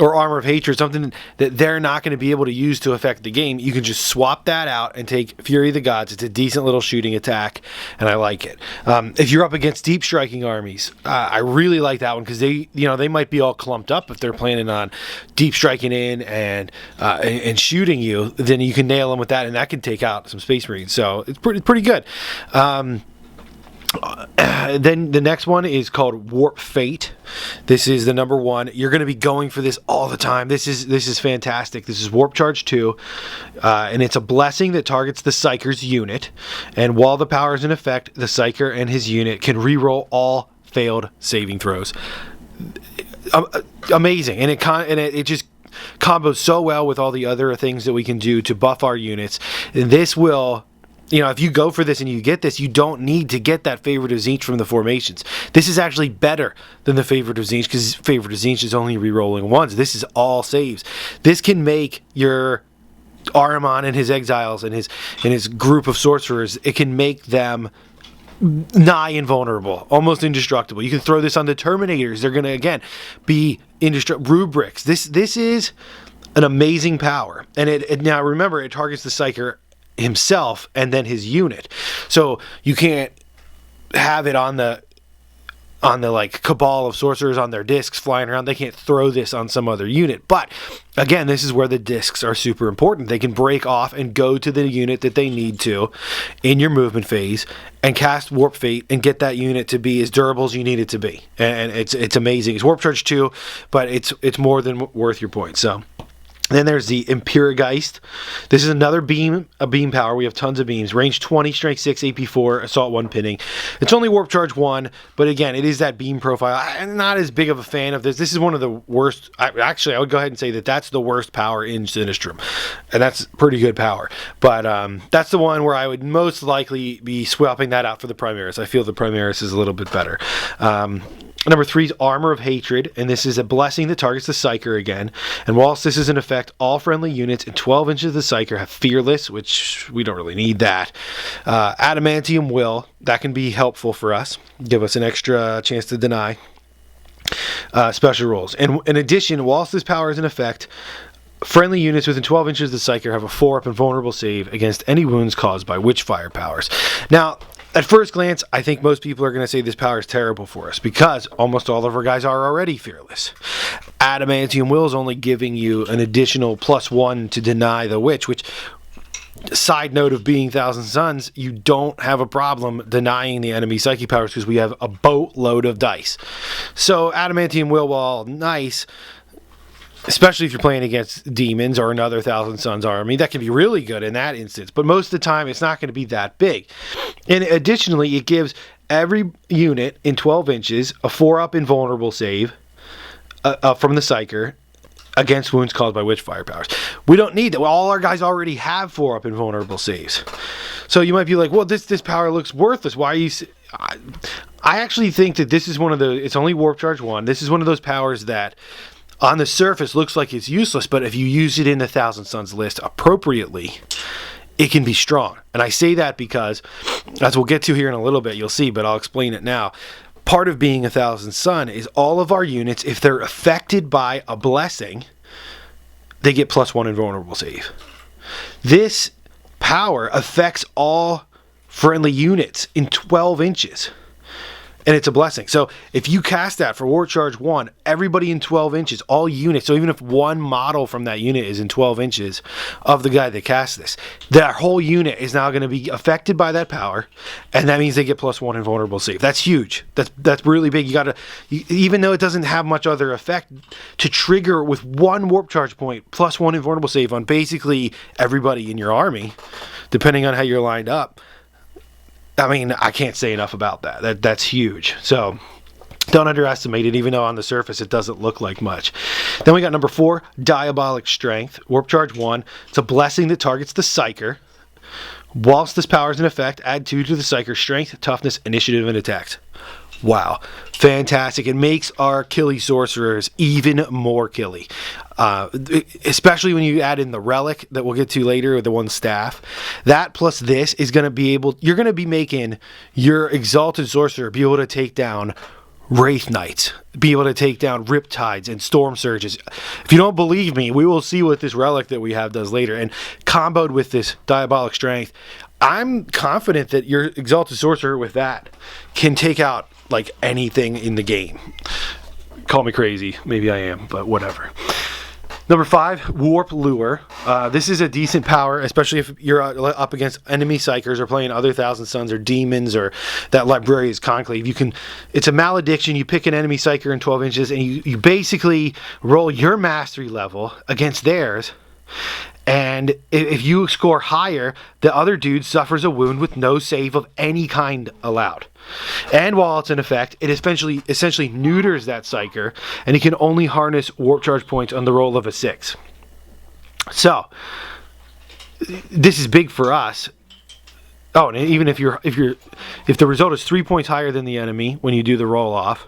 or Armor of Hatred, something that they're not going to be able to use to affect the game, you can just swap that out and take Fury of the Gods. It's a decent little shooting attack, and I like it. If you're up against deep striking armies, I really like that one, because they might be all clumped up if they're planning on deep striking in and shooting you. Then you can nail them with that, and that can take out some Space Marines. So it's pretty good. Then the next one is called Warp Fate. This is the number 1. You're going to be going for this all the time. This is fantastic. This is Warp Charge 2, and it's a blessing that targets the Psyker's unit. And while the power is in effect, the Psyker and his unit can reroll all failed saving throws. Amazing, and it just combos so well with all the other things that we can do to buff our units. And this will, if you go for this and you get this, you don't need to get that Favorite of Tzaangors from the formations. This is actually better than the Favorite of Tzaangors, because Favorite of Tzaangors is only re-rolling ones. This is all saves. This can make your Ahriman and his exiles and his group of sorcerers, it can make them nigh invulnerable, almost indestructible. You can throw this on the Terminators. They're going to, again, be indestructible. Rubrics. This is an amazing power. And now remember, it targets the Psyker himself and then his unit. So you can't have it on the like cabal of sorcerers on their discs flying around. They can't throw this on some other unit. But again, this is where the discs are super important. They can break off and go to the unit that they need to in your movement phase and cast Warp Fate and get that unit to be as durable as you need it to be. And it's amazing. It's Warp Charge 2, but it's more than worth your points. So then there's the Imperigeist. This is another a beam power. We have tons of beams. Range 20, Strength 6, AP 4, Assault 1 pinning. It's only Warp Charge 1, but again, it is that beam profile. I'm not as big of a fan of this. This is one of the worst. I would go ahead and say that's the worst power in Sinistrum. And that's pretty good power. But that's the one where I would most likely be swapping that out for the Primaris. I feel the Primaris is a little bit better. Number 3 is Armor of Hatred, and this is a blessing that targets the Psyker again. And whilst this is in effect, all friendly units in 12 inches of the Psyker have Fearless, which we don't really need that. Adamantium Will, that can be helpful for us. Give us an extra chance to deny. Special rolls. And in addition, whilst this power is in effect, friendly units within 12 inches of the Psyker have a 4-up invulnerable save against any wounds caused by Witch Fire powers. Now, at first glance, I think most people are going to say this power is terrible for us, because almost all of our guys are already fearless. Adamantium Will is only giving you an additional +1 to deny the Witch, which, side note of being Thousand Suns, you don't have a problem denying the enemy psychic powers, because we have a boatload of dice. So Adamantium Will, while nice, especially if you're playing against demons or another Thousand Suns army, that can be really good in that instance. But most of the time, it's not going to be that big. And additionally, it gives every unit in 12 inches a 4-up invulnerable save from the Psyker, against wounds caused by witchfire powers. We don't need that. Well, all our guys already have 4-up invulnerable saves. So you might be like, well, this power looks worthless. Why are you... I actually think that this is one of the... It's only Warp Charge 1. This is one of those powers that on the surface looks like it's useless, but if you use it in the Thousand Suns list appropriately, it can be strong. And I say that because, as we'll get to here in a little bit, you'll see, but I'll explain it now. Part of being a Thousand Sun is all of our units, if they're affected by a blessing, they get +1 invulnerable save. This power affects all friendly units in 12 inches. And it's a blessing. So if you cast that for War Charge 1, everybody in 12 inches, all units, so even if one model from that unit is in 12 inches of the guy that casts this, that whole unit is now going to be affected by that power, and that means they get +1 invulnerable save. That's huge. That's really big. You got to, even though it doesn't have much other effect, to trigger with one Warp Charge point +1 invulnerable save on basically everybody in your army, depending on how you're lined up. I mean, I can't say enough about that. That's huge. So don't underestimate it, even though on the surface it doesn't look like much. Then we got number 4, Diabolic Strength. Warp Charge 1. It's a blessing that targets the Psyker. Whilst this power is in effect, add 2 to the Psyker's strength, toughness, initiative, and attacks. Wow. Fantastic. It makes our killy sorcerers even more killy. Especially when you add in the relic that we'll get to later with the one staff. That plus this is going to be able... You're going to be making your Exalted Sorcerer be able to take down Wraith Knights, be able to take down Riptides and Storm Surges. If you don't believe me, we will see what this relic that we have does later. And comboed with this Diabolic Strength, I'm confident that your Exalted Sorcerer with that can take out like anything in the game. Call me crazy, maybe I am, but whatever. Number 5, Warp Lure. This is a decent power, especially if you're up against enemy Psychers or playing other Thousand Suns or Demons or that Librarian's Conclave. It's a malediction. You pick an enemy Psycher in 12 inches and you basically roll your mastery level against theirs. And if you score higher, the other dude suffers a wound with no save of any kind allowed. And while it's in effect, it essentially neuters that Psyker, and he can only harness Warp Charge points on the roll of a 6. So, this is big for us. Oh, and even if the result is 3 points higher than the enemy when you do the roll off,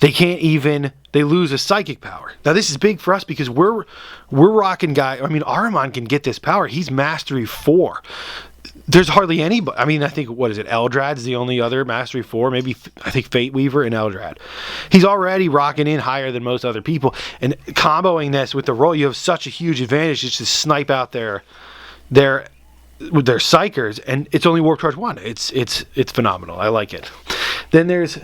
they lose a psychic power. Now this is big for us because we're rocking Ahriman can get this power. He's mastery 4. There's hardly anybody. I mean, I think, what is it? Eldrad's the only other mastery 4. Maybe, I think Fate Weaver and Eldrad. He's already rocking in higher than most other people. And comboing this with the roll, you have such a huge advantage just to snipe out their with their Psychers, and it's only Warp Charge 1. It's phenomenal. I like it. Then there's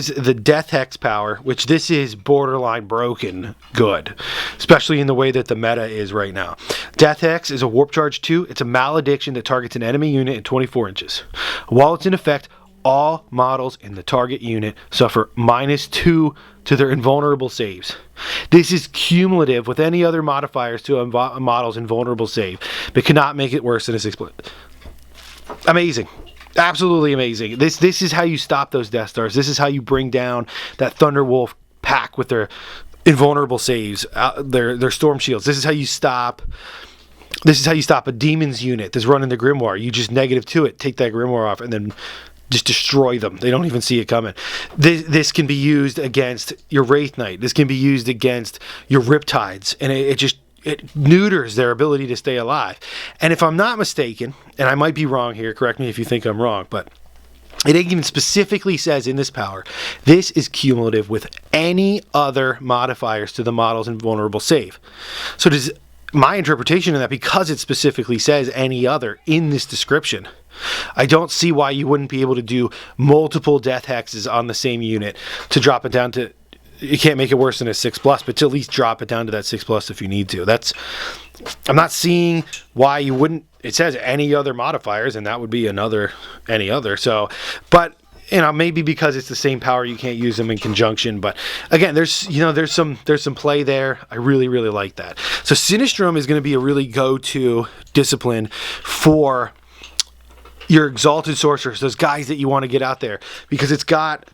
the Death Hex power, which this is borderline broken good, especially in the way that the meta is right now. Death Hex is a Warp Charge 2. It's a malediction that targets an enemy unit in 24 inches. While it's in effect, all models in the target unit suffer -2 to their invulnerable saves. This is cumulative with any other modifiers to a model's invulnerable save, but cannot make it worse than a 6. Amazing. Absolutely amazing. This is how you stop those Death Stars. This is how you bring down that Thunderwolf pack with their invulnerable saves, their Storm Shields. This is how you stop a Demon's unit that's running the Grimoire. You just -2 it, take that Grimoire off, and then just destroy them. They don't even see it coming. This can be used against your Wraith Knight. This can be used against your Riptides, and it neuters their ability to stay alive. And if I'm not mistaken, and I might be wrong here, correct me if you think I'm wrong, but it even specifically says in this power, this is cumulative with any other modifiers to the model's invulnerable save. So does my interpretation of that, because it specifically says any other in this description, I don't see why you wouldn't be able to do multiple Death Hexes on the same unit to drop it down to... You can't make it worse than a 6+, but to at least drop it down to that 6+ if you need to. I'm not seeing why you wouldn't. It says any other modifiers, and that would be any other. So, but maybe because it's the same power, you can't use them in conjunction. But again, there's some play there. I really, really like that. So Sinistrum is going to be a really go-to discipline for your Exalted Sorcerers, those guys that you want to get out there, because it's got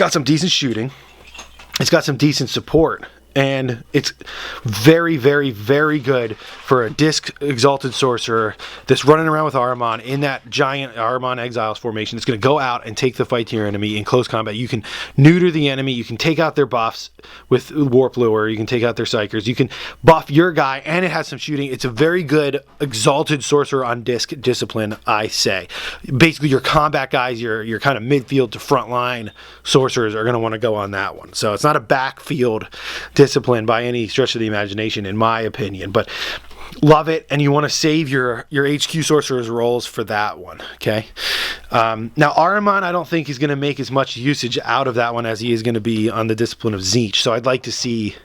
some decent shooting. It's got some decent support. And it's very, very, very good for a disc Exalted sorcerer that's running around with Ahriman in that giant Ahriman Exiles formation. It's going to go out and take the fight to your enemy in close combat. You can neuter the enemy. You can take out their buffs with Warp Lure. You can take out their Psychers. You can buff your guy, and it has some shooting. It's a very good Exalted sorcerer on disc discipline, I say. Basically, your combat guys, your kind of midfield to frontline sorcerers are going to want to go on that one. So it's not a backfield discipline by any stretch of the imagination, in my opinion, but love it. And you want to save your HQ sorcerers rolls for that one. Okay. Now Ahriman, I don't think he's going to make as much usage out of that one as he is going to be on the discipline of Tzeentch. So I'd like to see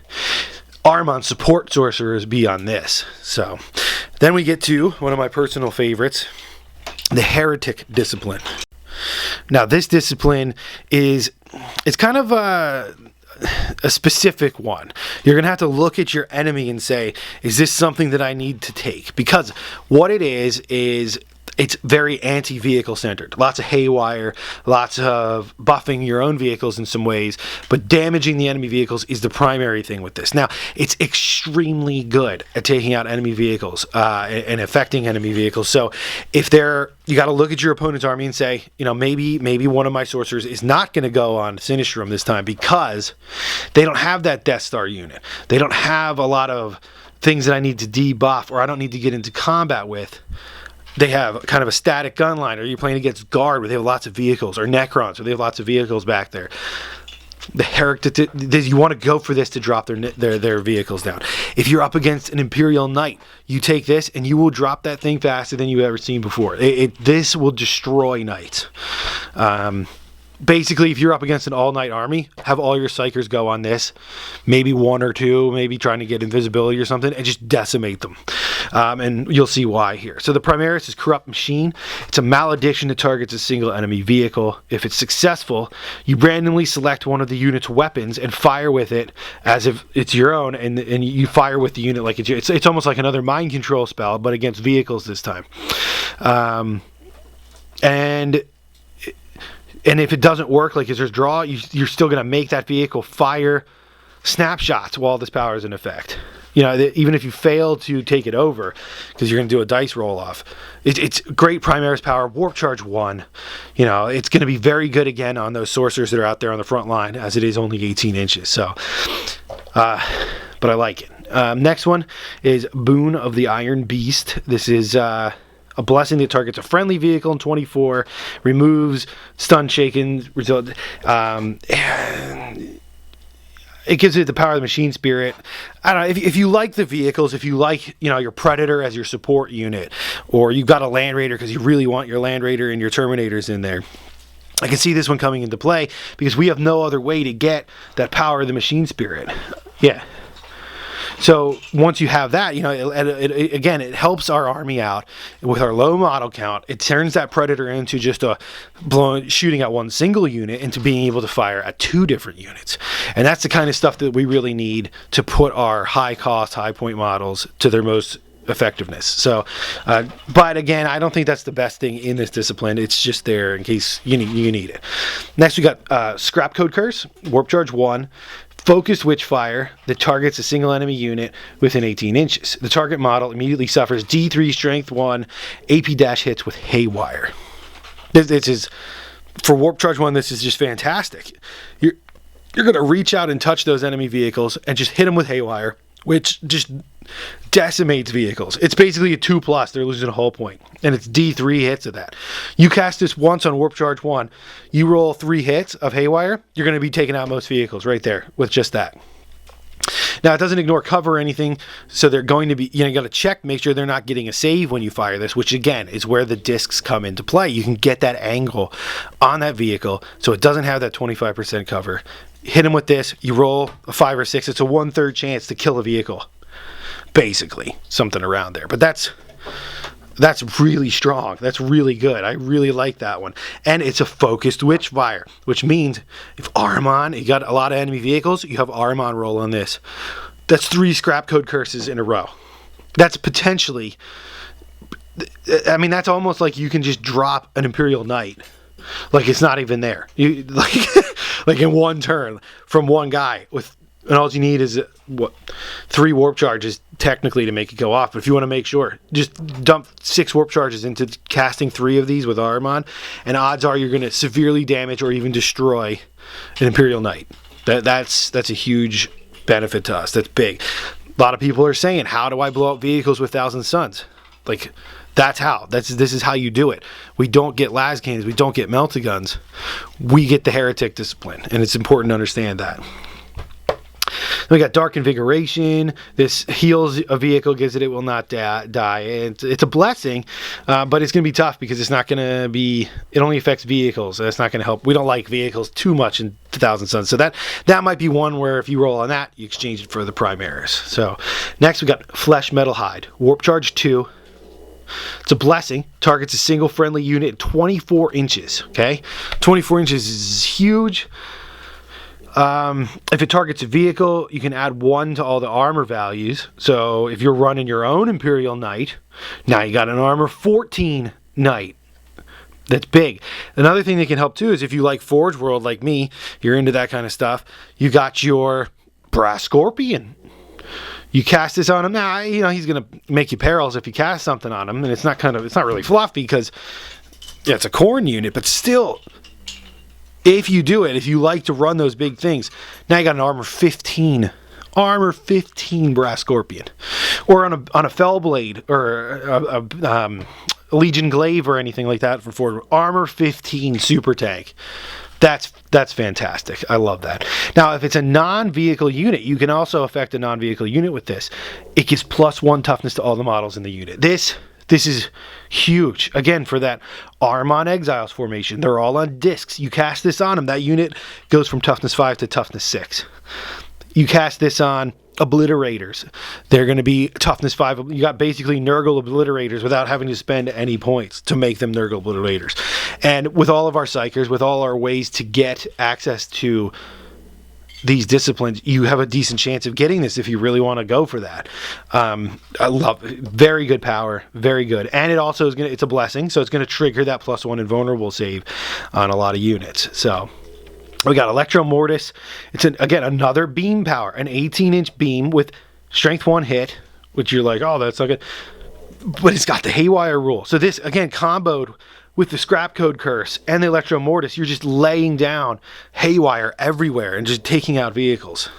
Ahriman support sorcerers be on this. So then we get to one of my personal favorites, the Heretic discipline. Now this discipline it's kind of a specific one. You're going to have to look at your enemy and say, is this something that I need to take? Because what it is it's very anti-vehicle centered. Lots of haywire, lots of buffing your own vehicles in some ways, but damaging the enemy vehicles is the primary thing with this. Now, it's extremely good at taking out enemy vehicles and affecting enemy vehicles. So if you got to look at your opponent's army and say, maybe one of my sorcerers is not going to go on Sinistrum this time because they don't have that Death Star unit. They don't have a lot of things that I need to debuff or I don't need to get into combat with. They have kind of a static gun line, or you're playing against Guard where they have lots of vehicles, or Necrons where they have lots of vehicles back there. The Heretic, you want to go for this to drop their vehicles down. If you're up against an Imperial Knight, you take this and you will drop that thing faster than you've ever seen before. This will destroy Knights. Basically, if you're up against an all-night army, have all your Psychers go on this, maybe one or two, maybe trying to get invisibility or something, and just decimate them. And you'll see why here. So the Primaris is Corrupt Machine. It's a malediction that targets a single enemy vehicle. If it's successful, you randomly select one of the unit's weapons and fire with it as if it's your own, and you fire with the unit like it's almost like another mind control spell, but against vehicles this time. And if it doesn't work, like if there's draw, you're still going to make that vehicle fire snapshots while this power is in effect. Even if you fail to take it over, because you're going to do a dice roll off. It's great Primaris power, Warp Charge 1. It's going to be very good again on those sorcerers that are out there on the front line, as it is only 18 inches. So, but I like it. Next one is Boon of the Iron Beast. This is a blessing that targets a friendly vehicle in 24, removes stun, shaken, result. It gives it the power of the machine spirit. I don't know if you like the vehicles, if you like your Predator as your support unit, or you've got a Land Raider because you really want your Land Raider and your Terminators in there. I can see this one coming into play because we have no other way to get that power of the machine spirit. Yeah. So once you have that, it helps our army out with our low model count. It turns that Predator into just shooting at one single unit into being able to fire at two different units. And that's the kind of stuff that we really need to put our high cost, high point models to their most effectiveness. So, but again, I don't think that's the best thing in this discipline. It's just there in case you need it. Next, we got Scrap Code Curse, Warp Charge 1. Focused Witchfire that targets a single enemy unit within 18 inches. The target model immediately suffers D3 Strength 1 AP dash hits with Haywire. This is, for Warp Charge 1, this is just fantastic. You're going to reach out and touch those enemy vehicles and just hit them with Haywire, which just decimates vehicles. It's basically a 2+. They're losing a whole point. And it's D3 hits of that. You cast this once on Warp Charge 1. You roll 3 hits of Haywire. You're going to be taking out most vehicles right there with just that. Now, it doesn't ignore cover or anything. So they're going to be, you got to check, make sure they're not getting a save when you fire this, which again is where the discs come into play. You can get that angle on that vehicle so it doesn't have that 25% cover. Hit them with this. You roll a 5 or 6. It's a 1/3 chance to kill a vehicle. Basically, something around there. But that's really strong. That's really good. I really like that one. And it's a focused Witchfire, which means if Ahriman, you got a lot of enemy vehicles, you have Ahriman roll on this. That's 3 Scrap Code Curses in a row. That's potentially, that's almost like you can just drop an Imperial Knight. Like it's not even there. like in one turn from one guy and all you need is 3 warp charges technically to make it go off. But if you want to make sure, just dump 6 warp charges into casting 3 of these with Ahriman, and odds are you're going to severely damage or even destroy an Imperial Knight. That's a huge benefit to us. That's big. A lot of people are saying, how do I blow up vehicles with Thousand Suns? Like, that's how. This is how you do it. We don't get las cannons. We don't get melta guns. We get the heretic discipline, and it's important to understand that. Then we got Dark Invigoration. This heals a vehicle, gives it will not die. It's a blessing, but it's going to be tough because it's not going to be. It only affects vehicles. So that's not going to help. We don't like vehicles too much in 1000 Suns, so that might be one where if you roll on that, you exchange it for the Primaris. So next we got Flesh Metal Hide. Warp Charge 2. It's a blessing. Targets a single friendly unit at 24 inches. Okay, 24 inches is huge. If it targets a vehicle, you can add 1 to all the armor values. So if you're running your own Imperial Knight, now you got an armor 14 Knight. That's big. Another thing that can help too is if you like Forge World like me, you're into that kind of stuff, you got your Brass Scorpion. You cast this on him. Now, he's going to make you perils if you cast something on him, and it's not really fluffy because it's a corn unit, but still, if you do it, if you like to run those big things, now you got an armor 15 Brass Scorpion, or on a Fellblade or a Legion Glaive or anything like that for Ford. Armor 15 super tank. That's fantastic. I love that. Now, if it's a non-vehicle unit, you can also affect a non-vehicle unit with this. It gives +1 toughness to all the models in the unit. This is huge. Again, for that Ahriman Exiles formation, they're all on discs. You cast this on them, that unit goes from toughness 5 to toughness 6. You cast this on Obliterators, they're going to be toughness 5. You got basically Nurgle Obliterators without having to spend any points to make them Nurgle Obliterators. And with all of our Psychers, with all our ways to get access to these disciplines, you have a decent chance of getting this if you really want to go for that. I love it. Very good power, very good. And it also is it's a blessing, so it's going to trigger that +1 invulnerable save on a lot of units. So we got Electro Mortis. It's again another beam power, an 18-inch beam with strength 1 hit, which you're like, oh, that's not good. But it's got the Haywire rule. So this again comboed with the Scrap Code Curse and the Electro Mortis, you're just laying down Haywire everywhere and just taking out vehicles.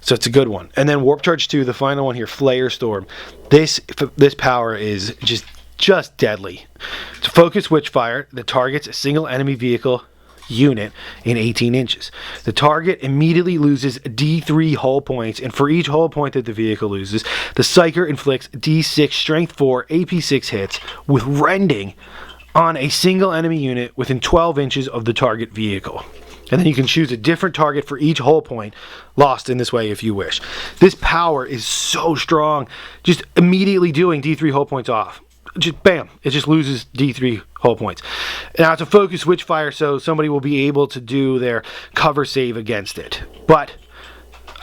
So it's a good one. And then Warp Charge 2, the final one here, Flare Storm. This power is just deadly. It's a focused Witchfire that targets a single enemy vehicle unit in 18 inches. The target immediately loses D3 hull points, and for each hull point that the vehicle loses, the Psyker inflicts D6 Strength 4 AP6 hits with Rending on a single enemy unit within 12 inches of the target vehicle. And then you can choose a different target for each hull point lost in this way if you wish. This power is so strong, just immediately doing D3 hull points off. Just bam, it just loses D3 hull points. Now it's a focused Witchfire, so somebody will be able to do their cover save against it. But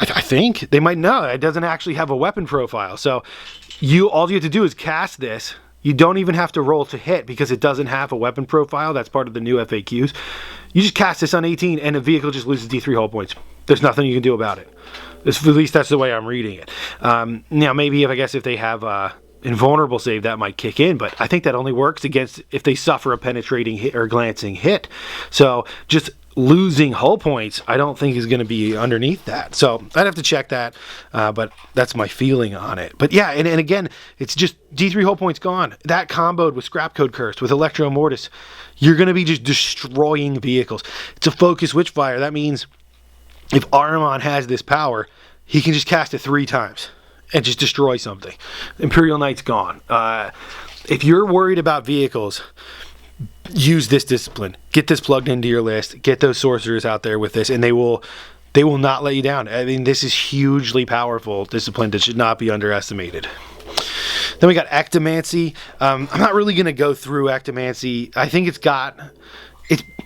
I think they might know it doesn't actually have a weapon profile. So all you have to do is cast this. You don't even have to roll to hit because it doesn't have a weapon profile. That's part of the new FAQs. You just cast this on 18 and the vehicle just loses D3 hull points. There's nothing you can do about it. At least that's the way I'm reading it. Now maybe if they have invulnerable save, that might kick in, but I think that only works against if they suffer a penetrating hit or glancing hit. So just losing hull points, I don't think is going to be underneath that. So I'd have to check that, but that's my feeling on it. But yeah, and again, it's just D3 hull points gone. That comboed with Scrap Code Curse, with Electro Mortis, you're going to be just destroying vehicles. It's a focused Witchfire. That means if Ahriman has this power, he can just cast it 3 times and just destroy something. Imperial Knight's gone. If you're worried about vehicles, use this discipline. Get this plugged into your list. Get those sorcerers out there with this, and they will not let you down. I mean, this is hugely powerful discipline that should not be underestimated. Then we got Ectomancy. I'm not really going to go through Ectomancy. I think it's got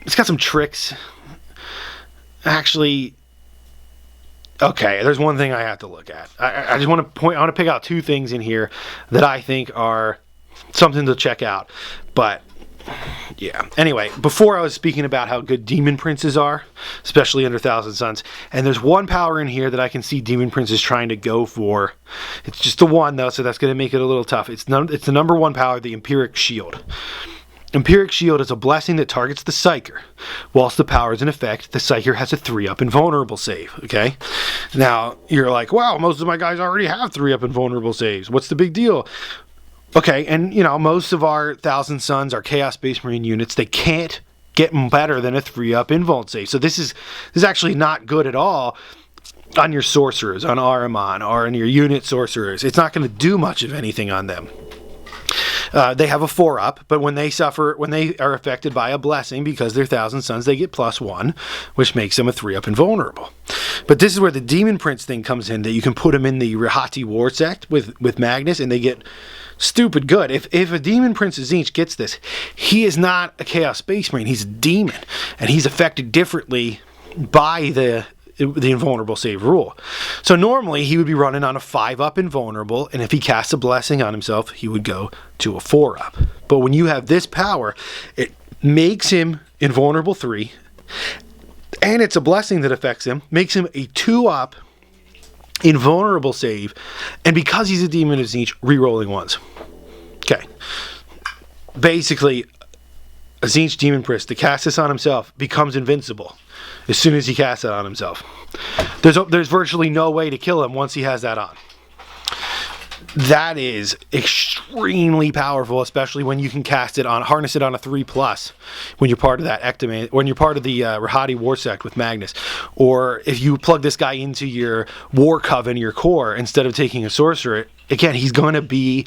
some tricks. Actually, okay, there's one thing I have to look at. I just want to pick out 2 things in here that I think are something to check out. But Yeah. Anyway, before I was speaking about how good Demon Princes are, especially under Thousand Suns, and there's one power in here that I can see Demon Princes trying to go for. It's just the one, though, so that's going to make it a little tough. It's the number one power, the Empiric Shield. Empiric Shield is a blessing that targets the Psyker. Whilst the power is in effect, the Psyker has a 3-up invulnerable save, okay? Now, you're like, wow, most of my guys already have 3-up invulnerable saves. What's the big deal? Okay, and, you know, most of our Thousand Suns, our Chaos Space Marine units, they can't get better than a 3-up invuln save. So this is actually not good at all on your sorcerers, on Ahriman, or on your unit sorcerers. It's not going to do much of anything on them. They have a 4-up, but when they are affected by a blessing, because they're Thousand Suns, they get +1, which makes them a 3-up invulnerable. But this is where the Demon Prince thing comes in, that you can put them in the Rihati War Sect with Magnus, and they get stupid good. If a Demon Prince of Tzaangors gets this, he is not a Chaos Space Marine, he's a demon, and he's affected differently by the invulnerable save rule. So normally he would be running on a 5-up invulnerable, and if he casts a blessing on himself, he would go to a 4-up. But when you have this power, it makes him invulnerable 3, and it's a blessing that affects him, makes him a 2-up invulnerable save, and because he's a Demon of Tzaangors, re-rolling ones. Okay. Basically, a Tzaangor Demon Prince to cast this on himself becomes invincible as soon as he casts it on himself. There's virtually no way to kill him once he has that on. That is extremely powerful, especially when you can harness it on a 3+, when you're part of that when you're part of the Rihati War Sect with Magnus, or if you plug this guy into your War Coven, your core, instead of taking a sorcerer. Again, he's going to be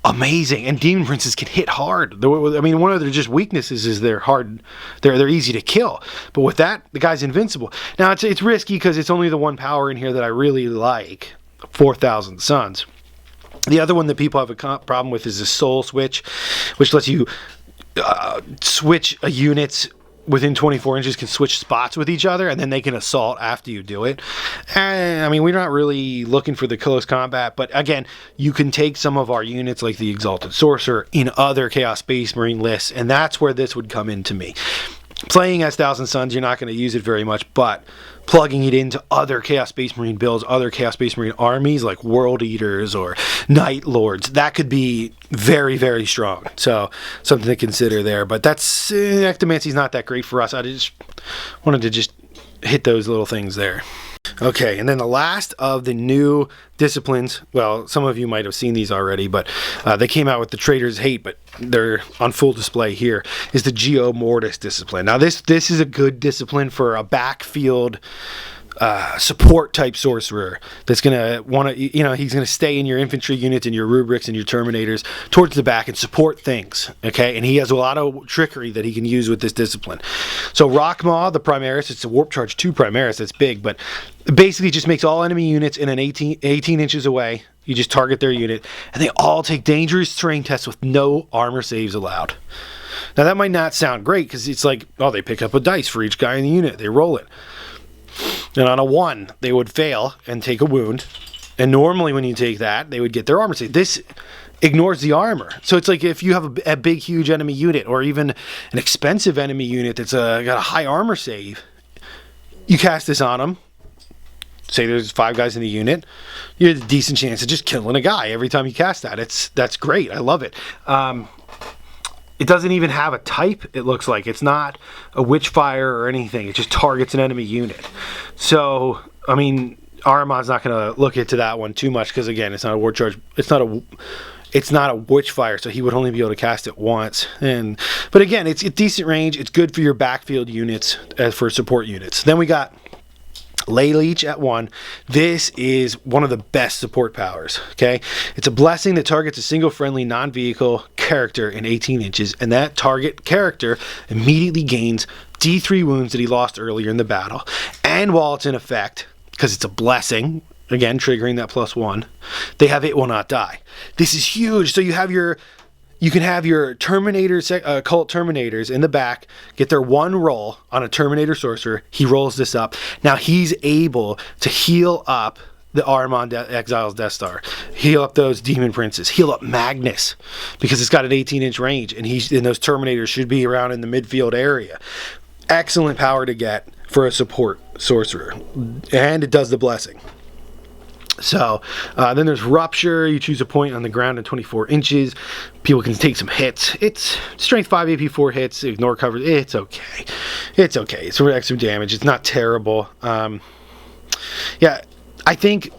amazing, and Demon Princes can hit hard. I mean, one of their just weaknesses is they're hard. They're easy to kill, but with that, the guy's invincible. Now it's risky because it's only the one power in here that I really like, 4,000 Suns. The other one that people have a problem with is the Soul Switch, which lets you switch a unit's within 24 inches can switch spots with each other, and then they can assault after you do it. And I mean, we're not really looking for the close combat, but again, you can take some of our units like the Exalted Sorcerer in other Chaos Space Marine lists, and that's where this would come into me. Playing as Thousand Suns, you're not going to use it very much, but plugging it into other Chaos Space Marine builds, other Chaos Space Marine armies like World Eaters or Night Lords, that could be very, very strong. So something to consider there. But that's Necromancy's not that great for us. I just wanted to just hit those little things there. Okay, and then the last of the new disciplines, well, some of you might have seen these already, but they came out with the Trader's Hate, but they're on full display here, is the Geo Mortis discipline. Now, this is a good discipline for a backfield support type sorcerer that's going to want to, he's going to stay in your infantry units and your rubrics and your terminators towards the back and support things, okay? And he has a lot of trickery that he can use with this discipline. So Rockmaw, the Primaris, it's a Warp Charge 2 Primaris, that's big, but basically just makes all enemy units in an 18 inches away. You just target their unit, and they all take dangerous terrain tests with no armor saves allowed. Now that might not sound great because it's like, oh, they pick up a dice for each guy in the unit, they roll it. And on a 1, they would fail and take a wound. And normally when you take that, they would get their armor save. This ignores the armor. So it's like if you have a big, huge enemy unit, or even an expensive enemy unit that's got a high armor save, you cast this on them. Say there's 5 guys in the unit, you have a decent chance of just killing a guy every time you cast that. That's great. I love it. It doesn't even have a type, it looks like. It's not a Witchfire or anything. It just targets an enemy unit. So, I mean, Ahriman's not going to look into that one too much because, again, it's not a War Charge. It's not a Witchfire, so he would only be able to cast it once. But again, it's a decent range. It's good for your backfield units as for support units. Then we got Ley Leech at 1. This is one of the best support powers, okay? It's a blessing that targets a single friendly non-vehicle character in 18 inches, and that target character immediately gains D3 wounds that he lost earlier in the battle. And while it's in effect, because it's a blessing, again, triggering that +1, they have It Will Not Die. This is huge. So you can have your Terminators, Occult Terminators in the back, get their 1 roll on a Terminator Sorcerer. He rolls this up. Now he's able to heal up the Ahriman Exiles Death Star. Heal up those Demon Princes. Heal up Magnus, because it's got an 18-inch range, and those Terminators should be around in the midfield area. Excellent power to get for a support sorcerer, and it does the blessing. So then there's Rupture. You choose a point on the ground in 24 inches. People can take some hits. It's strength 5, AP 4 hits. Ignore cover. It's okay. It's okay. It's for extra damage. It's not terrible. Yeah, I think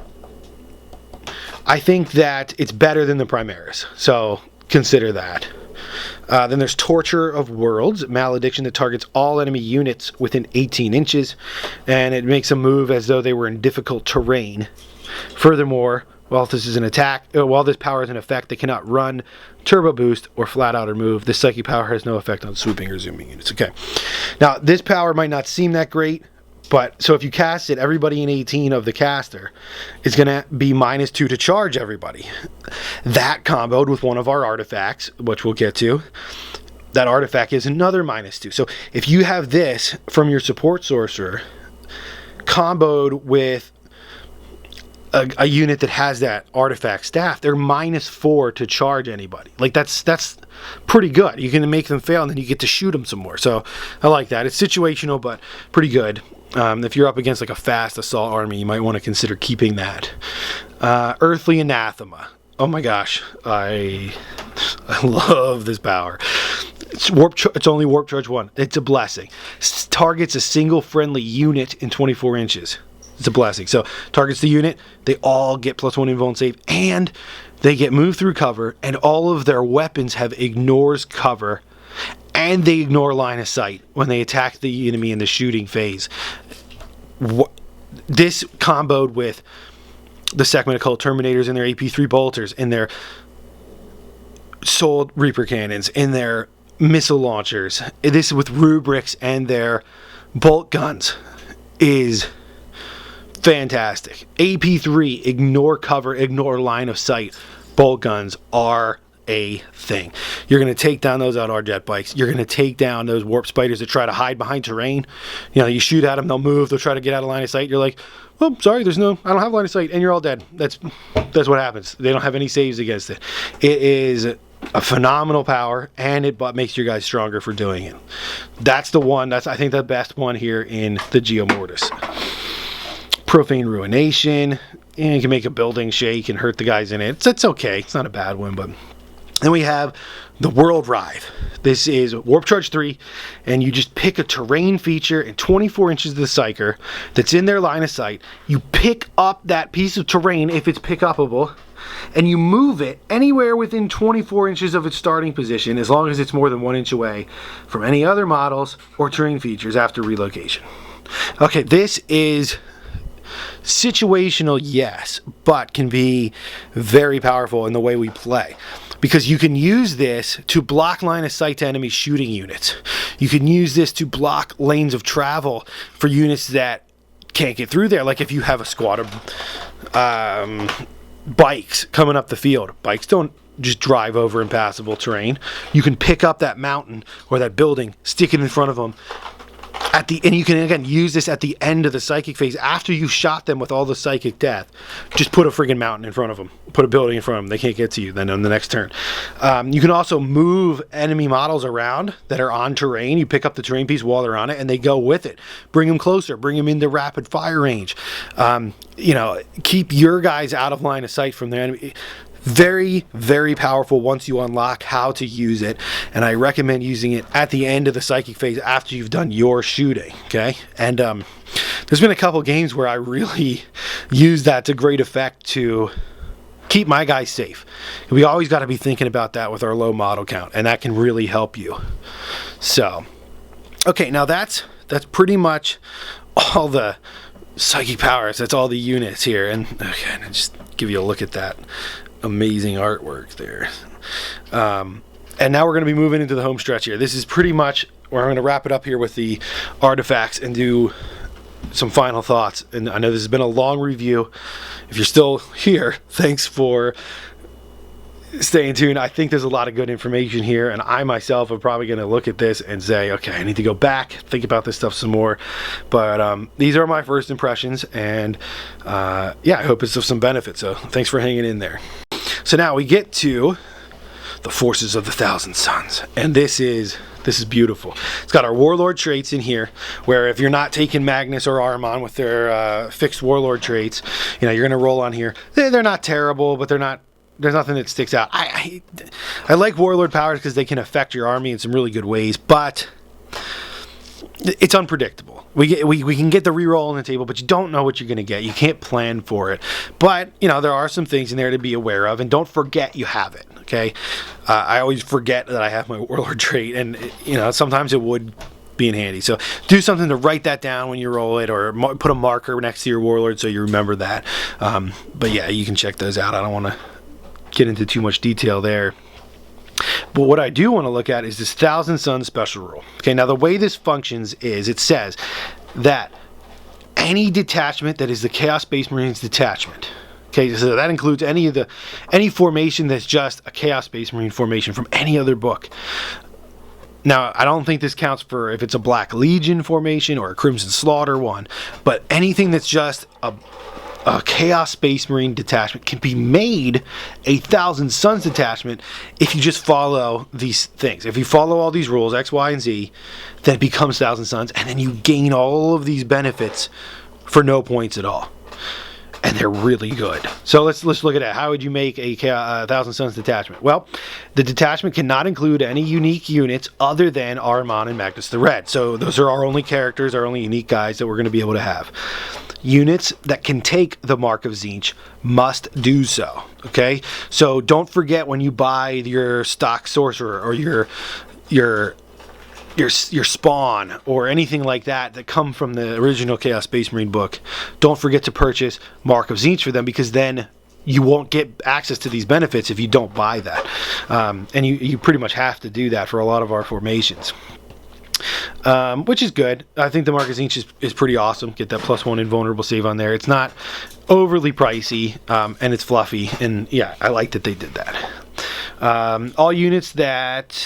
that it's better than the Primaris. So consider that. Then there's Torture of Worlds, malediction that targets all enemy units within 18 inches, and it makes them move as though they were in difficult terrain. Furthermore, while this power is in effect, they cannot run, turbo boost, or flat out or move. This psychic power has no effect on swooping or zooming units. Okay. Now, this power might not seem that great, but so if you cast it, everybody in 18 of the caster is going to be -2 to charge everybody. That comboed with one of our artifacts, which we'll get to, that artifact is another -2. So if you have this from your support sorcerer comboed with a unit that has that artifact staff, they're -4 to charge anybody. Like that's pretty good. You can make them fail, and then you get to shoot them some more. So I like that. It's situational, but pretty good. If you're up against like a fast assault army, you might want to consider keeping that. Earthly Anathema. Oh my gosh, I love this power. It's only warp charge 1. It's a blessing. Targets a single friendly unit in 24 inches. It's a blessing. So targets the unit, they all get +1 invuln save, and they get moved through cover, and all of their weapons have ignores cover, and they ignore line of sight when they attack the enemy in the shooting phase. This comboed with the Segment Occult Terminators and their AP3 bolters and their Soul Reaper cannons and their missile launchers. This with Rubrics and their bolt guns is fantastic. AP3, ignore cover, ignore line of sight. Bolt guns are a thing. You're going to take down those Outdoor jet bikes. You're going to take down those warp spiders that try to hide behind terrain. You know, you shoot at them, they'll move, they'll try to get out of line of sight. You're like, oh, sorry, I don't have line of sight, and you're all dead. That's what happens. They don't have any saves against it. It is a phenomenal power, and it makes your guys stronger for doing it. That's the one. That's, I think, the best one here in the Geomortis. Profane Ruination. You can make a building shake and hurt the guys in it. It's okay. It's not a bad one. But then we have the World Rive. This is Warp Charge 3, and you just pick a terrain feature in 24 inches of the Psyker that's in their line of sight. You pick up that piece of terrain if it's pick upable, and you move it anywhere within 24 inches of its starting position, as long as it's more than 1 inch away from any other models or terrain features after relocation. Okay, this is situational, yes, but can be very powerful in the way we play, because you can use this to block line of sight to enemy shooting units. You can use this to block lanes of travel for units that can't get through there. Like if you have a squad of bikes coming up the field. Bikes don't just drive over impassable terrain. You can pick up that mountain or that building, stick it in front of them, and you can again use this at the end of the psychic phase after you shot them with all the psychic death. Just put a friggin' mountain in front of them, put a building in front of them. They can't get to you then on the next turn. You can also move enemy models around that are on terrain. You pick up the terrain piece while they're on it, and they go with it. Bring them closer, bring them into rapid fire range. Keep your guys out of line of sight from the enemy. Very, very powerful once you unlock how to use it, and I recommend using it at the end of the psychic phase after you've done your shooting, okay? And there's been a couple games where I really used that to great effect to keep my guys safe. We always got to be thinking about that with our low model count, and that can really help you. So, okay, now that's pretty much all the psychic powers. That's all the units here, and okay, I'll just give you a look at that amazing artwork there. And now we're going to be moving into the home stretch here. This is pretty much where I'm going to wrap it up here with the artifacts and do some final thoughts. And I know this has been a long review. If you're still here, thanks for staying tuned. I think there's a lot of good information here, and I myself am probably going to look at this and say, okay, I need to go back, think about this stuff some more. But these are my first impressions, and yeah, I hope it's of some benefit. So thanks for hanging in there. So now we get to the Forces of the Thousand Suns, and this is beautiful. It's got our warlord traits in here, where if you're not taking Magnus or Ahriman with their fixed warlord traits, you know, you're going to roll on here. They're not terrible, but there's nothing that sticks out. I like warlord powers because they can affect your army in some really good ways, but it's unpredictable. We can get the reroll on the table, but you don't know what you're going to get. You can't plan for it. But, you know, there are some things in there to be aware of, and don't forget you have it, okay? I always forget that I have my warlord trait, and, you know, sometimes it would be in handy. So do something to write that down when you roll it, or put a marker next to your warlord so you remember that. But, yeah, you can check those out. I don't want to get into too much detail there. But what I do want to look at is this Thousand Suns special rule. Okay, now the way this functions is it says that any detachment that is the Chaos Space Marines detachment, okay, so that includes any formation that's just a Chaos Space Marine formation from any other book. Now, I don't think this counts for if it's a Black Legion formation or a Crimson Slaughter one, but anything that's just a Chaos Space Marine detachment can be made a Thousand Suns detachment if you just follow these things. If you follow all these rules, X, Y, and Z, then it becomes Thousand Suns, and then you gain all of these benefits for no points at all. And they're really good. So let's look at that. How would you make a Thousand Suns detachment? Well, the detachment cannot include any unique units other than Ahriman and Magnus the Red. So those are our only characters, our only unique guys that we're going to be able to have. Units that can take the Mark of Tzaangors must do so. Okay? So don't forget when you buy your stock sorcerer or your spawn or anything like that come from the original Chaos Space Marine book, don't forget to purchase Mark of Tzaangors for them, because then you won't get access to these benefits if you don't buy that. And you pretty much have to do that for a lot of our formations. Which is good. I think the Mark of Tzaangors is pretty awesome. Get that +1 invulnerable save on there. It's not overly pricey, and it's fluffy, and yeah, I like that they did that. All units that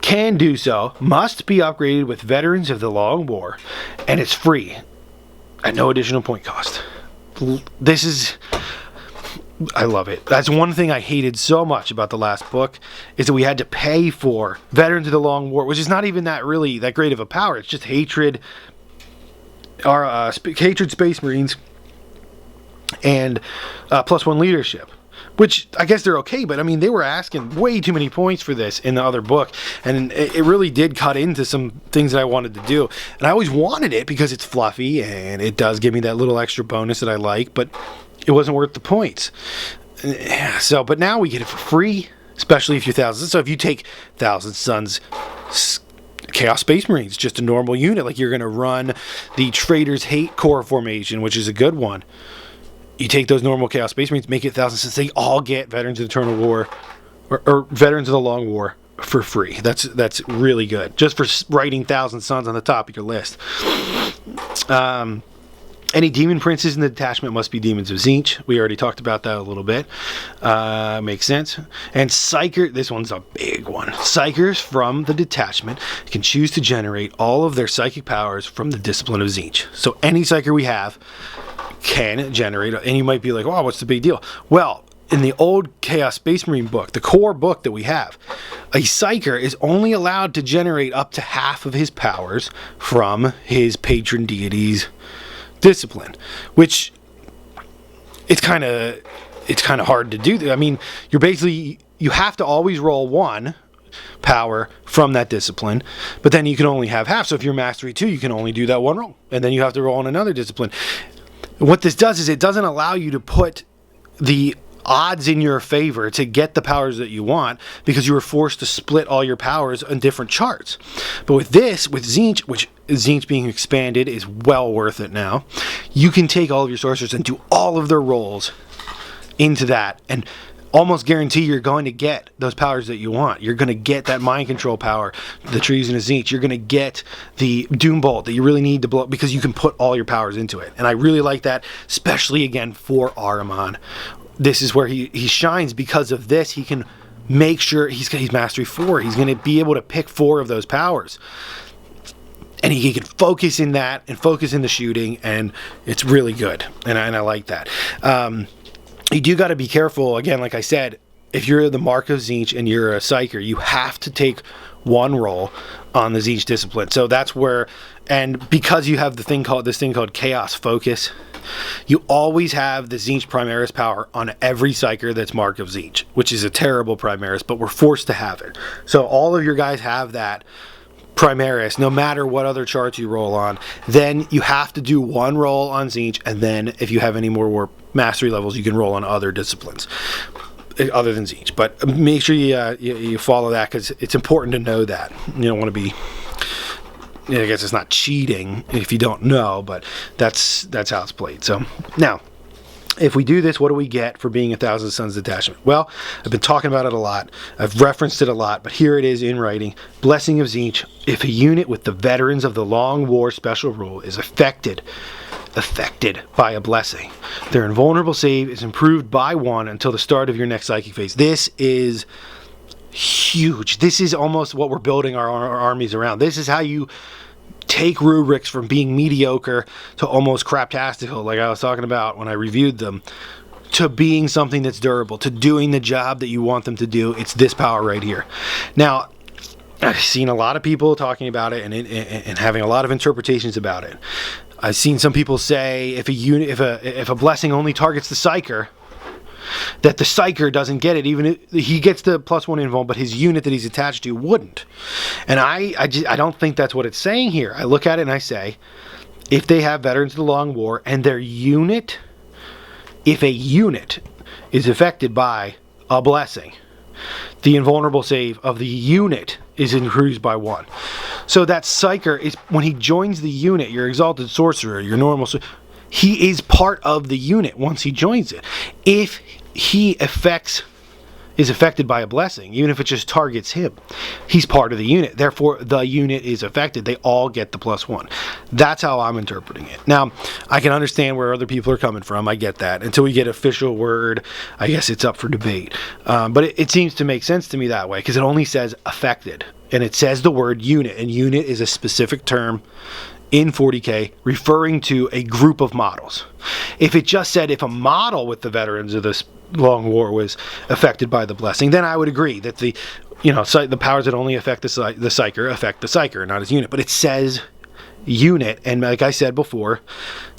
can do so must be upgraded with Veterans of the Long War, and it's free at no additional point cost. I love it. That's one thing I hated so much about the last book, is that we had to pay for Veterans of the Long War, which is not even that great of a power. It's just hatred, hatred Space Marines, and +1 leadership. Which, I guess they're okay, but I mean, they were asking way too many points for this in the other book, and it really did cut into some things that I wanted to do. And I always wanted it because it's fluffy, and it does give me that little extra bonus that I like, but it wasn't worth the points. So, but now we get it for free, especially if you're Thousand. So if you take Thousand Suns Chaos Space Marines, just a normal unit, like you're going to run the Traitors Hate Corps formation, which is a good one. You take those normal Chaos Space Marines, make it Thousand Suns, they all get Veterans of the Eternal War or Veterans of the Long War for free. That's really good, just for writing Thousand Suns on the top of your list. Any demon princes in the detachment must be demons of Tzaangors. We already talked about that a little bit. Makes sense. And Psyker, this one's a big one. Psychers from the detachment can choose to generate all of their psychic powers from the discipline of Tzaangors. So any Psyker we have can generate, and you might be like, wow, what's the big deal? Well, in the old Chaos Space Marine book, the core book that we have, a Psyker is only allowed to generate up to half of his powers from his patron deity's discipline, which it's kind of hard to do. I mean, you have to always roll one power from that discipline, but then you can only have half. So if you're Mastery 2, you can only do that one roll, and then you have to roll on another discipline. What this does is it doesn't allow you to put the odds in your favor to get the powers that you want, because you were forced to split all your powers on different charts. But with this, with Tzaangors, which Tzaangors being expanded is well worth it now, you can take all of your sorcerers and do all of their rolls into that, and almost guarantee you're going to get those powers that you want. You're going to get that mind control power, the Treason of Tzaangors. You're going to get the Doom Bolt that you really need to blow, because you can put all your powers into it. And I really like that, especially again for Ahriman. this is where he shines. Because of this, he can make sure he's mastery 4. He's going to be able to pick 4 of those powers. And he can focus in that and focus in the shooting, and it's really good. And I like that. You do got to be careful, again, like I said, if you're the Mark of Tzeentch and you're a Psyker, you have to take 1 roll on the Tzeentch discipline. So that's where, and because you have this thing called Chaos Focus, you always have the Tzeentch Primaris power on every Psyker that's Mark of Tzeentch, which is a terrible Primaris, but we're forced to have it. So all of your guys have that Primaris, no matter what other charts you roll on. Then you have to do 1 roll on Tzeentch, and then if you have any more warp mastery levels, you can roll on other disciplines other than Tzeentch. But make sure you follow that, because it's important to know that. You don't want to be, I guess it's not cheating if you don't know, but that's how it's played. So now, if we do this, what do we get for being 1,000 Suns detachment? Well, I've been talking about it a lot. I've referenced it a lot, but here it is in writing. Blessing of Tzeentch. If a unit with the Veterans of the Long War special rule is affected by a blessing, their invulnerable save is improved by 1 until the start of your next psychic phase. This is huge. This is almost what we're building our armies around. This is how you take rubrics from being mediocre to almost craptastical, like I was talking about when I reviewed them, to being something that's durable, to doing the job that you want them to do. It's this power right here. Now, I've seen a lot of people talking about it and having a lot of interpretations about it. I've seen some people say if a blessing only targets the Psyker, that the Psyker doesn't get it, even if he gets the +1 invuln, but his unit that he's attached to wouldn't. And I don't think that's what it's saying here. I look at it and I say, if they have Veterans of the Long War and their unit, if a unit is affected by a blessing, the invulnerable save of the unit is increased by 1. So that Psyker is, when he joins the unit, your Exalted Sorcerer, your normal, he is part of the unit once he joins it. If he is affected by a blessing, even if it just targets him, he's part of the unit. Therefore, the unit is affected. They all get the +1. That's how I'm interpreting it. Now, I can understand where other people are coming from. I get that. Until we get official word, I guess it's up for debate. But it seems to make sense to me that way, because it only says affected. And it says the word unit. And unit is a specific term in 40K referring to a group of models. If it just said if a model with the Veterans of this Long War was affected by the blessing, then I would agree that the powers that only affect the Psyker affect the Psyker, not his unit. But it says unit, and like I said before,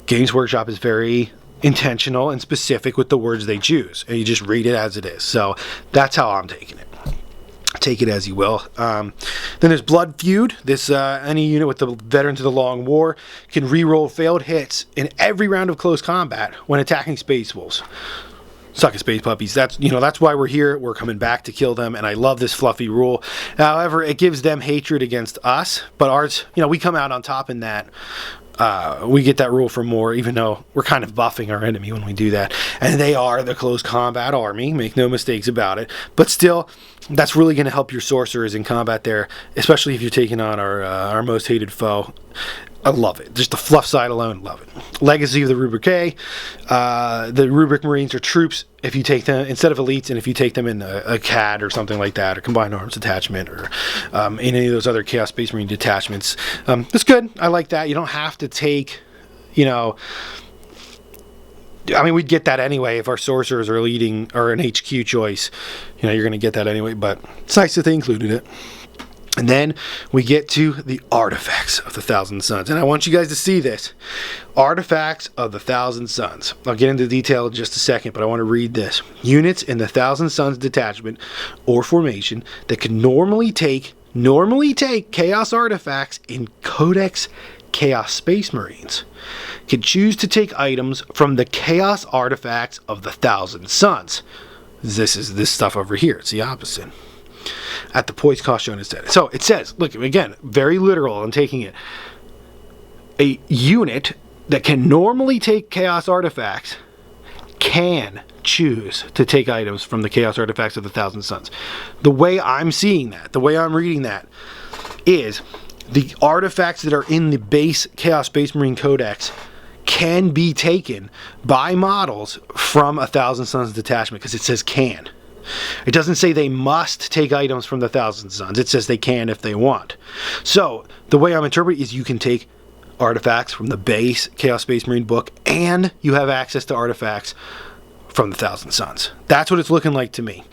Games Workshop is very intentional and specific with the words they choose, and you just read it as it is. So that's how I'm taking it. Take it as you will. Then there's Blood Feud. This any unit with the Veterans of the Long War can re-roll failed hits in every round of close combat when attacking Space Wolves. Suck at Space Puppies. That's why we're here. We're coming back to kill them, and I love this fluffy rule. However, it gives them hatred against us, but ours, we come out on top in that. We get that rule for more, even though we're kind of buffing our enemy when we do that. And they are the close combat army, make no mistakes about it. But still, that's really going to help your sorcerers in combat there, especially if you're taking on our most hated foe. I love it. Just the fluff side alone, love it. Legacy of the Rubric A. The Rubric Marines are troops if you take them, instead of elites, and if you take them in a CAD or something like that, or Combined Arms Detachment, or in any of those other Chaos Space Marine detachments. That's good. I like that. You don't have to take, we'd get that anyway if our sorcerers are leading, or an HQ choice. You're going to get that anyway, but it's nice that they included it. And then we get to the artifacts of the 1,000 Suns. And I want you guys to see this. Artifacts of the 1,000 Suns. I'll get into detail in just a second, but I want to read this. Units in the 1,000 Suns detachment or formation that can normally take Chaos artifacts in Codex Chaos Space Marines can choose to take items from the Chaos artifacts of the 1,000 Suns. This is this stuff over here. It's the opposite. At the points cost shown instead. So it says, look, again, very literal on taking it. A unit that can normally take Chaos artifacts can choose to take items from the Chaos artifacts of the 1,000 Suns. The way I'm seeing that, the way I'm reading that, is the artifacts that are in the base Chaos Space Marine Codex can be taken by models from 1,000 Suns detachment, because it says can. It doesn't say they must take items from the 1,000 Suns. It says they can if they want. So the way I'm interpreting is you can take artifacts from the base Chaos Space Marine book, and you have access to artifacts from the 1,000 Suns. That's what it's looking like to me.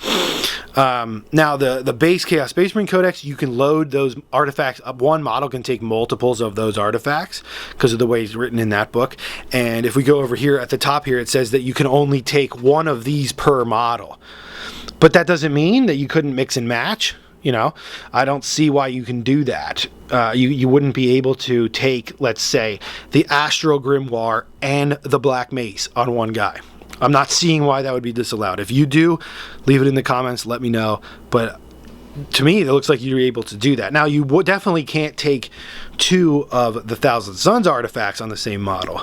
Now the base Chaos Space Marine Codex, you can load those artifacts up. One model can take multiples of those artifacts because of the way it's written in that book. And if we go over here at the top here, it says that you can only take one of these per model. But that doesn't mean that you couldn't mix and match. You know, I don't see why you can do that. You wouldn't be able to take, let's say, the Astral Grimoire and the Black Mace on one guy. I'm not seeing why that would be disallowed. If you do, leave it in the comments, let me know. But to me, it looks like you're able to do that. Now, you definitely can't take 2 of the 1,000 Suns artifacts on the same model.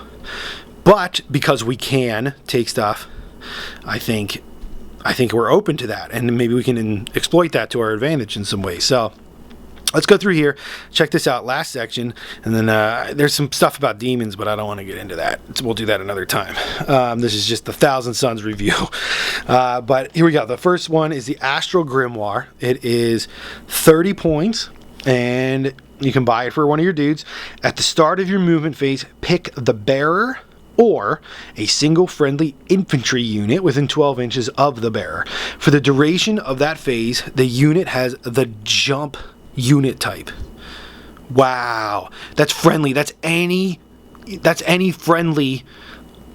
But because we can take stuff, I think we're open to that, and maybe we can exploit that to our advantage in some ways. So let's go through here, check this out, last section, and then there's some stuff about demons, but I don't want to get into that. We'll do that another time. This is just the 1,000 Suns review. But here we go. The first one is the Astral Grimoire. It is 30 points, and you can buy it for one of your dudes. At the start of your movement phase, pick the bearer or a single friendly infantry unit within 12 inches of the bearer. For the duration of that phase, the unit has the jump unit type. Wow, that's friendly. That's any friendly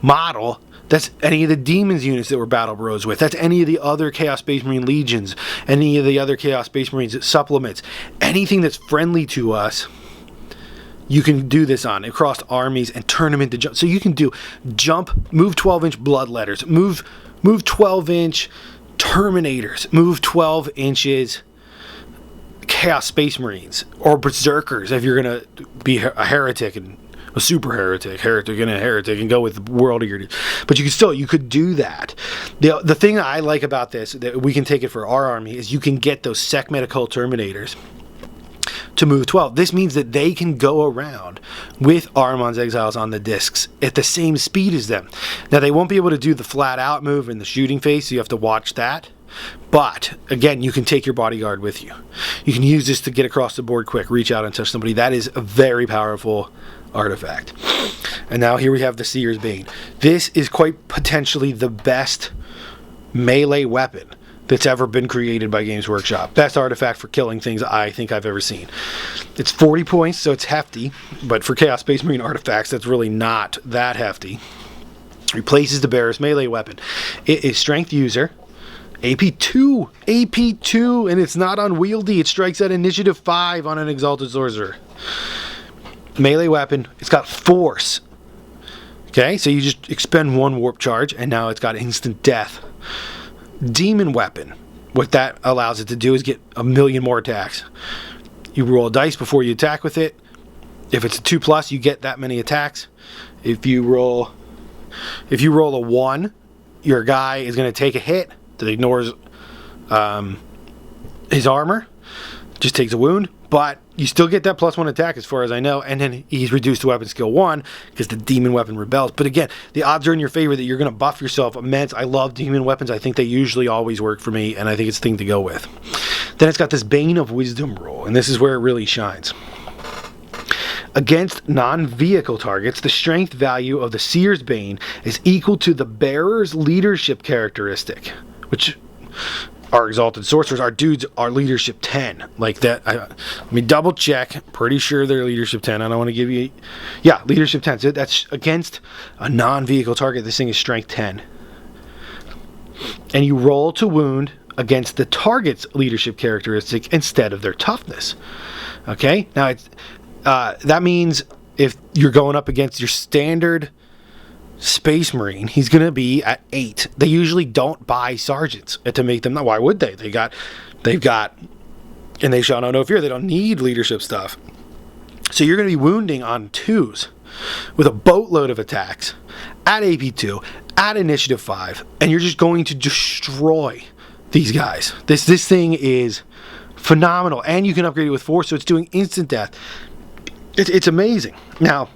model. That's any of the demons units that we're Battle Bros with. That's any of the other Chaos Space Marine Legions, any of the other Chaos Space Marines supplements. Anything that's friendly to us, you can do this on across armies and turn them into jump. So you can do jump, move 12-inch bloodletters, move 12-inch Terminators, move 12 inches Chaos Space Marines, or Berserkers if you're going to be a heretic and a super heretic and go with the world of your... But you could do that. The thing I like about this, that we can take it for our army, is you can get those Sekhmet Occult Terminators to move 12. This means that they can go around with Ahriman's Exiles on the discs at the same speed as them. Now, they won't be able to do the flat out move in the shooting phase, so you have to watch that. But again, you can take your bodyguard with you. You can use this to get across the board quick, reach out and touch somebody. That is a very powerful artifact. And now here we have the Seer's Bane. This is quite potentially the best melee weapon that's ever been created by Games Workshop. Best artifact for killing things I think I've ever seen. It's 40 points, so it's hefty, but for Chaos Space Marine artifacts, that's really not that hefty. Replaces the bearer's melee weapon. It is strength user, AP2, and it's not unwieldy. It strikes at initiative 5 on an Exalted sorcerer. Melee weapon. It's got force. Okay, so you just expend 1 warp charge, and now it's got instant death. Demon weapon. What that allows it to do is get 1,000,000 more attacks. You roll a dice before you attack with it. If it's a 2+, you get that many attacks. If you roll a 1, your guy is going to take a hit that ignores his armor, just takes a wound, but you still get that +1 attack as far as I know, and then he's reduced to weapon skill 1 because the demon weapon rebels. But again, the odds are in your favor that you're going to buff yourself immense. I love demon weapons. I think they usually always work for me, and I think it's the thing to go with. Then it's got this Bane of Wisdom rule, and this is where it really shines. Against non-vehicle targets, the strength value of the Seer's Bane is equal to the bearer's leadership characteristic, which our Exalted sorcerers, our dudes, are leadership 10. Like that. Let me double check. Pretty sure they're leadership 10. I don't want to give you... Yeah, leadership 10. So that's against a non-vehicle target. This thing is strength 10. And you roll to wound against the target's leadership characteristic instead of their toughness. Okay? Now, it's... that means if you're going up against your standard Space Marine, he's going to be at 8. They usually don't buy sergeants to make them. Why would they? They've got, and they shall know no fear. They don't need leadership stuff. So you're going to be wounding on 2s with a boatload of attacks at AP2, at initiative 5, and you're just going to destroy these guys. This thing is phenomenal, and you can upgrade it with 4, so it's doing instant death. It's amazing. Now,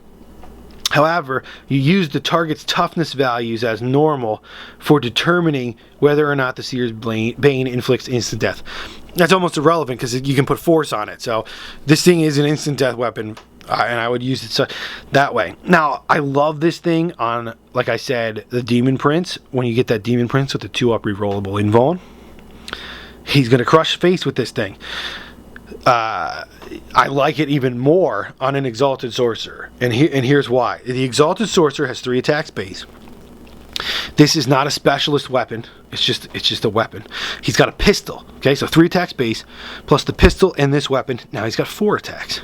However, you use the target's toughness values as normal for determining whether or not the Seer's Bane inflicts instant death. That's almost irrelevant because you can put force on it. So this thing is an instant death weapon, and I would use it that way. Now, I love this thing on, like I said, the Demon Prince. When you get that Demon Prince with the 2-up rerollable invuln, he's going to crush face with this thing. I like it even more on an Exalted Sorcerer, and here's why. The Exalted Sorcerer has 3 attacks base. This is not a specialist weapon. It's just a weapon. He's got a pistol. Okay, so 3 attacks base plus the pistol and this weapon. Now he's got 4 attacks.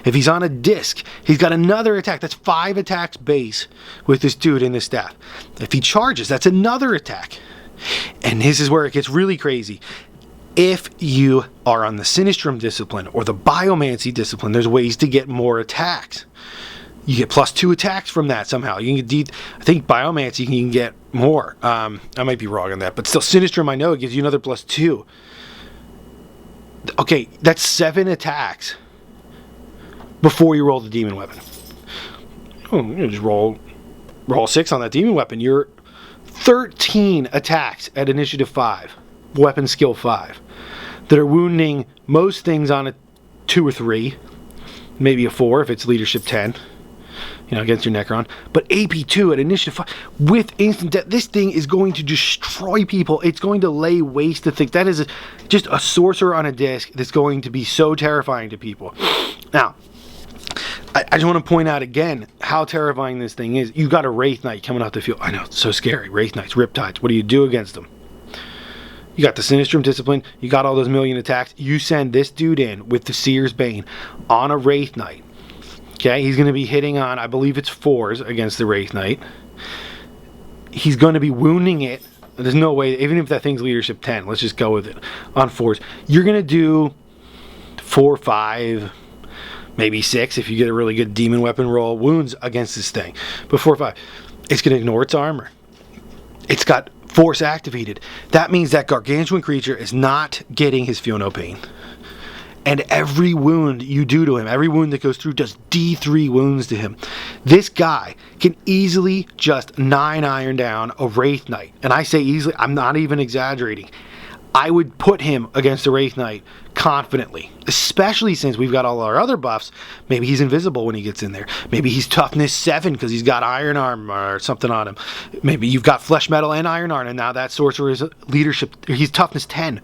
If he's on a disc, he's got another attack. That's 5 attacks base with this dude in this staff. If he charges, that's another attack. And this is where it gets really crazy. If you are on the Sinistrum discipline or the Biomancy discipline, there's ways to get more attacks. You get +2 attacks from that somehow. You can get, I think Biomancy you can get more. I might be wrong on that, but still Sinistrum I know it gives you another +2. Okay, that's 7 attacks before you roll the demon weapon. Oh, you just roll 6 on that demon weapon. You're 13 attacks at initiative 5. Weapon skill 5 that are wounding most things on a 2 or 3, maybe a 4 if it's leadership 10, against your Necron. But AP 2 at initiative 5 with instant death, this thing is going to destroy people. It's going to lay waste to things. That is just a sorcerer on a disc that's going to be so terrifying to people. Now, I just want to point out again how terrifying this thing is. You got a Wraith Knight coming off the field. I know, it's so scary. Wraith Knights, Riptides. What do you do against them? You got the Sinistrum discipline. You got all those million attacks. You send this dude in with the Seer's Bane on a Wraith Knight. Okay, he's going to be hitting on, I believe it's 4s against the Wraith Knight. He's going to be wounding it. There's no way, even if that thing's leadership 10, let's just go with it, on 4s. You're going to do 4, 5, maybe 6 if you get a really good demon weapon roll wounds against this thing. But 4 or 5, it's going to ignore its armor. It's got force activated. That means that gargantuan creature is not getting his feel no pain. And every wound you do to him, every wound that goes through does D3 wounds to him. This guy can easily just 9 iron down a Wraith Knight. And I say easily, I'm not even exaggerating. I would put him against a Wraith Knight confidently, especially since we've got all our other buffs. Maybe he's invisible when he gets in there. Maybe he's toughness 7 because he's got iron arm or something on him. Maybe you've got flesh metal and iron arm, and now that sorcerer is leadership. He's toughness 10.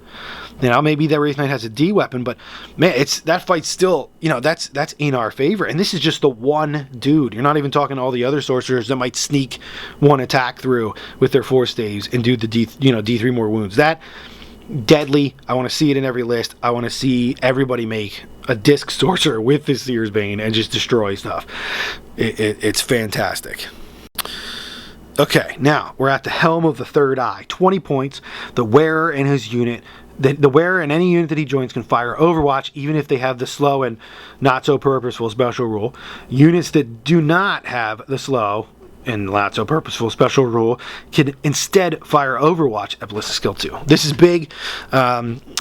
Maybe that Wraith Knight has a D weapon, but man, that fight's still, that's in our favor. And this is just the one dude. You're not even talking all the other sorcerers that might sneak one attack through with their force staves and do the D3 more wounds. That deadly. I want to see it in every list. I want to see everybody make a disc sorcerer with this Seer's Bane and just destroy stuff. It's fantastic. Okay, now we're at the Helm of the Third Eye. 20 points. The wearer and his unit. The wearer and any unit that he joins can fire Overwatch even if they have the slow and not so purposeful special rule. Units that do not have the slow and not so purposeful special rule can instead fire Overwatch at Ballistic Skill 2. This is big.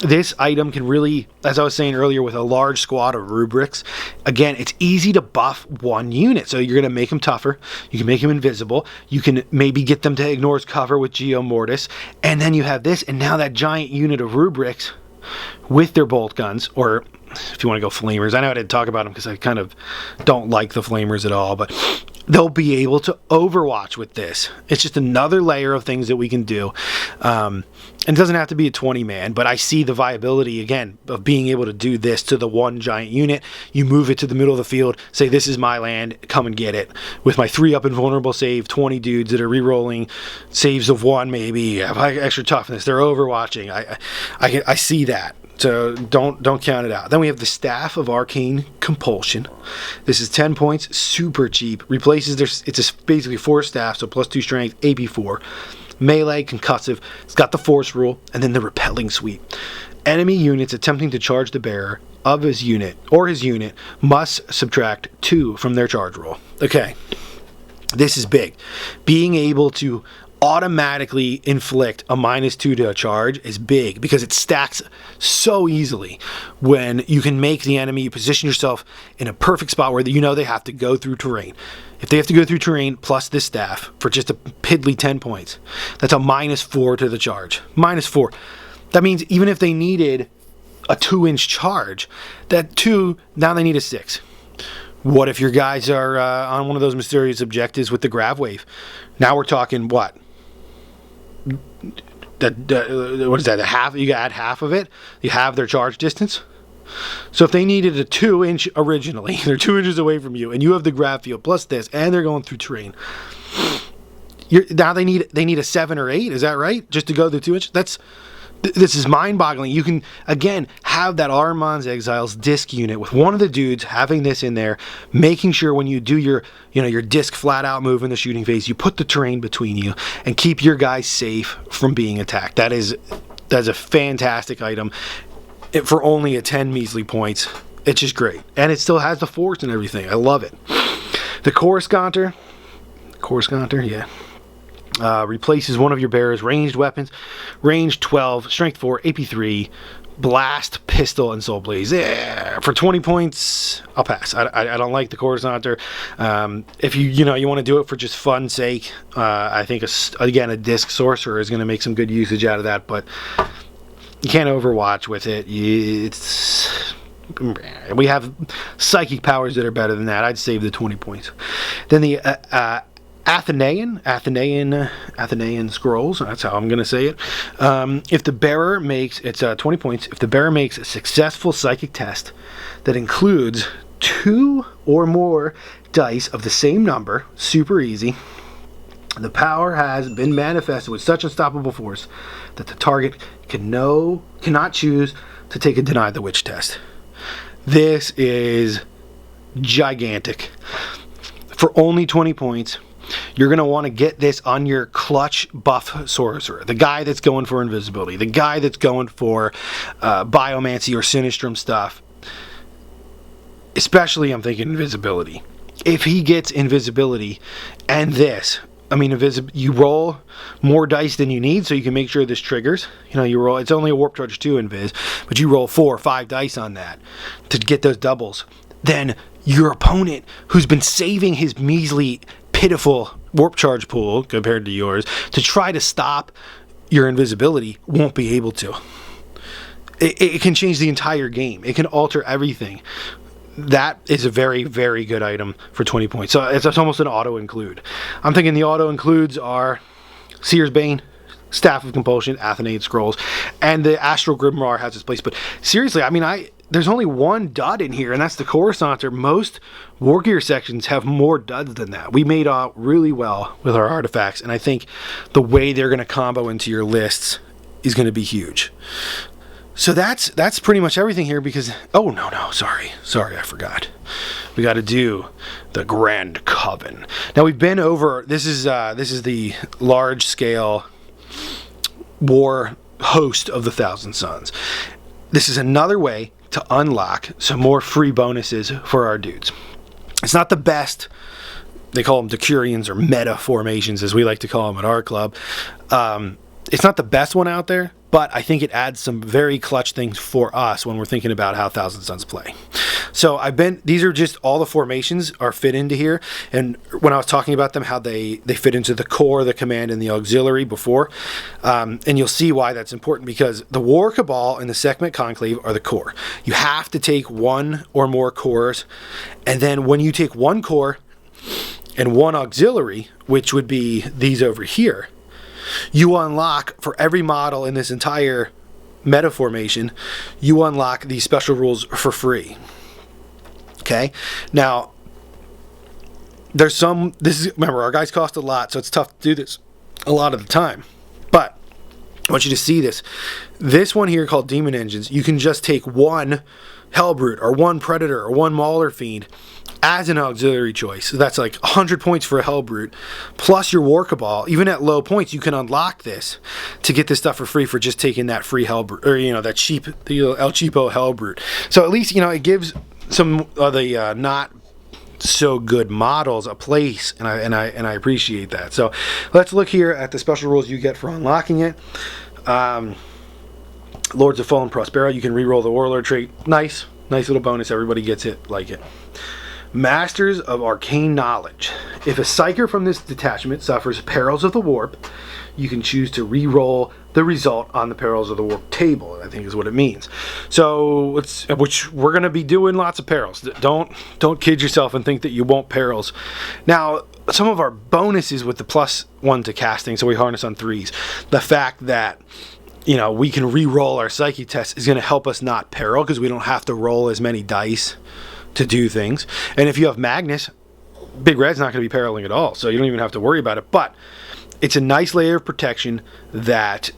This item can really, as I was saying earlier, with a large squad of Rubrics, again, it's easy to buff one unit. So you're going to make him tougher. You can make him invisible. You can maybe get them to ignore his cover with Geo Mortis. And then you have this, and now that giant unit of Rubrics with their bolt guns, or if you want to go flamers. I know I didn't talk about them because I kind of don't like the flamers at all, but they'll be able to Overwatch with this. It's just another layer of things that we can do. And it doesn't have to be a 20-man, but I see the viability, again, of being able to do this to the one giant unit. You move it to the middle of the field, say, this is my land, come and get it. With my 3-up invulnerable save, 20 dudes that are re-rolling saves of 1 maybe, have extra toughness, they're Overwatching. I see that. So don't count it out. Then we have the Staff of Arcane Compulsion. This is 10 points, super cheap. Replaces it's basically 4 staffs, so +2 strength, AP 4. Melee, concussive. It's got the force rule, and then the repelling suite. Enemy units attempting to charge the bearer of his unit must subtract 2 from their charge roll. Okay. This is big. Being able to automatically inflict a -2 to a charge is big, because it stacks so easily when you can make the enemy, you position yourself in a perfect spot where you know they have to go through terrain. If they have to go through terrain plus this staff for just a piddly 10 points, that's a -4 to the charge. -4. That means even if they needed a 2-inch charge, that 2, now they need a 6. What if your guys are on one of those mysterious objectives with the grav wave? Now we're talking what? What is that? A half? You add half of it. You have their charge distance. So if they needed a 2-inch originally, they're 2 inches away from you, and you have the grav field plus this, and they're going through terrain. Now they need a 7 or 8. Is that right? Just to go through 2 inches. This is mind-boggling. You can, again, have that Ahriman's Exiles disc unit with one of the dudes having this in there, making sure when you do your disc flat-out move in the shooting phase, you put the terrain between you and keep your guys safe from being attacked. That's a fantastic item for only a 10 measly points. It's just great. And it still has the force and everything. I love it. The Coruscanter, yeah. Replaces one of your bearer's ranged weapons. Range 12, strength 4, AP 3, blast, pistol, and soul blaze. Yeah. For 20 points, I'll pass. I don't like the Coruscanter. If you want to do it for just fun's sake, I think a disc sorcerer is going to make some good usage out of that, but you can't overwatch with it. We have psychic powers that are better than that. I'd save the 20 points. Then the Athenaean scrolls, that's how I'm going to say it. If the bearer makes, it's 20 points, if the bearer makes a successful psychic test that includes 2 or more dice of the same number, super easy, the power has been manifested with such unstoppable force that the target cannot choose to take a deny the witch test. This is gigantic. For only 20 points, you're going to want to get this on your clutch buff sorcerer, the guy that's going for invisibility, the guy that's going for biomancy or sinistrum stuff. Especially, I'm thinking invisibility. If he gets invisibility and this, you roll more dice than you need so you can make sure this triggers. You roll, it's only a warp charge 2 invis, but you roll 4 or 5 dice on that to get those doubles. Then your opponent, who's been saving his measly, pitiful warp charge pool compared to yours to try to stop your invisibility, won't be able to. It can change the entire game. It can alter everything. That is a very, very good item for 20 points. So it's almost an auto-include. I'm thinking the auto-includes are Seer's Bane, Staff of Compulsion, Athenaean Scrolls, and the Astral Grimoire has its place. But seriously, there's only one dud in here, and that's the Coruscanter. Most War Gear sections have more duds than that. We made out really well with our artifacts, and I think the way they're going to combo into your lists is going to be huge. So that's pretty much everything here, because sorry, I forgot. We got to do the Grand Coven. Now we've been over. This is the large scale war host of the Thousand Suns. This is another way to unlock some more free bonuses for our dudes. It's not the best. They call them Decurions or meta formations, as we like to call them at our club. It's not the best one out there, but I think it adds some very clutch things for us when we're thinking about how Thousand Suns play. So these are just all the formations are fit into here. And when I was talking about them, how they fit into the core, the command, and the auxiliary before. And you'll see why that's important, because the War Cabal and the Sekhmet Conclave are the core. You have to take one or more cores. And then when you take one core and one auxiliary, which would be these over here, you unlock, for every model in this entire meta formation, you unlock these special rules for free. Okay? Now, remember, our guys cost a lot, so it's tough to do this a lot of the time. But I want you to see this. This one here called Demon Engines, you can just take one Hellbrute or one Predator or one Mauler Fiend as an auxiliary choice. So that's like 100 points for a Hellbrute, plus your War Cabal. Even at low points, you can unlock this to get this stuff for free for just taking that free Hellbrute, or that cheap, the El Cheapo Hellbrute. So at least it gives some of the not so good models a place, and I appreciate that. So let's look here at the special rules you get for unlocking it. Lords of Fallen Prospero, you can reroll the Warlord trait. Nice little bonus. Everybody gets it, like it. Masters of Arcane Knowledge. If a Psyker from this detachment suffers Perils of the Warp, you can choose to re-roll the result on the Perils of the Warp table, I think is what it means. So, which we're going to be doing lots of perils. Don't kid yourself and think that you won't perils. Now, some of our bonuses with the +1 to casting, so we harness on 3s. The fact that we can re-roll our psyche test is going to help us not peril, because we don't have to roll as many dice to do things. And if you have Magnus, Big Red's not going to be periling at all, so you don't even have to worry about it. But it's a nice layer of protection that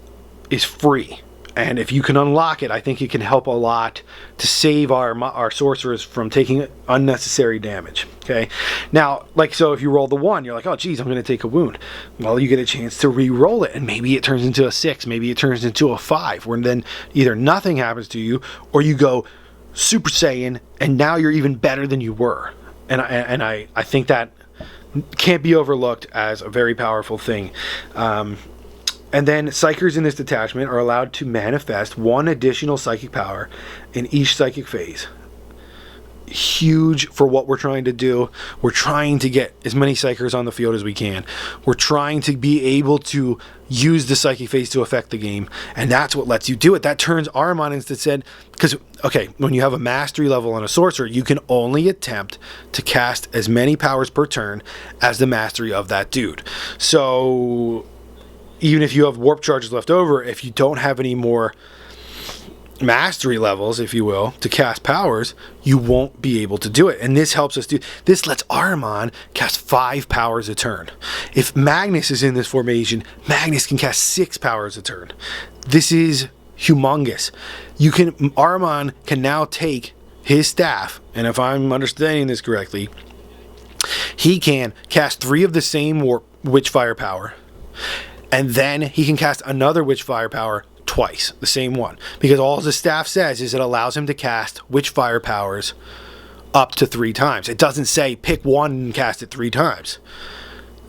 is free, and if you can unlock it, I think it can help a lot to save our sorcerers from taking unnecessary damage. Okay, now, so if you roll the 1, you're like, oh geez, I'm going to take a wound. Well, you get a chance to re-roll it, and maybe it turns into a 6, maybe it turns into a 5, where then either nothing happens to you, or you go Super Saiyan, and now you're even better than you were. And I think that can't be overlooked as a very powerful thing. And then Psychers in this detachment are allowed to manifest 1 additional psychic power in each psychic phase. Huge for what we're trying to do. We're trying to get as many Psychers on the field as we can. We're trying to be able to use the psychic phase to affect the game, and that's what lets you do it. That turns Ahriman instead, because when you have a mastery level on a sorcerer, you can only attempt to cast as many powers per turn as the mastery of that dude. So even if you have warp charges left over, if you don't have any more mastery levels, if you will, to cast powers, you won't be able to do it. And this helps us this lets Ahriman cast 5 powers a turn. If Magnus is in this formation, Magnus can cast 6 powers a turn. This is humongous. Ahriman can now take his staff, and if I'm understanding this correctly, he can cast 3 of the same Witchfire power, and then he can cast another Witchfire power twice, the same one, because all the staff says is it allows him to cast Witchfire powers up to 3 times. It doesn't say pick one and cast it 3 times.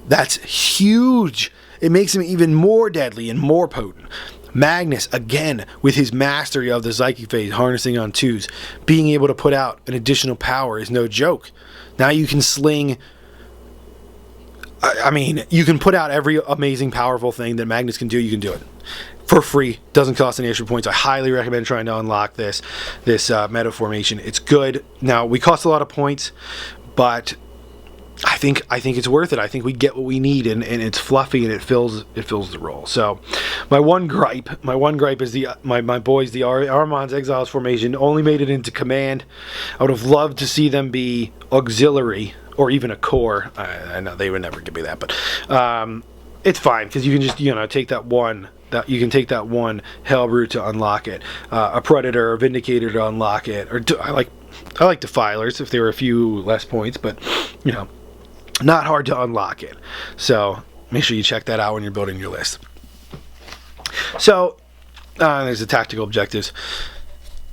That's huge. It makes him even more deadly and more potent. Magnus, again, with his mastery of the psychic phase, harnessing on 2s, being able to put out an additional power is no joke. Now you can sling, you can put out every amazing powerful thing that Magnus can do. You can do it for free. Doesn't cost any extra points. I highly recommend trying to unlock this meta formation. It's good. Now, we cost a lot of points, but I think it's worth it. I think we get what we need, and it's fluffy, and it fills the role. So my one gripe is my boys, the Ahriman's Exiles formation, only made it into command. I would have loved to see them be auxiliary or even a core. I know they would never give me that, but it's fine, because you can just take that one. You can take that one Hellbrute to unlock it, a Predator or Vindicator to unlock it, or I like Defilers if there were a few less points, but not hard to unlock it. So make sure you check that out when you're building your list. So there's the tactical objectives.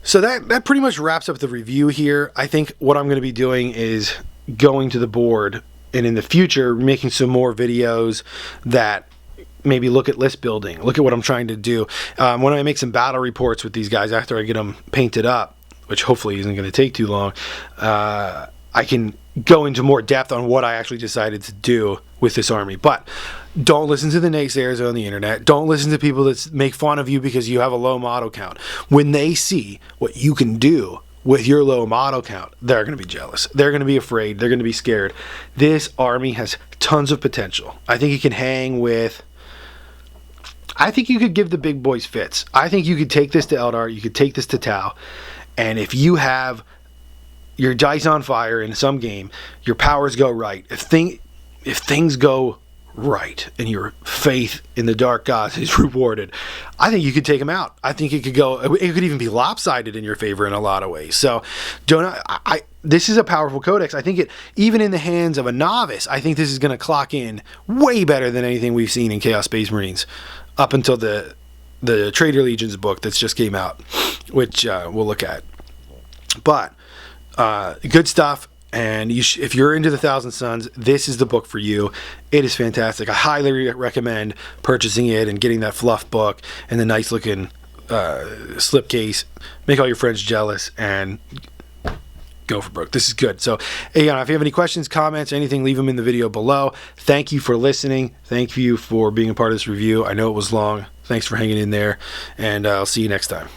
So that pretty much wraps up the review here. I think what I'm going to be doing is going to the board, and in the future making some more videos that maybe look at list building, look at what I'm trying to do. When I make some battle reports with these guys after I get them painted up, which hopefully isn't going to take too long, I can go into more depth on what I actually decided to do with this army. But don't listen to the naysayers on the internet. Don't listen to people that make fun of you because you have a low model count. When they see what you can do with your low model count, they're going to be jealous. They're going to be afraid. They're going to be scared. This army has tons of potential. I think it can hang with... I think you could give the big boys fits. I think you could take this to Eldar. You could take this to Tau. And if you have your dice on fire in some game, your powers go right. If things go right and your faith in the dark gods is rewarded, I think you could take them out. I think it could even be lopsided in your favor in a lot of ways. So this is a powerful codex. I think even in the hands of a novice, I think this is going to clock in way better than anything we've seen in Chaos Space Marines up until the Trader Legions book that's just came out, which we'll look at. But good stuff. And if you're into the Thousand Sons, this is the book for you. It is fantastic. I highly recommend purchasing it and getting that fluff book and the nice looking slipcase. Make all your friends jealous and go for broke. This is good. So, if you have any questions, comments, anything, leave them in the video below. Thank you for listening. Thank you for being a part of this review. I know it was long. Thanks for hanging in there, and I'll see you next time.